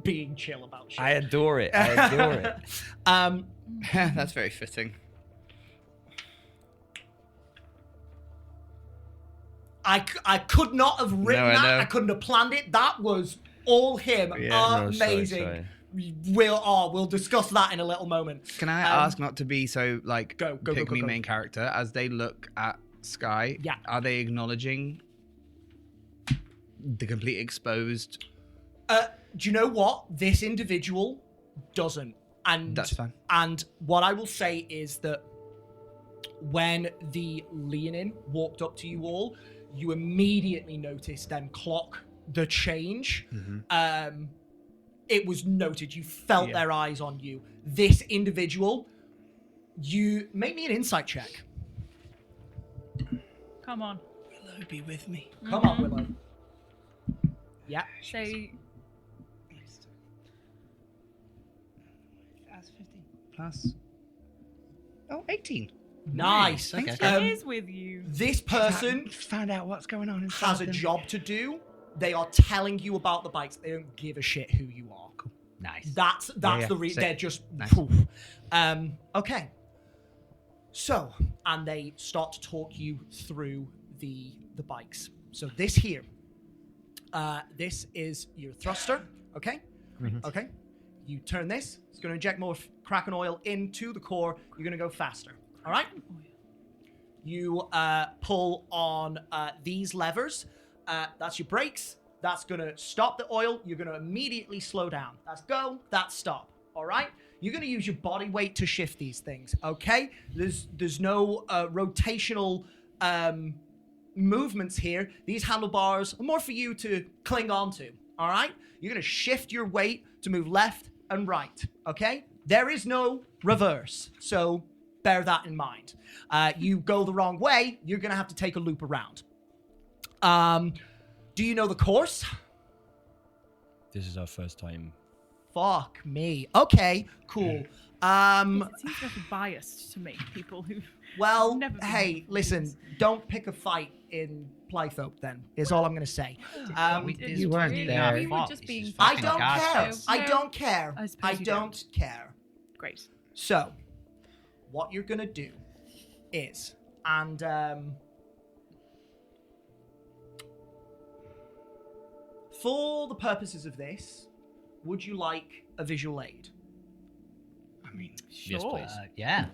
being chill about shit. I adore it. I adore it. That's very fitting. I could not have written No, I that. know. I couldn't have planned it. That was all him. Yeah, no, sorry, Amazing. sorry. We'll discuss that in a little moment. Can I ask not to be so like Go, pick me go. main character as they look at Skye? Yeah. Are they acknowledging the complete exposed Do you know what? This individual doesn't. And That's fine. And what I will say is that when the Leonin walked up to you all, you immediately noticed them clock the change. It was noted. You felt their eyes on you. This individual, you make me an insight check. Come on. Willow, be with me. Come on, Willow. Yeah. Say That's 15 plus. Oh, 18. Nice. Thanks, it is with you. This person Found out what's going on inside has a them. job to do. They are telling you about the bikes. They don't give a shit who you are. Cool. Nice. That's yeah. the reason. Sick. They're just Nice. poof. Okay. So, and they start to talk you through the bikes. So this here, this is your thruster. Okay. Okay. You turn this. It's going to inject more Kraken oil into the core. You're going to go faster. All right. You pull on these levers. That's your brakes. That's going to stop the oil. You're going to immediately slow down. That's go. That's stop. All right? You're going to use your body weight to shift these things, okay? There's no rotational movements here. These handlebars are more for you to cling on to, all right? You're going to shift your weight to move left and right, okay? There is no reverse, so bear that in mind. You go the wrong way, you're going to have to take a loop around. Do you know the course? This is our first time. Fuck me. Okay, cool. It seems very biased to me, people who. Well, never been hey, involved in listen, this. don't pick a fight in Plythope then, is all I'm going to say. You weren't really- there. we were Fuck, just this being is I fucking don't God's care. house. I don't care. I suppose I you don't care. Great. So, what you're going to do is, and for the purposes of this, would you like a visual aid? I mean, Yes, Sure. please. Yeah.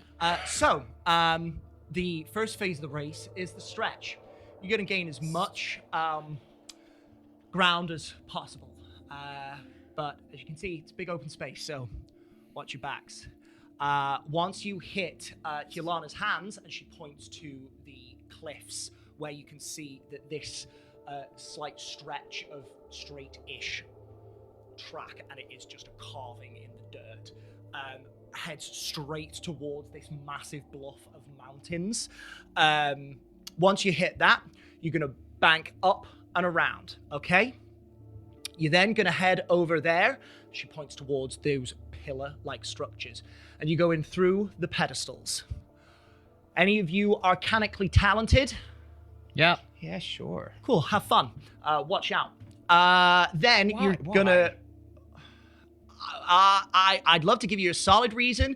So, the first phase of the race is the stretch. You're going to gain as much ground as possible. But as you can see, it's a big open space, so watch your backs. Once you hit Kielana's hands, and she points to the cliffs where you can see that this slight stretch of straight-ish track, and it is just a carving in the dirt, heads straight towards this massive bluff of mountains. Once you hit that, you're going to bank up and around, okay? You're then going to head over there. She points towards those pillar-like structures. And you go in through the pedestals. Any of you arcanically talented? Yep. yeah, sure. Cool, have fun. Watch out. Then Why? you're gonna... I'd love to give you a solid reason.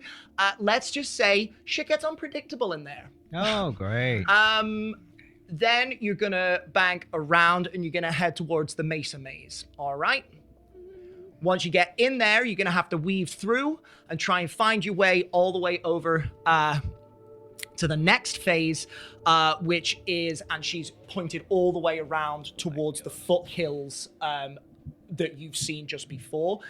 Let's just say shit gets unpredictable in there. Oh, great. Then you're gonna bank around and you're gonna head towards the Mesa Maze. All right. Once you get in there, you're gonna have to weave through and try and find your way all the way over to the next phase, which is, and she's pointed all the way around towards the foothills that you've seen just before.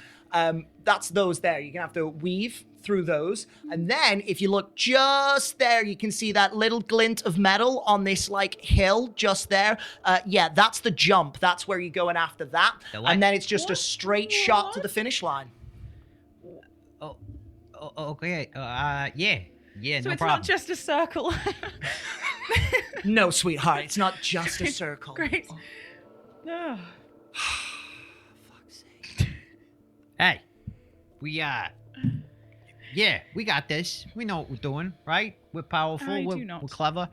That's those there. You're gonna have to weave through those, and then if you look just there, you can see that little glint of metal on this like hill just there. Yeah, that's the jump. That's where you're going after that, and then it's just a straight shot to the finish line. Oh, okay. Yeah, So no it's problem. not just a circle. No, sweetheart, it's not just a circle. Great. Ah. Hey, we got this. We know what we're doing, right? We're powerful. I we're, do not. we're clever.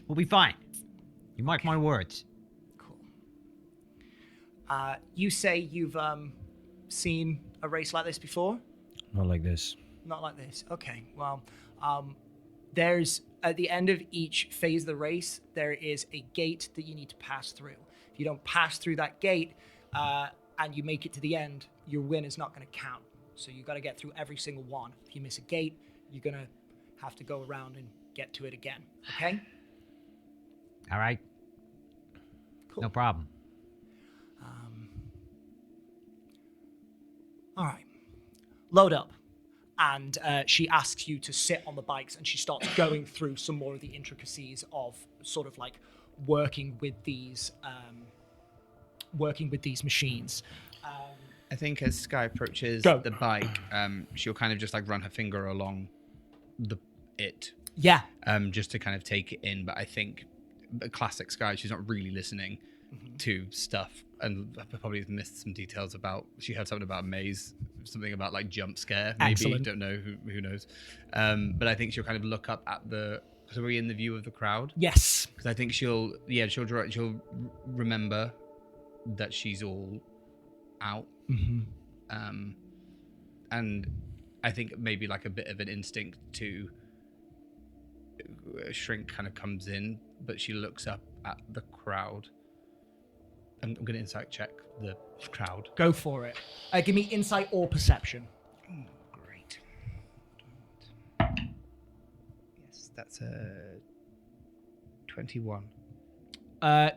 We'll be fine. You mark my words. Cool. You say you've seen a race like this before? Not like this. Not like this. Okay. Well, there's at the end of each phase of the race, there is a gate that you need to pass through. If you don't pass through that gate and you make it to the end, your win is not going to count. So you got to get through every single one. If you miss a gate, you're going to have to go around and get to it again. Okay? All right. Cool. No problem. All right, load up. And she asks you to sit on the bikes, and she starts going through some more of the intricacies of sort of like working with these machines. I think as Skye approaches Go. the bike, she'll kind of just like run her finger along it, Yeah. just to kind of take it in. But I think the classic Skye, she's not really listening to stuff, and probably has missed some details about. She heard something about a maze, something about like jump scare. Maybe Excellent. Don't know who knows. But I think she'll kind of look up at the. So are we in the view of the crowd? Yes. Because I think she'll remember that she's all out. And I think maybe like a bit of an instinct to shrink kind of comes in, but she looks up at the crowd. I'm going to insight check the crowd. Go for it. Give me insight or perception. Oh, great. Yes, that's a 21.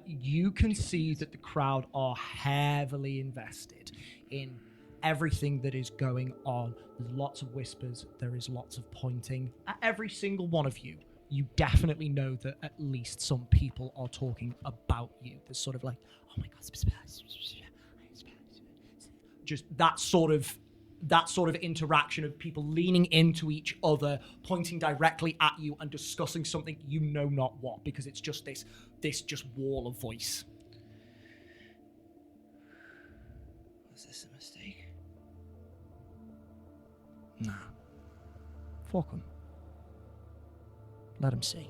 You can see that the crowd are heavily invested in everything that is going on. There's lots of whispers. There is lots of pointing. At every single one of you, you definitely know that at least some people are talking about you. There's sort of like, oh my god, just that sort of interaction of people leaning into each other, pointing directly at you and discussing something you know not what, because it's just this just wall of voice. Was this a mistake? Nah. Fuck 'em. Let 'em see.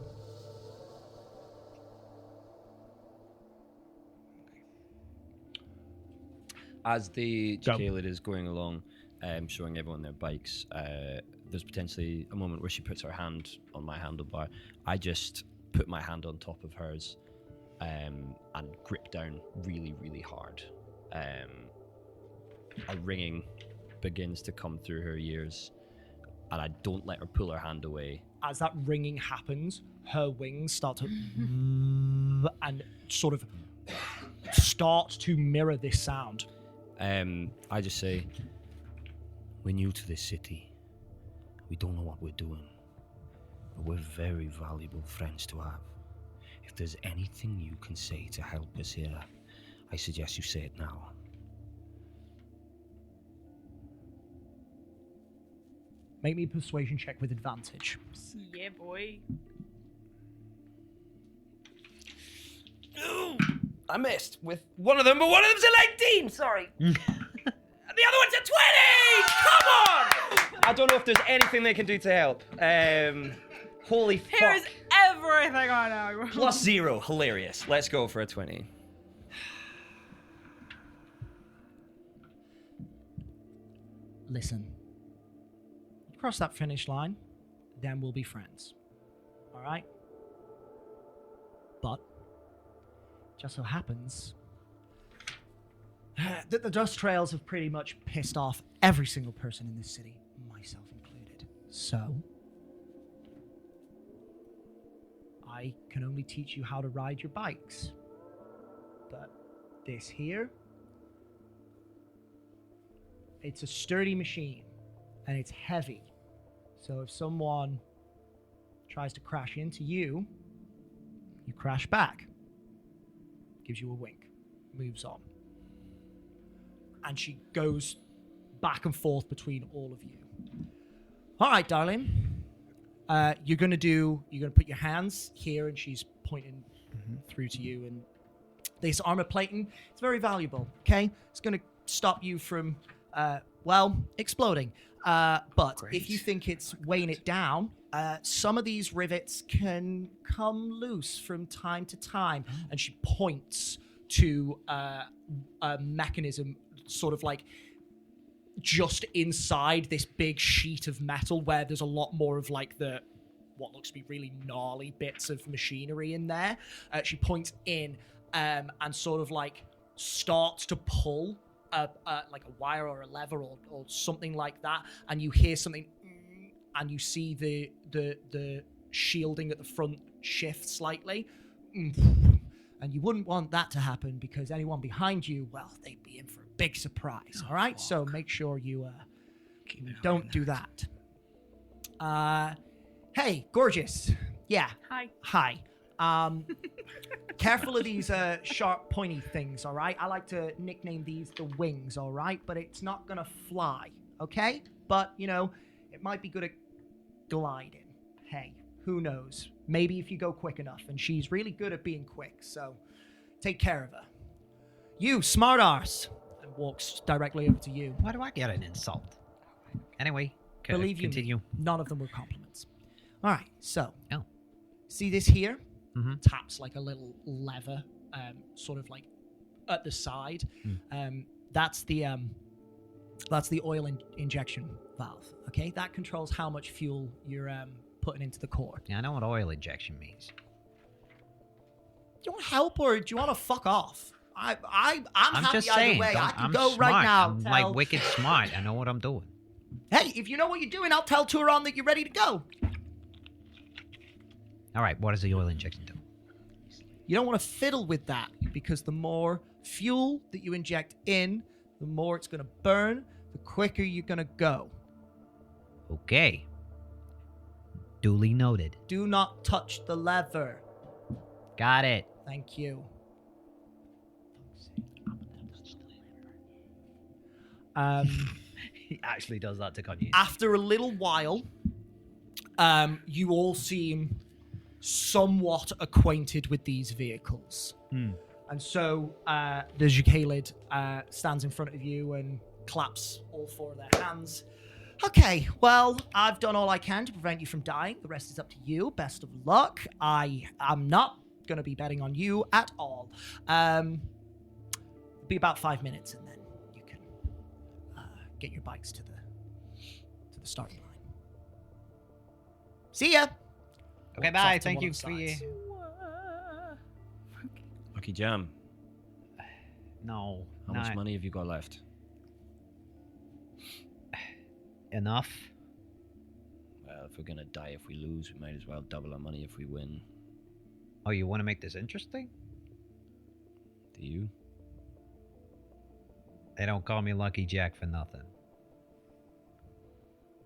As the Go. jailer is going along, showing everyone their bikes, there's potentially a moment where she puts her hand on my handlebar. I just put my hand on top of hers and grip down really, really hard. A ringing begins to come through her ears, and I don't let her pull her hand away. As that ringing happens, her wings start to and sort of start to mirror this sound. I just say, we're new to this city. We don't know what we're doing. But we're very valuable friends to have. If there's anything you can say to help us here, I suggest you say it now. Make me a persuasion check with advantage. Yeah, boy. Ooh, I missed with one of them, but one of them's a 19! Sorry. And the other one's a 20! Come on! I don't know if there's anything they can do to help. Holy fuck. Here's everything I know. +0. Hilarious. Let's go for a 20. Listen. Cross that finish line, then we'll be friends. All right? But just so happens that the dust trails have pretty much pissed off every single person in this city, myself included. So I can only teach you how to ride your bikes. But this here, it's a sturdy machine and it's heavy. So if someone tries to crash into you, you crash back. Gives you a wink. Moves on. And she goes back and forth between all of you. All right, darling. You're gonna put your hands here, and she's pointing through to you. And this armor plating, it's very valuable. Okay, it's gonna stop you from, exploding. But if you think it's weighing it down, some of these rivets can come loose from time to time. And she points to a mechanism sort of like just inside this big sheet of metal where there's a lot more of like what looks to be really gnarly bits of machinery in there. She points in and sort of like starts to pull like a wire or a lever or something like that, and you hear something, and you see the shielding at the front shift slightly, and you wouldn't want that to happen because anyone behind you, well, they'd be in for a big surprise. All right, so make sure you don't do that. Hey, gorgeous. Yeah. Hi. Careful of these sharp, pointy things. All right. I like to nickname these the wings. All right, but it's not gonna fly. Okay, but it might be good at gliding. Hey, who knows? Maybe if you go quick enough, and she's really good at being quick. So take care of her. You smart arse, and walks directly over to you. Why do I get an insult? Anyway, Believe you continue. me, none of them were compliments. All right, so Oh. see this here? Mm-hmm. Taps like a little lever, sort of like at the side. That's the oil injection valve. Okay, that controls how much fuel you're putting into the core. Yeah, I know what oil injection means. Do you want help or do you want to fuck off? I'm happy just either saying. way. I can I'm go smart. right now. I'm like wicked smart. I know what I'm doing. Hey, if you know what you're doing, I'll tell Turon that you're ready to go. All right, what does the oil injection do? You don't want to fiddle with that because the more fuel that you inject in, the more it's going to burn, the quicker you're going to go. Okay. Duly noted. Do not touch the lever. Got it. Thank you. He actually does that to Kanye. After a little while, you all seem somewhat acquainted with these vehicles. And so the Jacalid stands in front of you and claps all four of their hands. Okay, well, I've done all I can to prevent you from dying. The rest is up to you. Best of luck. I am not going to be betting on you at all. Be about 5 minutes, and then you can get your bikes to the starting line. See ya. Okay, Walks bye. off to Thank one you of the for you. sides. Lucky Jam, No. how much money have you got left? Enough. Well, if we're gonna die if we lose, we might as well double our money if we win. Oh, you want to make this interesting? Do you? They don't call me Lucky Jack for nothing.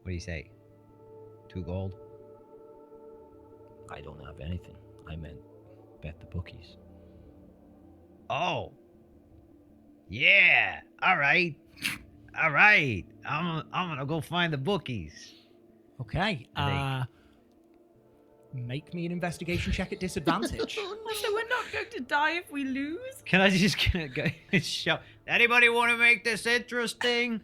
What do you say? 2 gold? I don't have anything. I meant bet the bookies. Oh. Yeah. All right. All right. I'm gonna go find the bookies. Okay. Make me an investigation check at disadvantage. So we're not going to die if we lose? Can I just go show? Anybody want to make this interesting?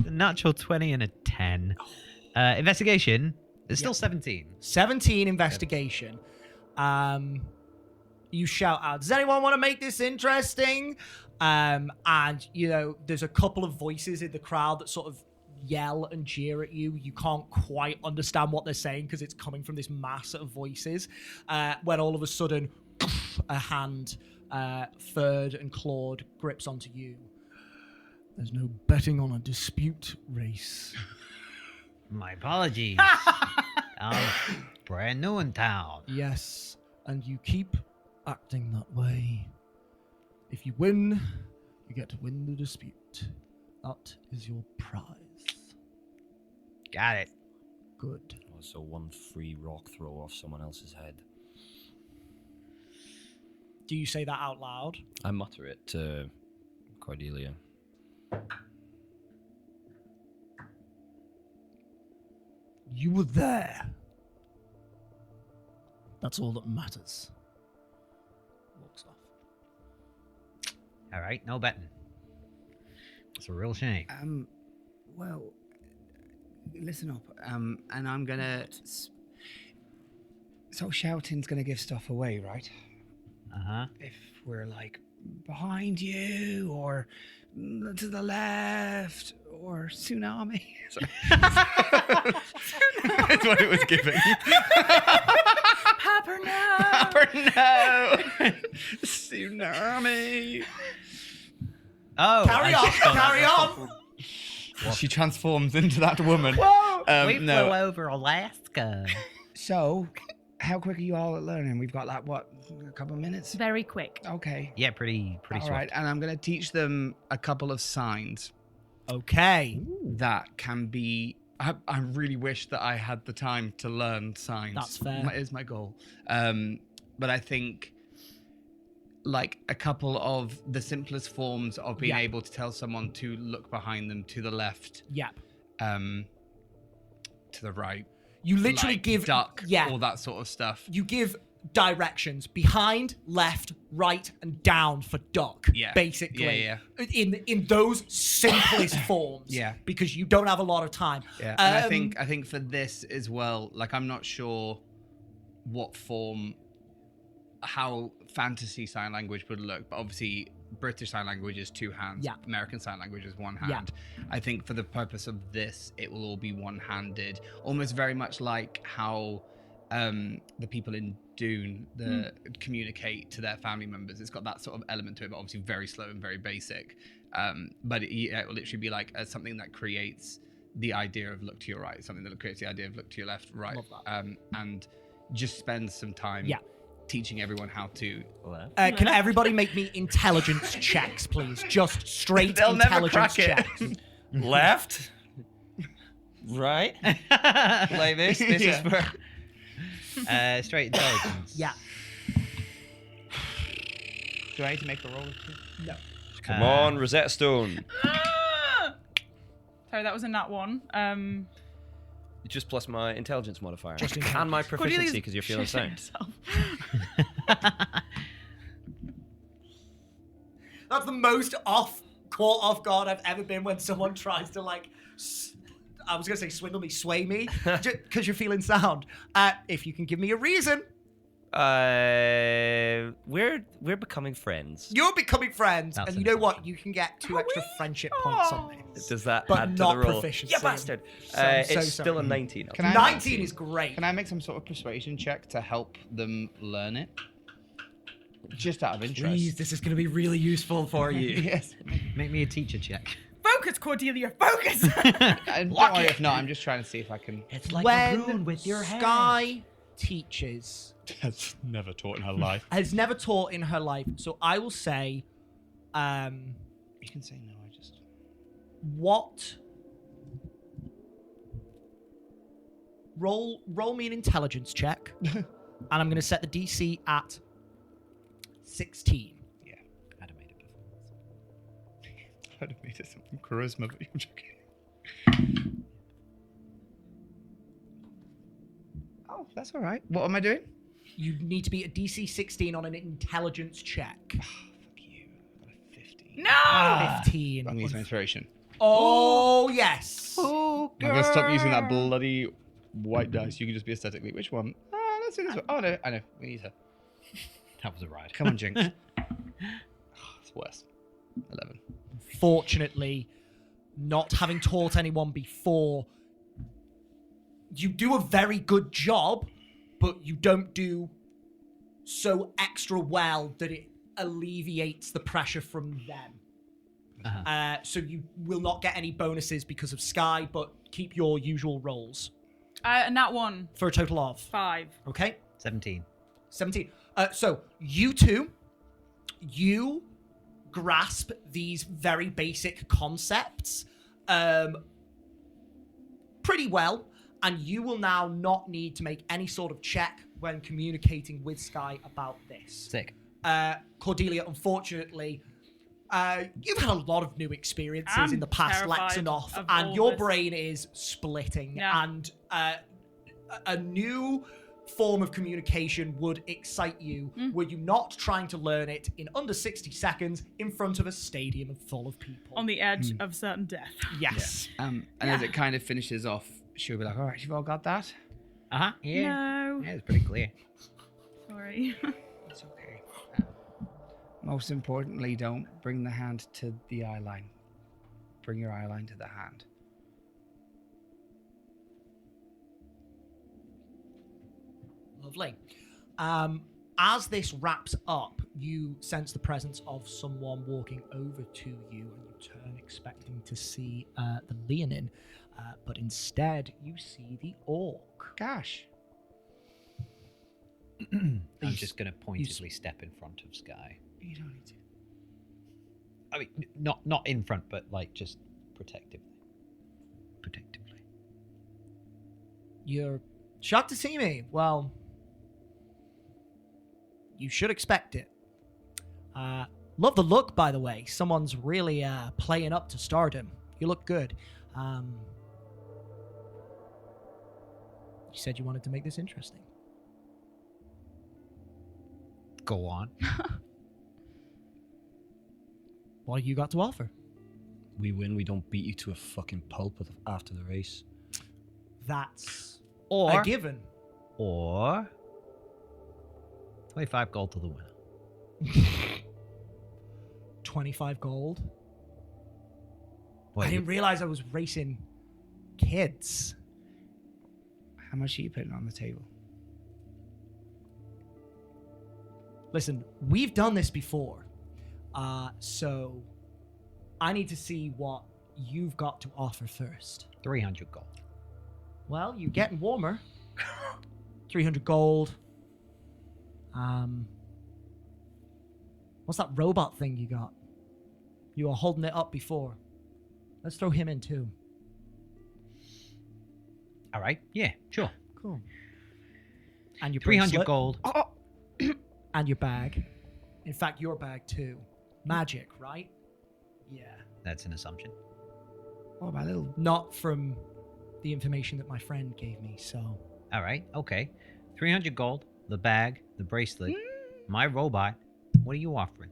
Natural 20 and a 10. Investigation. There's still 17. 17 investigation. You shout out, does anyone want to make this interesting? And, there's a couple of voices in the crowd that sort of yell and jeer at you. You can't quite understand what they're saying because it's coming from this mass of voices. When all of a sudden, a hand, furred and clawed, grips onto you. There's no betting on a dispute race. My apologies. I'm brand new in town. Yes, and you keep acting that way. If you win, you get to win the dispute. That is your prize. Got it. Good. Also, 1 free rock throw off someone else's head. Do you say that out loud? I mutter it to Cordelia. You were there. That's all that matters. Walks off. All right, no betting. It's a real shame. Well, listen up. And I'm gonna. So shouting's gonna give stuff away, right? Uh-huh. If we're like behind you, or to the left, or tsunami. Sorry. That's what it was giving. Pepper, no! Pepper, no! Tsunami. Oh, Carry on! She transforms into that woman. we no. flew over Alaska. So, How quick are you all at learning? We've got like what, a couple of minutes? Very quick. Okay. Yeah, pretty All swift. right, and I'm going to teach them a couple of signs Okay. that can be. I really wish that I had the time to learn signs. That's fair. That is my goal. But I think like a couple of the simplest forms of being Yeah. able to tell someone to look behind them to the left, Yep. to the right. You literally like give duck, yeah. all that sort of stuff. You give directions behind, left, right, and down for duck. Yeah. Basically. Yeah. In those simplest forms. Yeah. Because you don't have a lot of time. Yeah, and I think for this as well, like I'm not sure what form, how fantasy sign language would look, but obviously British sign language is 2 hands. Yeah. American sign language is 1 hand. I think for the purpose of this, it will all be one-handed, almost very much like how the people in Dune communicate to their family members. It's got that sort of element to it, but obviously very slow and very basic. But it will literally be like something that creates the idea of look to your right, something that creates the idea of look to your left, right. Love that. And just spend some time teaching everyone how to. Can everybody make me intelligence checks, please? Just straight They'll never intelligence crack it. checks. Left, right, like this. This is for. Straight intelligence. Yeah. Do I need to make a roll? No. Come on, Rosetta Stone. Sorry, that was a nat 1. Just plus my intelligence modifier Just and my proficiency Cordelia's because you're feeling shitting sound. herself. That's the most caught off guard I've ever been when someone tries to like. I was gonna say swindle me, sway me, because you're feeling sound. If you can give me a reason, We're becoming friends. you're becoming friends, That's and you know what? unfortunate. You can get 2 extra friendship points on this. Does that But add to not the roll? proficiency. You bastard! So I'm so It's still a sorry. 19. Can I- 19 is great. Can I make some sort of persuasion check to help them learn it? Just out of interest. Please, this is going to be really useful for you. Yes. Make me a teacher check. Focus, Cordelia, focus! And don't worry if not, I'm just trying to see if I can. It's When Skye teaches, Has never taught in her life. has never taught in her life, so I will say, You can say no, I just. what? Roll me an intelligence check, and I'm going to set the DC at 16. Yeah. I'd have made it before. I'd have made it something charisma, but you're joking. Oh, that's all right. What am I doing? You need to be a DC 16 on an intelligence check. Fuck you. I got a 15. No! 15. I'm using inspiration. Oh, yes. Oh, I'm gonna stop using that bloody white dice. You can just be aesthetically. Which one? Let's do this one. Oh no, I know. We need her. That was a ride. Come on, Jinx. It's worse. 11. Fortunately, not having taught anyone before, you do a very good job, but you don't do so extra well that it alleviates the pressure from them. So you will not get any bonuses because of Skye, but keep your usual rolls And that 1. for a total of 5. okay 17. 17. So you two, you grasp these very basic concepts pretty well, and you will now not need to make any sort of check when communicating with Skye about this. Sick. Cordelia, unfortunately, you've had a lot of new experiences I'm in the past terrified Lexanoff, of and all your this. brain is splitting, Yeah. and a new form of communication would excite you were you not trying to learn it in under 60 seconds in front of a stadium full of people. On the edge of certain death. Yes. And as it kind of finishes off, she'll be like, all right, you've all got that? Uh-huh. Yeah. No. Yeah, it's pretty clear. Sorry. It's okay. Most importantly, don't bring the hand to the eye line. Bring your eye line to the hand. Lovely. As this wraps up, you sense the presence of someone walking over to you, and you turn expecting to see the Leonin, but instead you see the orc. Gosh. I'm just going to pointedly step in front of Skye. You don't need to. I mean, not in front, but like just protectively. Protectively. You're shocked to see me. Well, you should expect it. Love the look, by the way. Someone's really playing up to stardom. You look good. You said you wanted to make this interesting. Go on. What have you got to offer? We win, we don't beat you to a fucking pulp after the race. That's Or a given. Or 25 gold to the winner. 25 gold. What, I didn't realize I was racing kids. How much are you putting on the table? Listen, we've done this before. So I need to see what you've got to offer first. 300 gold. Well, you're getting warmer. 300 gold. What's that robot thing you got? You were holding it up before. Let's throw him in too. All right. Yeah, sure. Cool. And your 300 bracelet. gold. And your bag. In fact, your bag too. Magic, right? Yeah. That's an assumption. Oh, my little. Not from the information that my friend gave me, so. All right. Okay. 300 gold, the bag, the bracelet, my robot. What are you offering?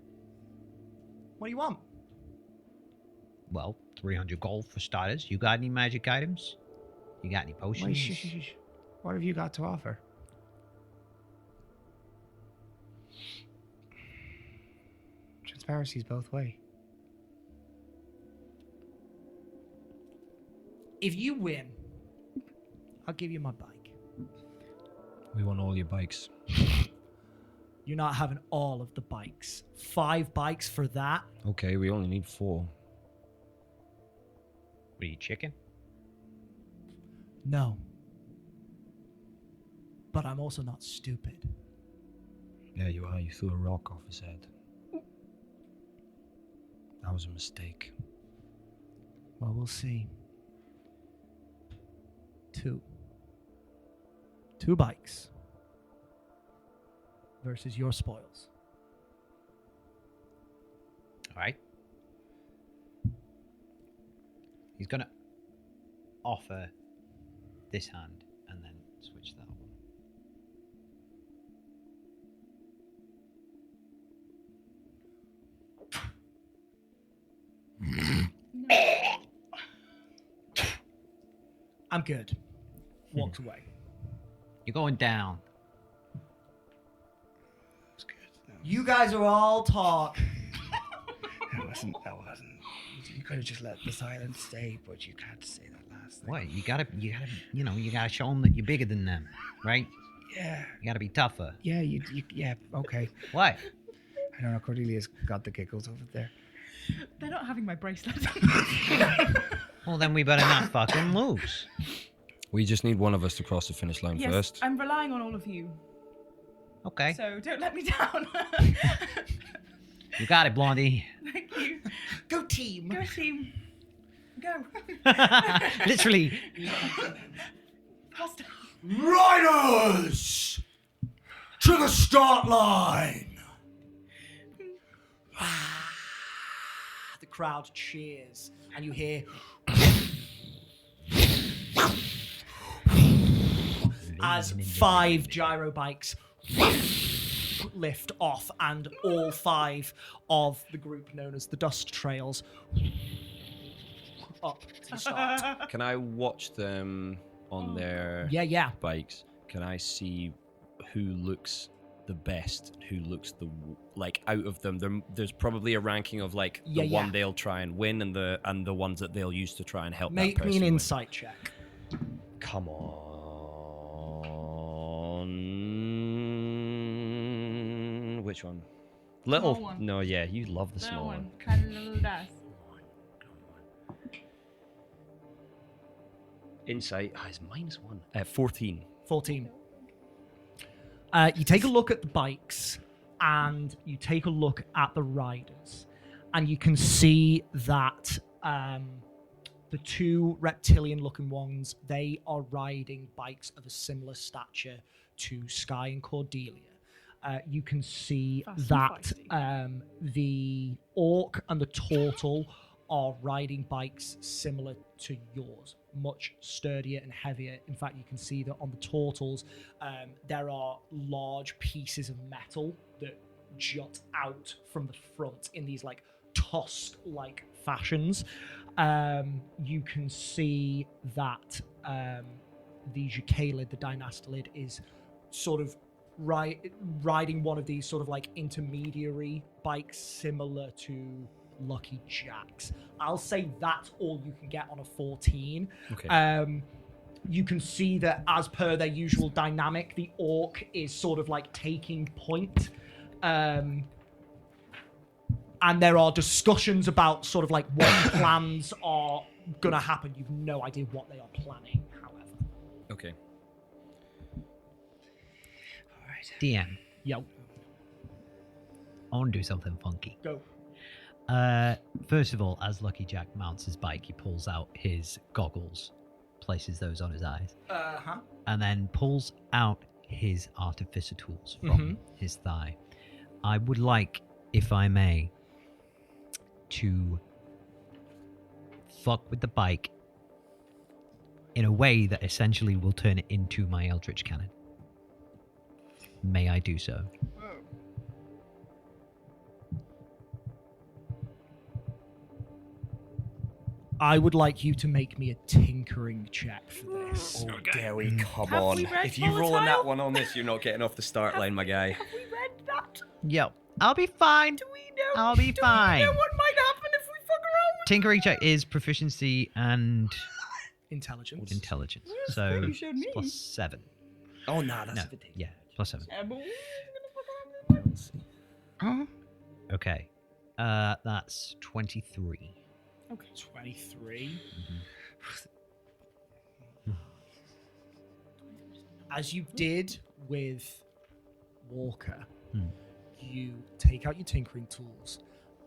What do you want? Well, 300 gold for starters. You got any magic items? You got any potions? Wait, shh. What have you got to offer? Transparency's both way. If you win, I'll give you my bike. We want all your bikes. You're not having all of the bikes. 5 bikes for that? Okay, we only need 4. What are you, chicken? No. But I'm also not stupid. Yeah, you are. You threw a rock off his head. That was a mistake. Well, we'll see. 2 bikes versus your spoils. All right. He's going to offer this hand and then switch that one. I'm good. Walks away. You're going down. That's good. You guys are all talk. That wasn't. You could have just let the silence stay, but you can't say that last thing. What? You gotta, you gotta show them that you're bigger than them, right? Yeah. You gotta be tougher. Yeah, yeah, okay. What? I don't know, Cordelia's got the giggles over there. They're not having my bracelet. Well, then we better not fucking lose. We just need one of us to cross the finish line Yes, first. I'm relying on all of you. Okay. So don't let me down. You got it, Blondie. Thank you. Go team. Go team. Go. Literally. Faster. Riders! To the start line! The crowd cheers, and you hear as 5 gyro bikes lift off, and all 5 of the group known as the Dust Trails up to the start. Can I watch them on their Yeah. bikes? Can I see who looks the best, who looks the like out of them? There's probably a ranking of like the one they'll try and win and the ones that they'll use to try and help. Make that me person an win. insight check. Come on. Which one? Little. Small one. No, yeah, you love the That small one. one. Kind of little dice. Insight is -1. 14. 14. You take a look at the bikes, and you take a look at the riders, and you can see that the two reptilian-looking ones, they are riding bikes of a similar stature to Skye and Cordelia. You can see that the orc and the turtle are riding bikes similar to yours, much sturdier and heavier. In fact, you can see that on the turtles, there are large pieces of metal that jut out from the front in these like tusk-like fashions. You can see that the Jacalid, the Dynastalid, is sort of riding one of these sort of like intermediary bikes similar to Lucky Jack's. I'll say that's all you can get on a 14. Okay. You can see that as per their usual dynamic, the orc is sort of like taking point. And there are discussions about sort of like what plans are gonna happen. You've no idea what they are planning, however. Okay. DM. Yo, I want to do something funky. go. First of all, as Lucky Jack mounts his bike, he pulls out his goggles, places those on his eyes, and then pulls out his artificer tools from his thigh. I would like, if I may, to fuck with the bike in a way that essentially will turn it into my Eldritch Cannon. May I do so? I would like you to make me a tinkering check for this. Oh, dare we? Come Have on. we read If you roll a volatile? nat one on this, you're not getting off the start line, my guy. Have we read that? Yo, I'll be fine. Do we know? I'll be fine. Do we know what might happen if we fuck around? Tinkering check is proficiency and Intelligence. intelligence. Yes, So you showed me. plus 7. Oh, nah, that's No, a bit yeah, plus 7. Oh, Okay. That's 23. 23. As you did with Walker, you take out your tinkering tools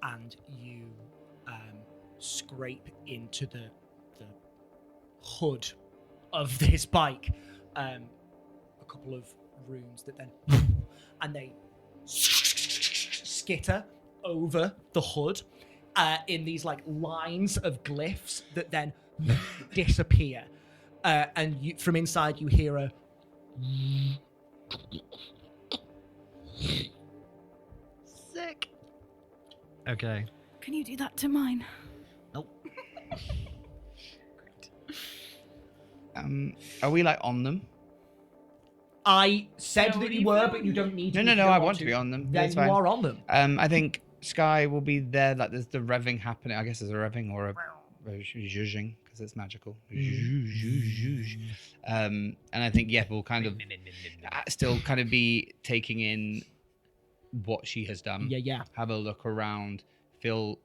and you scrape into the hood of this bike a couple of runes that then and they skitter over the hood in these like lines of glyphs that then disappear, and you, from inside you hear a Sick. Okay. Can you do that to mine? Nope. are we like on them? I said No, that you you were, don't but you don't need to. No, if you I don't want to be on them. Then That's you fine. are on them. I think Skye will be there. Like there's the revving happening. I guess there's a revving or a zhuzhing because it's magical. And I think we'll kind of still kind of be taking in what she has done. Yeah. Have a look around. Feel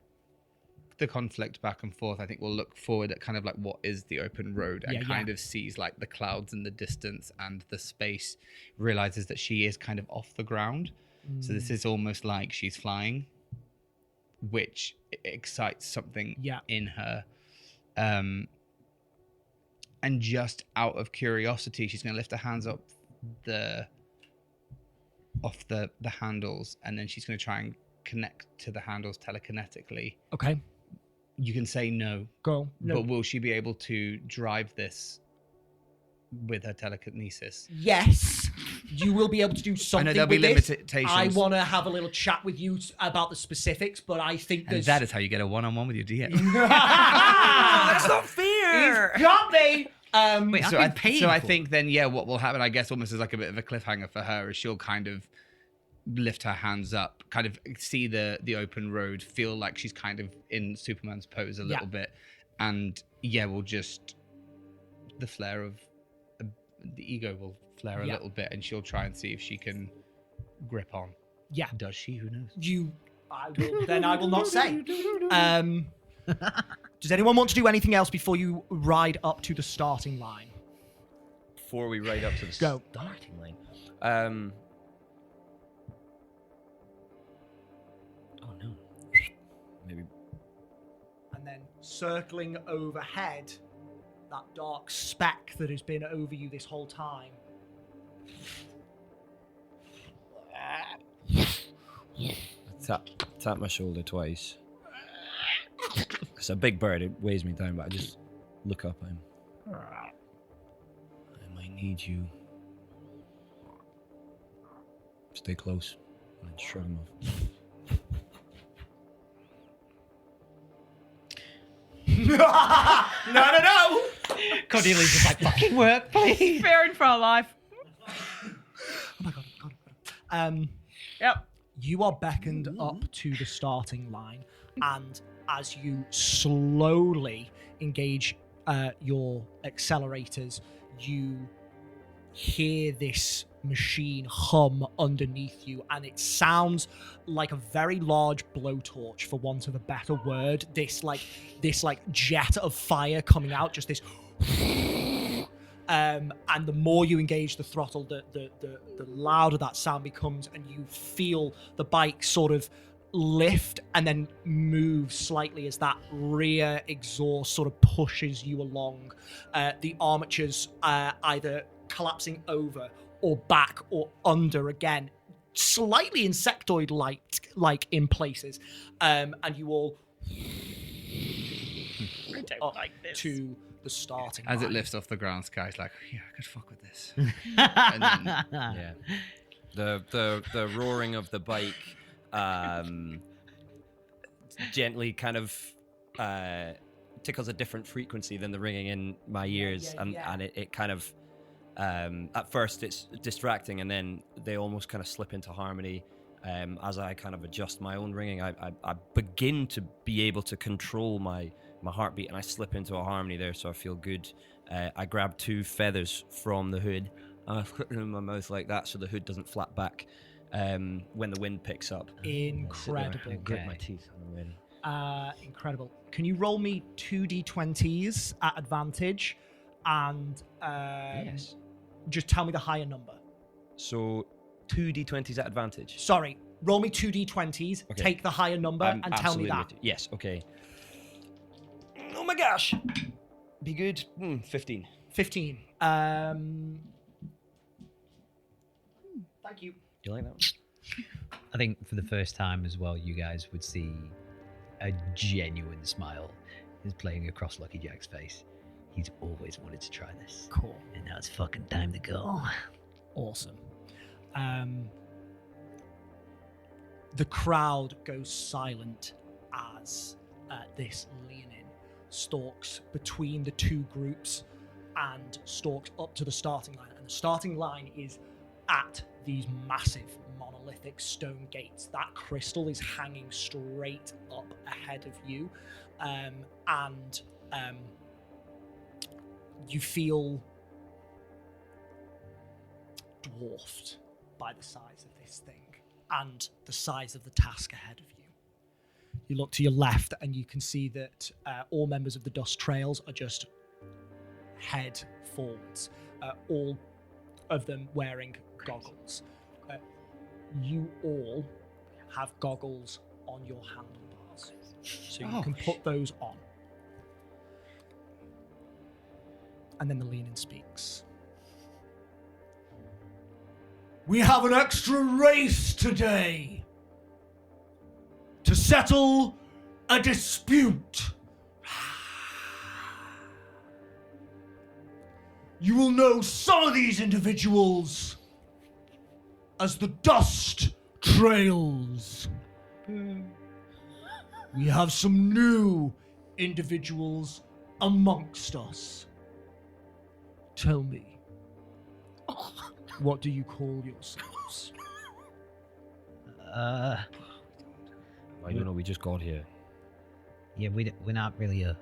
the conflict back and forth. I think we'll look forward at kind of like what is the open road and kind of sees like the clouds in the distance and the space. Realizes that she is kind of off the ground. So this is almost like she's flying, which excites something in her. And just out of curiosity, she's going to lift her hands up off the handles, and then she's going to try and connect to the handles telekinetically. Okay. You can say no. Go. No. But will she be able to drive this with her telekinesis? Yes, you will be able to do something. I know there'll be with this. limitations. I want to have a little chat with you about the specifics, but I think And there's... that is how you get a one-on-one with your DM. That's not fair. He's got me. Wait, So I've been paying I for think then, what will happen, I guess, almost as like a bit of a cliffhanger for her, is she'll kind of lift her hands up, kind of see the open road, feel like she's kind of in Superman's pose a little bit, and we'll just the flare of the ego will flare a little bit, and she'll try and see if she can grip on. Yeah. Does she? Who knows? I will not say. Does anyone want to do anything else before you ride up to the starting line? Before we ride up to the Go. starting line. Oh no. Maybe. And then circling overhead, that dark speck that has been over you this whole time. Tap my shoulder twice. It's a big bird, it weighs me down, but I just look up at him. I might need you. Stay close. And then shrug him off. No! Cordelia's just like, fucking work, please. Fearing for our life. Oh my god. Yep. You are beckoned up to the starting line, and as you slowly engage your accelerators, you hear this machine hum underneath you, and it sounds like a very large blowtorch, for want of a better word. This jet of fire coming out, just this. And the more you engage the throttle, the louder that sound becomes, and you feel the bike sort of lift and then move slightly as that rear exhaust sort of pushes you along. The armatures either collapsing over or back or under again, slightly insectoid-like in places, and you all up to the starting As line. it lifts off the ground, Skye's like, yeah, I could fuck with this. Yeah. The roaring of the bike gently kind of tickles a different frequency than the ringing in my ears, and it kind of at first it's distracting, and then they almost kind of slip into harmony. As I kind of adjust my own ringing, I begin to be able to control my heartbeat, and I slip into a harmony there, so I feel good. I grab 2 feathers from the hood, and I put them in my mouth like that so the hood doesn't flap back when the wind picks up. Incredible. I grit my teeth already. Incredible. Can you roll me 2d20s at advantage, and Yes. just tell me the higher number? So 2 d20s at advantage. Sorry, roll me 2d20s, Okay. take the higher number, I'm and tell me absolutely that. with you. Yes, okay. Oh my gosh. Be good. 15. 15. Thank you. You like that one? I think for the first time as well, you guys would see a genuine smile is playing across Lucky Jack's face. He's always wanted to try this. Cool. And now it's fucking time to go. Awesome. The crowd goes silent as this Leonin stalks between the two groups and stalks up to the starting line. And the starting line is at these massive monolithic stone gates. That crystal is hanging straight up ahead of you. And you feel dwarfed by the size of this thing and the size of the task ahead of you. You look to your left and you can see that all members of the Dust Trails are just head forwards, all of them wearing goggles. You all have goggles on your handlebars, so you can put those on. And then the Leonin speaks. We have an extra race today to settle a dispute. You will know some of these individuals as the Dust Trails. We have some new individuals amongst us. Tell me, what do you call yourselves? I don't know. We just got here. Yeah, we're not really a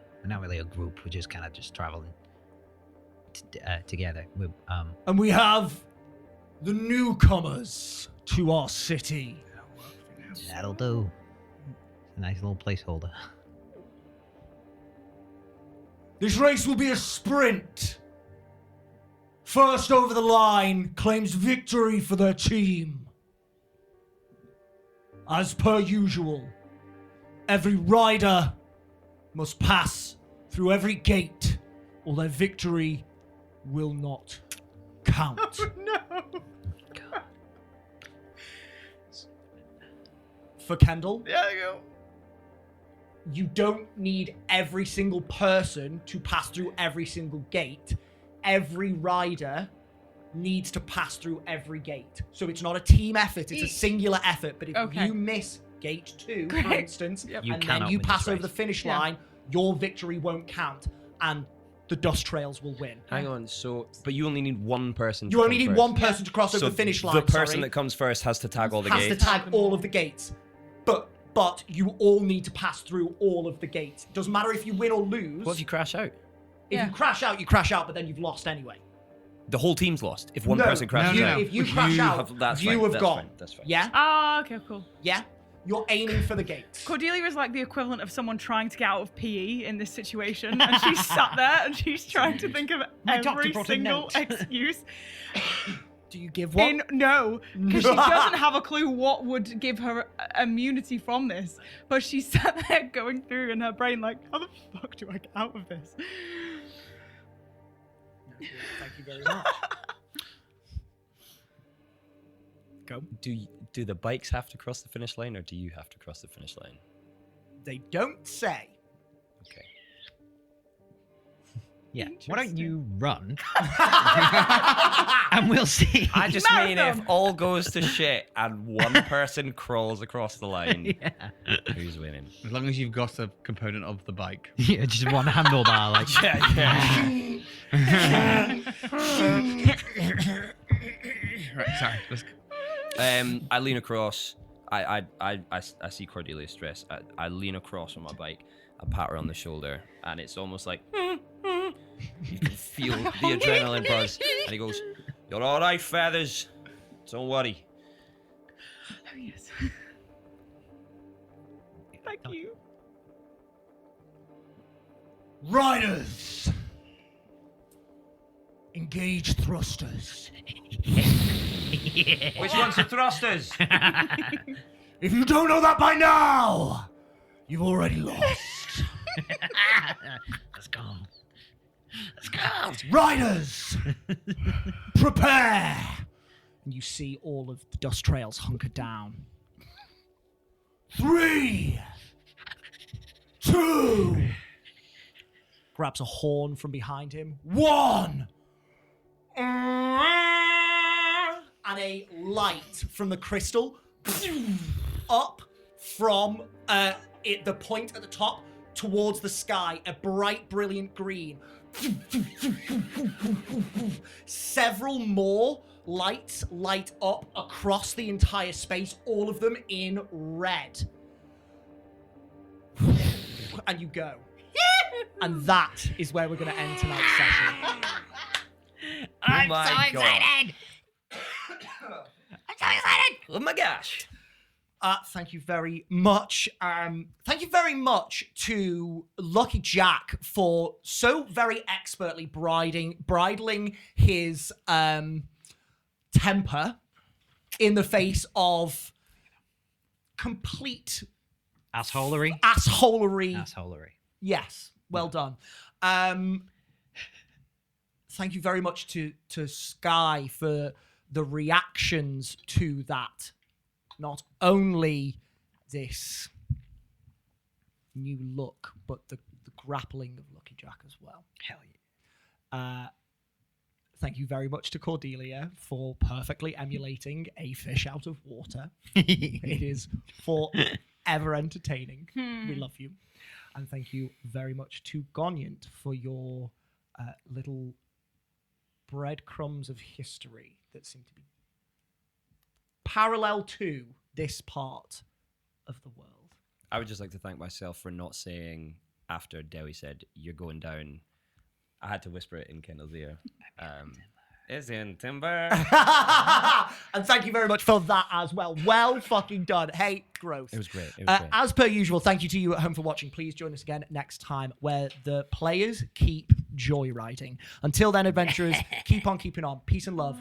group. We're just kind of traveling together. And we have the newcomers to our city. That'll do. It's a nice little placeholder. This race will be a sprint. First over the line claims victory for their team. As per usual, every rider must pass through every gate, or their victory will not count. No. For Kendall, There you go. you don't need every single person to pass through every single gate. Every rider needs to pass through every gate. So it's not a team effort, it's a singular effort. But if Okay. you miss gate 2, for Great. instance, You and then cannot you win pass this over the race. finish Yeah. line, your victory won't count. And the Dust Trails will win. Hang on. So, but you only need one person. You to only come need first. one person to cross over So the finish line. the person sorry, that comes first has to tag all the has gates. to tag all of the gates. But you all need to pass through all of the gates. Doesn't matter if you win or lose. What if you crash out? If Yeah. you crash out, you crash out, but then you've lost anyway. The whole team's lost if one No, person crashes you- out. If you crash out, that's you fine, have that's gone. fine, that's fine. Yeah? Ah, okay, cool. Yeah? You're aiming for the gates. Cordelia is like the equivalent of someone trying to get out of PE in this situation, and she's sat there and she's trying to think of My doctor every brought a single note. excuse. Do you give one? No, because she doesn't have a clue what would give her immunity from this. But she sat there going through in her brain like, how the fuck do I get out of this? Thank you very much. Go. Do the bikes have to cross the finish line, or do you have to cross the finish line? They don't say. Okay. Yeah. Why don't you run? And we'll see. I just mean Marathon. if all goes to shit and one person crawls across the line, Yeah. who's winning? As long as you've got a component of the bike. Yeah, just one handlebar, like. Yeah. Right, sorry. Let's go. I lean across. I see Cordelia stress. I lean across on my bike. I pat her on the shoulder, and it's almost like you can feel the adrenaline buzz. And he goes, "You're all right, Feathers. Don't worry." Oh, yes. Thank you. Riders! Engage thrusters. Which one's the thrusters? If you don't know that by now, you've already lost. Let's go. Let's go. Riders! Prepare! And you see all of the Dust Trails hunker down. 3, 2, grabs a horn from behind him. 1! And a light from the crystal up from the point at the top towards the sky, a bright, brilliant green. Several more lights light up across the entire space, all of them in red. And you go. And that is where we're going to end tonight's session. I'm so excited! Oh my gosh. Thank you very much. Thank you very much to Lucky Jack for so very expertly bridling his temper in the face of complete Assholery. assholery. Yes, well done. Thank you very much to Skye for the reactions to that. Not only this new look, but the grappling of Lucky Jack as well. Hell yeah. Thank you very much to Cordelia for perfectly emulating a fish out of water. It is forever entertaining. We love you. And thank you very much to Gonyant for your little breadcrumbs of history that seem to be parallel to this part of the world. I would just like to thank myself for not saying after Dewi said, "You're going down." I had to whisper it in Kendall's ear. It's in timber. And thank you very much for that as well. Well fucking done. Hey, growth. It was great. It was great. As per usual, thank you to you at home for watching. Please join us again next time where the players keep joyriding. Until then, adventurers, keep on keeping on. Peace and love.